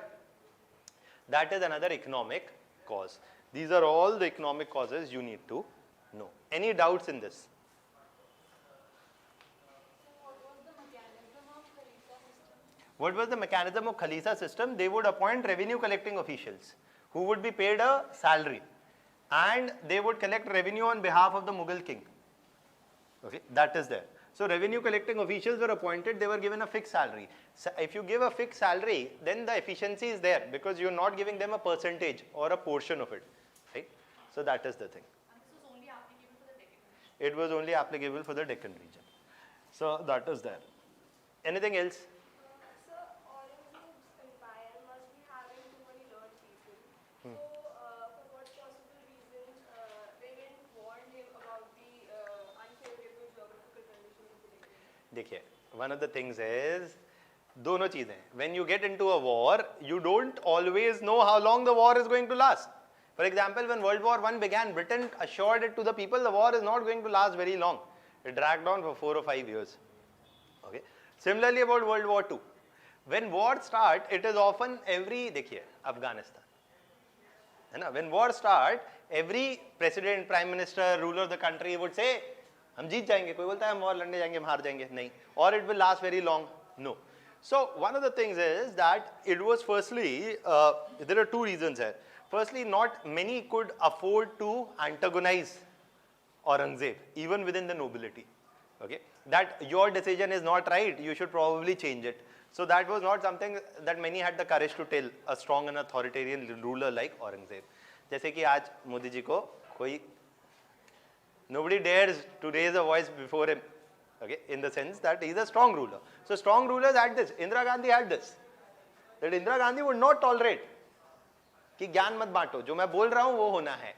That is another economic cause. These are all the economic causes you need to know. Any doubts in this? What was the mechanism of Khalisa system? They would appoint revenue collecting officials who would be paid a salary, and they would collect revenue on behalf of the Mughal king. Okay, that is there. So revenue collecting officials were appointed, they were given a fixed salary. So if you give a fixed salary, then the efficiency is there because you are not giving them a percentage or a portion of it. Right? So that is the thing. And this was only applicable for the Deccan region. It was only applicable for the Deccan region. So that is there. Anything else? Sir, Aurangzeb's empire must be having too many learned people. So, for what possible reasons they didn't warn him about the unfavorable geographical conditions of the Deccan region? देखिए, one of the things is दोनों चीजें. When you get into a war, you don't always know how long the war is going to last. For example, when World War I began, Britain assured it to the people the war is not going to last very long. It dragged on for 4 or 5 years. Okay. Similarly about World War II. When war start, it is often every, देखिए, Afghanistan. है ना? When war start, every president, prime minister, ruler of the country would say, हम जीत जाएंगे. कोई बोलता है हम war लड़ने जाएंगे, हम हार जाएंगे. नहीं. Or it will last very long. No. So one of the things is that it was firstly, there are two reasons here. Firstly, not many could afford to antagonize Aurangzeb, even within the nobility. Okay, that your decision is not right, you should probably change it. So that was not something that many had the courage to tell a strong and authoritarian ruler like Aurangzeb. जैसे कि आज मोदी जी को कोई nobody dares to raise a voice before him. Okay, in the sense that he is a strong ruler. So strong rulers had this. Indira Gandhi had this. That Indira Gandhi would not tolerate कि ज्ञान मत बांटो, जो मैं बोल रहा हूं वो होना है.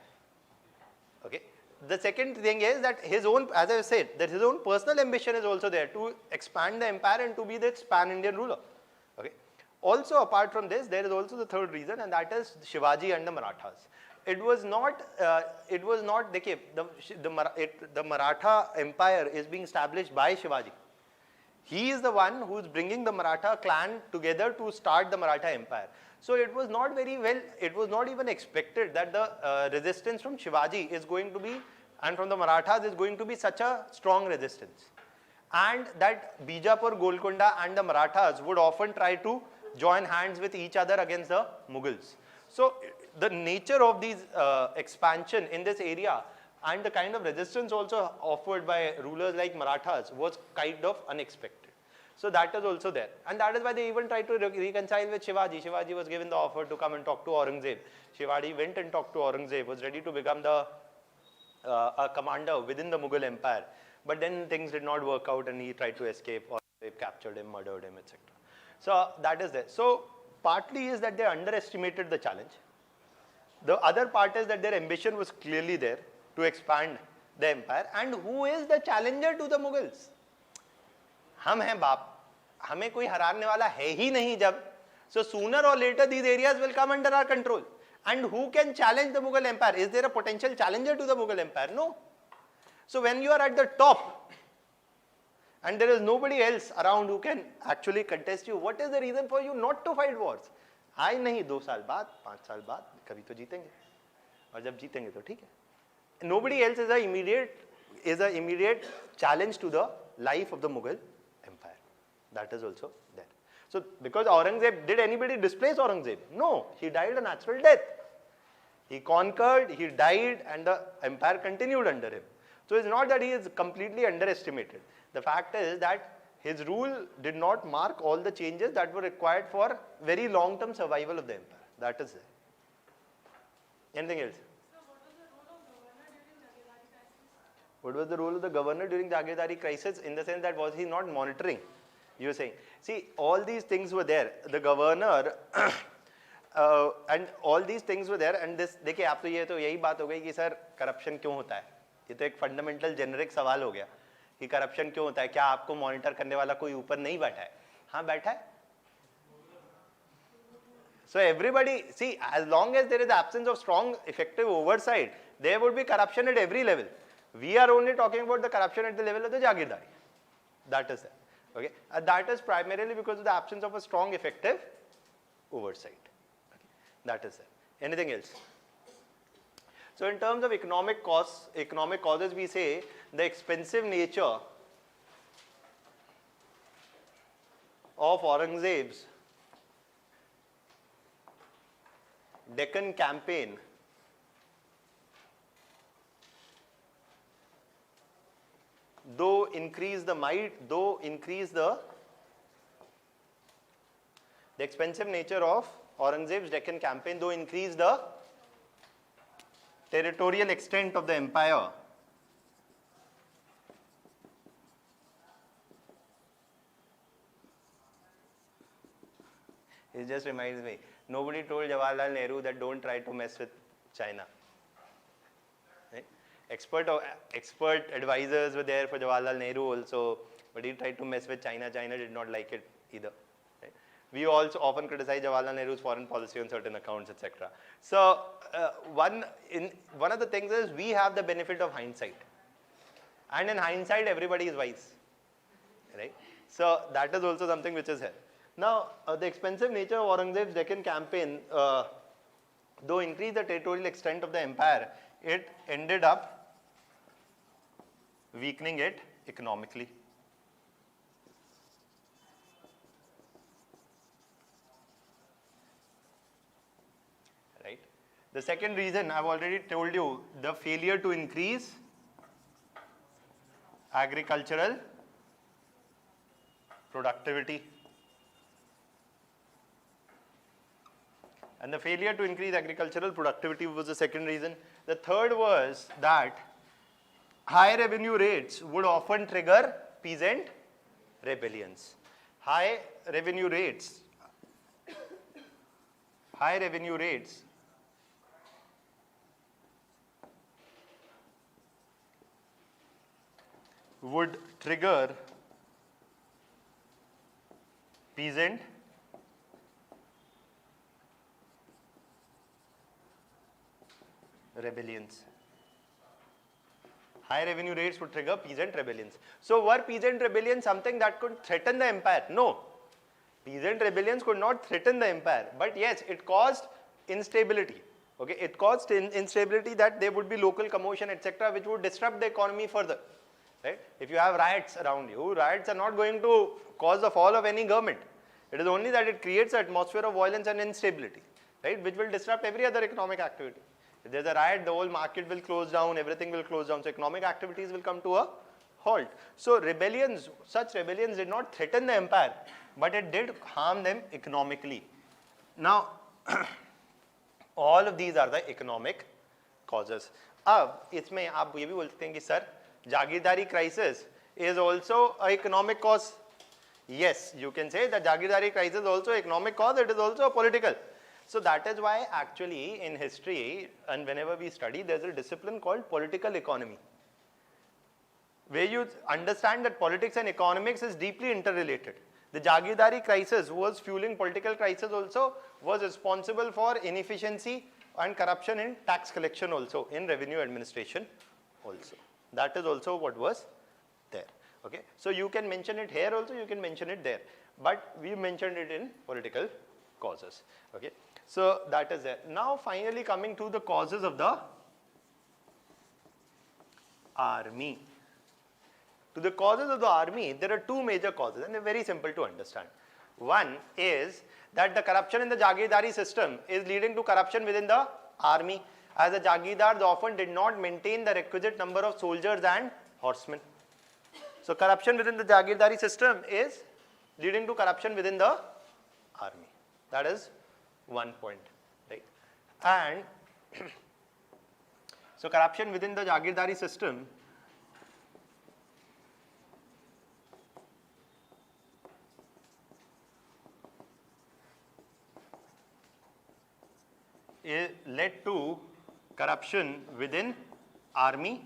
Okay. The second thing is that his own, as I said, that his own personal ambition is also there to expand the empire and to be this pan-Indian ruler. Okay. Also, apart from this, there is also the third reason, and that is Shivaji and the Marathas. It was not, देखिए, the Maratha empire is being established by Shivaji. He is the one who is bringing the Maratha clan together to start the Maratha empire. So it was not very well, it was not even expected that the resistance from Shivaji is going to be, and from the Marathas is going to be such a strong resistance. And that Bijapur, Golconda and the Marathas would often try to join hands with each other against the Mughals. So the nature of these expansion in this area and the kind of resistance also offered by rulers like Marathas was kind of unexpected. So that is also there, and that is why they even tried to reconcile with Shivaji. Shivaji was given the offer to come and talk to Aurangzeb. Shivaji went and talked to Aurangzeb, was ready to become the a commander within the Mughal empire. But then things did not work out and he tried to escape, or they captured him, murdered him, etc. So that is there. So partly is that they underestimated the challenge. The other part is that their ambition was clearly there to expand the empire. And who is the challenger to the Mughals? हम हैं बाप, हमें कोई हराने वाला है ही नहीं जब. So sooner or later these areas will come under our control. And who can challenge the Mughal empire? Is there a potential challenger to the Mughal empire? No. So when you are at the top and there is nobody else around who can actually contest you, what is the reason for you not to fight wars? आज नहीं, 2 साल बाद, 5 साल बाद कभी तो जीतेंगे, और जब जीतेंगे तो ठीक है. Nobody else is a immediate challenge to the life of the Mughal empire. That is also there. So because Aurangzeb, did anybody displace Aurangzeb? No, he died a natural death. He conquered, he died, and the empire continued under him. So it's not that he is completely underestimated. The fact is that his rule did not mark all the changes that were required for very long-term survival of the empire. That is there. Anything else? What was the role of the governor during the Jagirdaari crisis? In the sense that was he not monitoring? You were saying. See, all these things were there. The governor and all these things were there. And this, देखिए आप तो ये तो यही बात हो गई कि सर corruption क्यों होता है? ये तो एक fundamental generic सवाल हो गया कि corruption क्यों होता है? क्या आपको monitor करने वाला कोई ऊपर नहीं बैठा है? हाँ बैठा है. So everybody, see, as long as there is absence of strong, effective oversight, there would be corruption at every level. We are only talking about the corruption at the level of the Jagirdari. That is there. Okay, and that is primarily because of the absence of a strong, effective oversight. Okay. That is there. Anything else? So in terms of economic costs, economic causes, we say the expensive nature of Aurangzeb's Deccan campaign though increase the expensive nature of Aurangzeb's Deccan campaign, though increase the territorial extent of the empire, it just reminds me, nobody told Jawaharlal Nehru that don't try to mess with China. Right? Expert advisors were there for Jawaharlal Nehru also, but he tried to mess with China. China did not like it either. Right? We also often criticize Jawaharlal Nehru's foreign policy on certain accounts, etc. So one of the things is we have the benefit of hindsight, and in hindsight everybody is wise, right? So that is also something which is here. Now the expensive nature of Aurangzeb's Deccan campaign, though increased the territorial extent of the empire, it ended up weakening it economically. Right? The second reason I've already told you, the failure to increase agricultural productivity. And the failure to increase agricultural productivity was the second reason. The third was that high revenue rates would often trigger peasant rebellions. High revenue rates would trigger peasant rebellions. High revenue rates would trigger peasant rebellions. So were peasant rebellions something that could threaten the empire? No. Peasant rebellions could not threaten the empire, but yes, it caused instability. Okay, it caused instability that there would be local commotion, etc., which would disrupt the economy further. Right? If you have riots around you, riots are not going to cause the fall of any government. It is only that it creates an atmosphere of violence and instability, right, which will disrupt every other economic activity. If there's a riot, the whole market will close down, everything will close down, so economic activities will come to a halt. So rebellions, such rebellions did not threaten the empire, but it did harm them economically. Now, all of these are the economic causes. अब इसमें आप ये भी बोलते हैं कि sir जागीरदारी crisis is also an economic cause. Yes, you can say that Jagirdari crisis is also economic cause, it is also a political. So that is why actually in history and whenever we study, there is a discipline called political economy, where you understand that politics and economics is deeply interrelated. The Jagirdari crisis was fueling political crisis also, was responsible for inefficiency and corruption in tax collection also, in revenue administration also. That is also what was there. Okay, so you can mention it here also, you can mention it there, but we mentioned it in political causes. Okay, so that is there. Now finally coming to the causes of the army. To the causes of the army, there are two major causes and they're very simple to understand. One is that the corruption in the Jagirdari system is leading to corruption within the army, as the Jagirdars often did not maintain the requisite number of soldiers and horsemen. So corruption within the Jagirdari system is leading to corruption within the army. That is one point, right? And so corruption within the Jagirdari system led to corruption within army,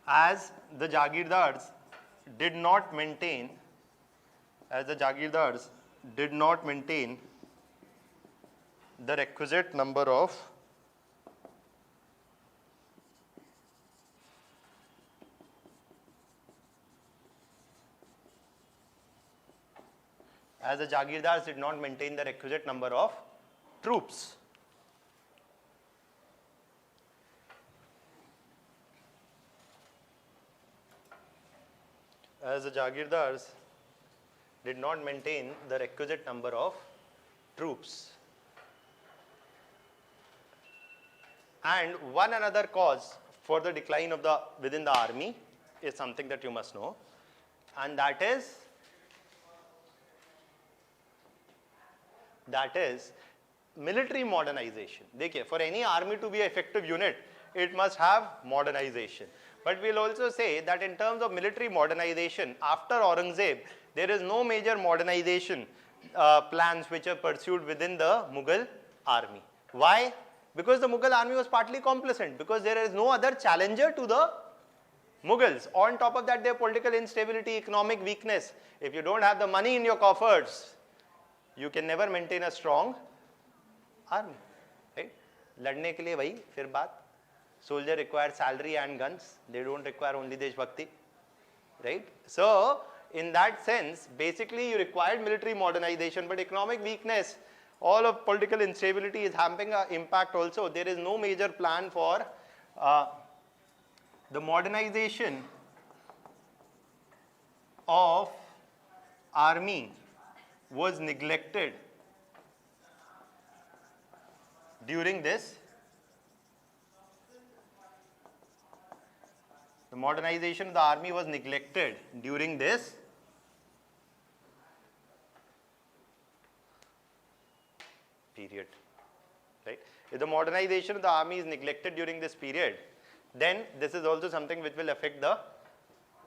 as the Jagirdars did not maintain the requisite number of troops. As the Jagirdars did not maintain the requisite number of troops. And one another cause for the decline of within the army is something that you must know, and that is military modernization. देखिए, for any army to be an effective unit, it must have modernization. But we'll also say that in terms of military modernization, after Aurangzeb, there is no major modernization plans which are pursued within the Mughal army. Why? Because the Mughal army was partly complacent, because there is no other challenger to the Mughals. On top of that, their political instability, economic weakness. If you don't have the money in your coffers, you can never maintain a strong army. Right? लड़ने के लिए वही फिर बात. Soldier require salary and guns. They don't require only Deshbhakti. Right? So, in that sense, basically you required military modernization, but economic weakness, all of political instability is having an impact also. There is no major plan for the modernization of army was neglected during this. The modernization of the army was neglected during this period. Right? If the modernization of the army is neglected during this period, then this is also something which will affect the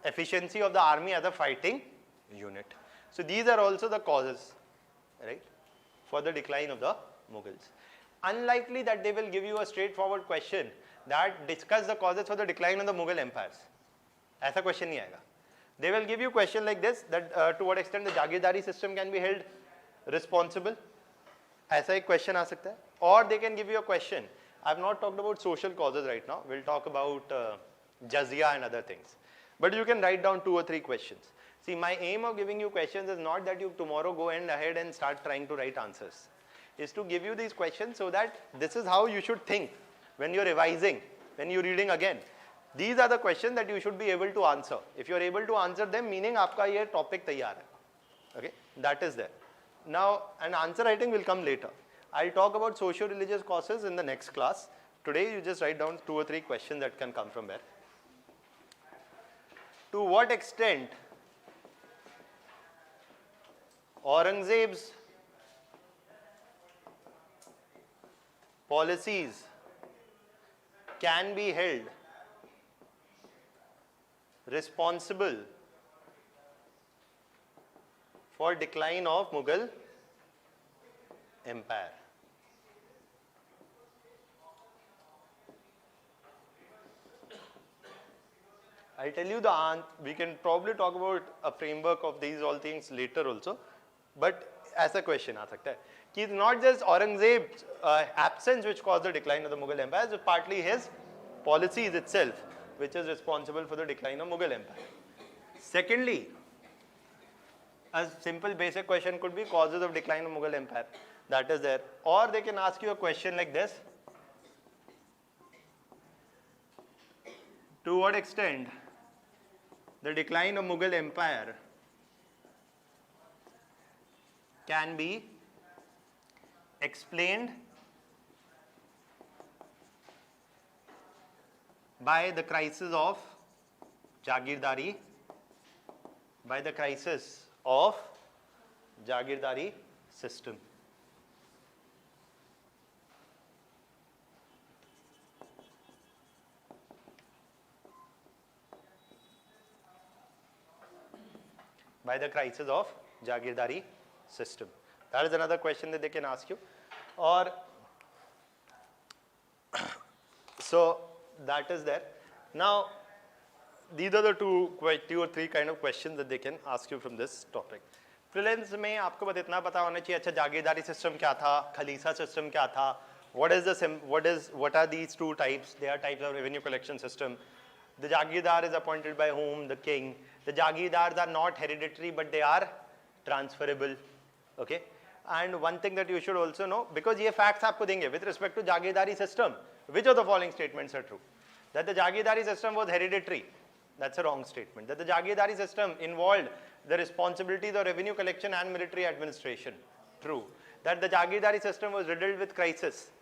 efficiency of the army as a fighting unit. So these are also the causes, right, for the decline of the Mughals. Unlikely that they will give you a straightforward question that discuss the causes for the decline of the Mughal empires. ऐसा question नहीं आएगा. They will give you question like this, that to what extent the Jagirdari system can be held responsible. ऐसा एक question आ सकता है. Or they can give you a question. I have not talked about social causes right now. We'll talk about jizya and other things. But you can write down 2 or 3 questions. See, my aim of giving you questions is not that you tomorrow go ahead and start trying to write answers. Is to give you these questions so that this is how you should think when you're revising, when you're reading again. These are the questions that you should be able to answer. If you're able to answer them, meaning आपका ये topic तैयार है. Okay, that is there. Now, an answer writing will come later. I'll talk about socio-religious causes in the next class. Today, you just write down 2 or 3 questions that can come from there. To what extent Aurangzeb's policies can be held responsible for decline of Mughal empire? I'll tell you the answer. We can probably talk about a framework of these all things later also, but as a question आ सकता है कि it's not just Aurangzeb's absence which caused the decline of the Mughal empire, it's partly his policies itself which is responsible for the decline of Mughal empire. Secondly, a simple basic question could be causes of decline of Mughal empire. That is there. Or they can ask you a question like this. To what extent the decline of Mughal empire can be explained by the crisis of Jagirdari, system. By the crisis of Jagirdari system. That is another question that they can ask you. Or so that is there. Now, these are the 2 or 3 kind of questions that they can ask you from this topic. Prelims में आपको बस इतना पता होना चाहिए, अच्छा जागीरदारी system क्या था, खलीसा system क्या था, what are these 2 types? They are types of revenue collection system. The Jagirdar is appointed by whom? The king. The Jagirdars are not hereditary, but they are transferable. Okay. And one thing that you should also know, because ये facts आपको देंगे with respect to Jagirdari system, which of the following statements are true? That the Jagirdari system was hereditary. That's a wrong statement. That the Jagirdari system involved the responsibilities of revenue collection and military administration. True. That the Jagirdari system was riddled with crisis.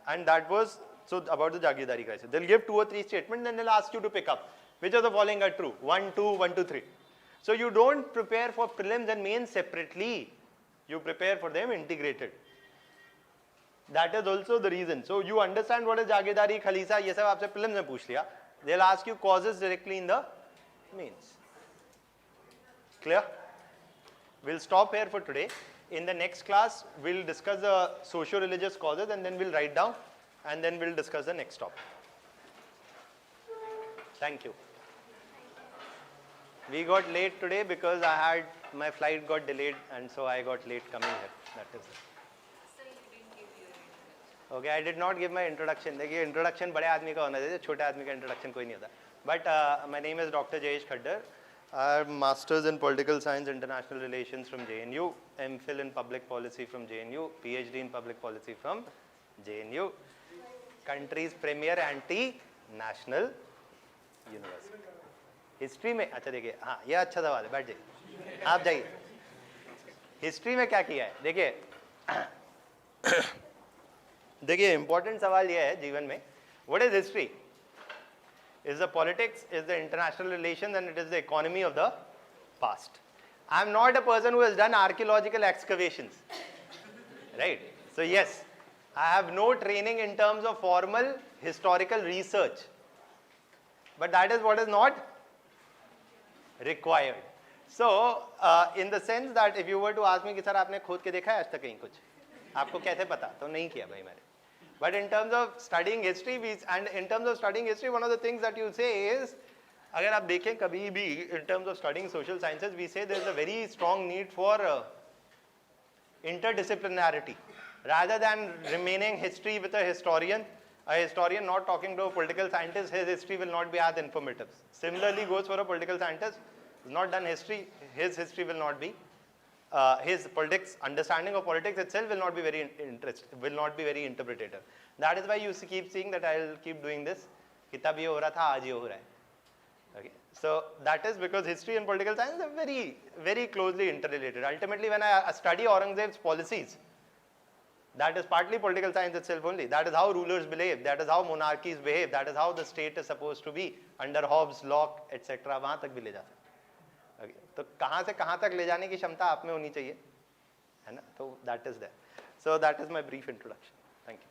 And that was, so about the Jagirdari crisis. They'll give 2 or 3 statements, then they'll ask you to pick up. Which of the following are true? 1, 2, 1, 2, 3. So you don't prepare for prelims and mains separately. You prepare for them integrated. That is also the reason. So you understand what is Jagirdari, Khalisa, ये सब आपसे prelims में पूछ लिया. They'll ask you causes directly in the mains. Clear? We'll stop here for today. In the next class, we'll discuss the socio-religious causes and then we'll write down and then we'll discuss the next topic. Thank you. We got late today because my flight got delayed and so I got late coming here. That is it. So you didn't give your introduction. Okay, I did not give my introduction. देखिए introduction बड़े आदमी का होना चाहिए, छोटे आदमी का introduction कोई नहीं होता. But my name is Dr. Jayesh Khaddar. I have Masters in Political Science, International Relations from JNU, MPhil in Public Policy from JNU, PhD in Public Policy from JNU, country's premier anti-national university. History में अच्छा देखिए, हाँ ये अच्छा सवाल है, बैठ जाइए, आप जाइए. हिस्ट्री में क्या किया है देखिए. देखिए इंपॉर्टेंट सवाल ये है जीवन में, what is history? Is the politics, is the international relations, and it is the economy of the past. I am not a person who has done archaeological excavations, right? So yes, I have no training in terms of formal historical research, but that is what is not required. So in the sense that if you were to ask me कि sir आपने खोद के देखा है आज तक कहीं कुछ, आपको कैसे पता? तो नहीं किया भाई मैंने. But in terms of studying history, one of the things that you say is, अगर आप देखें कभी भी in terms of studying social sciences, we say there is a very strong need for interdisciplinarity. Rather than remaining history with a historian not talking to a political scientist, his history will not be as informative. Similarly goes for a political scientist who has not done history, his history will not be his politics, understanding of politics itself will not be very interpretative. That is why you keep seeing that I will keep doing this. कि तब ये हो रहा था, आज ये हो रहा है. Okay, so that is because history and political science are very, very closely interrelated. Ultimately, when I study Aurangzeb's policies, that is partly political science itself only. That is how rulers behave. That is how monarchies behave. That is how the state is supposed to be under Hobbes, Locke, etc. वहाँ तक भी ले जा सकते. Okay. तो कहाँ से कहाँ तक ले जाने की क्षमता आप में होनी चाहिए, है ना? तो that is there. So that is my brief introduction. Thank you.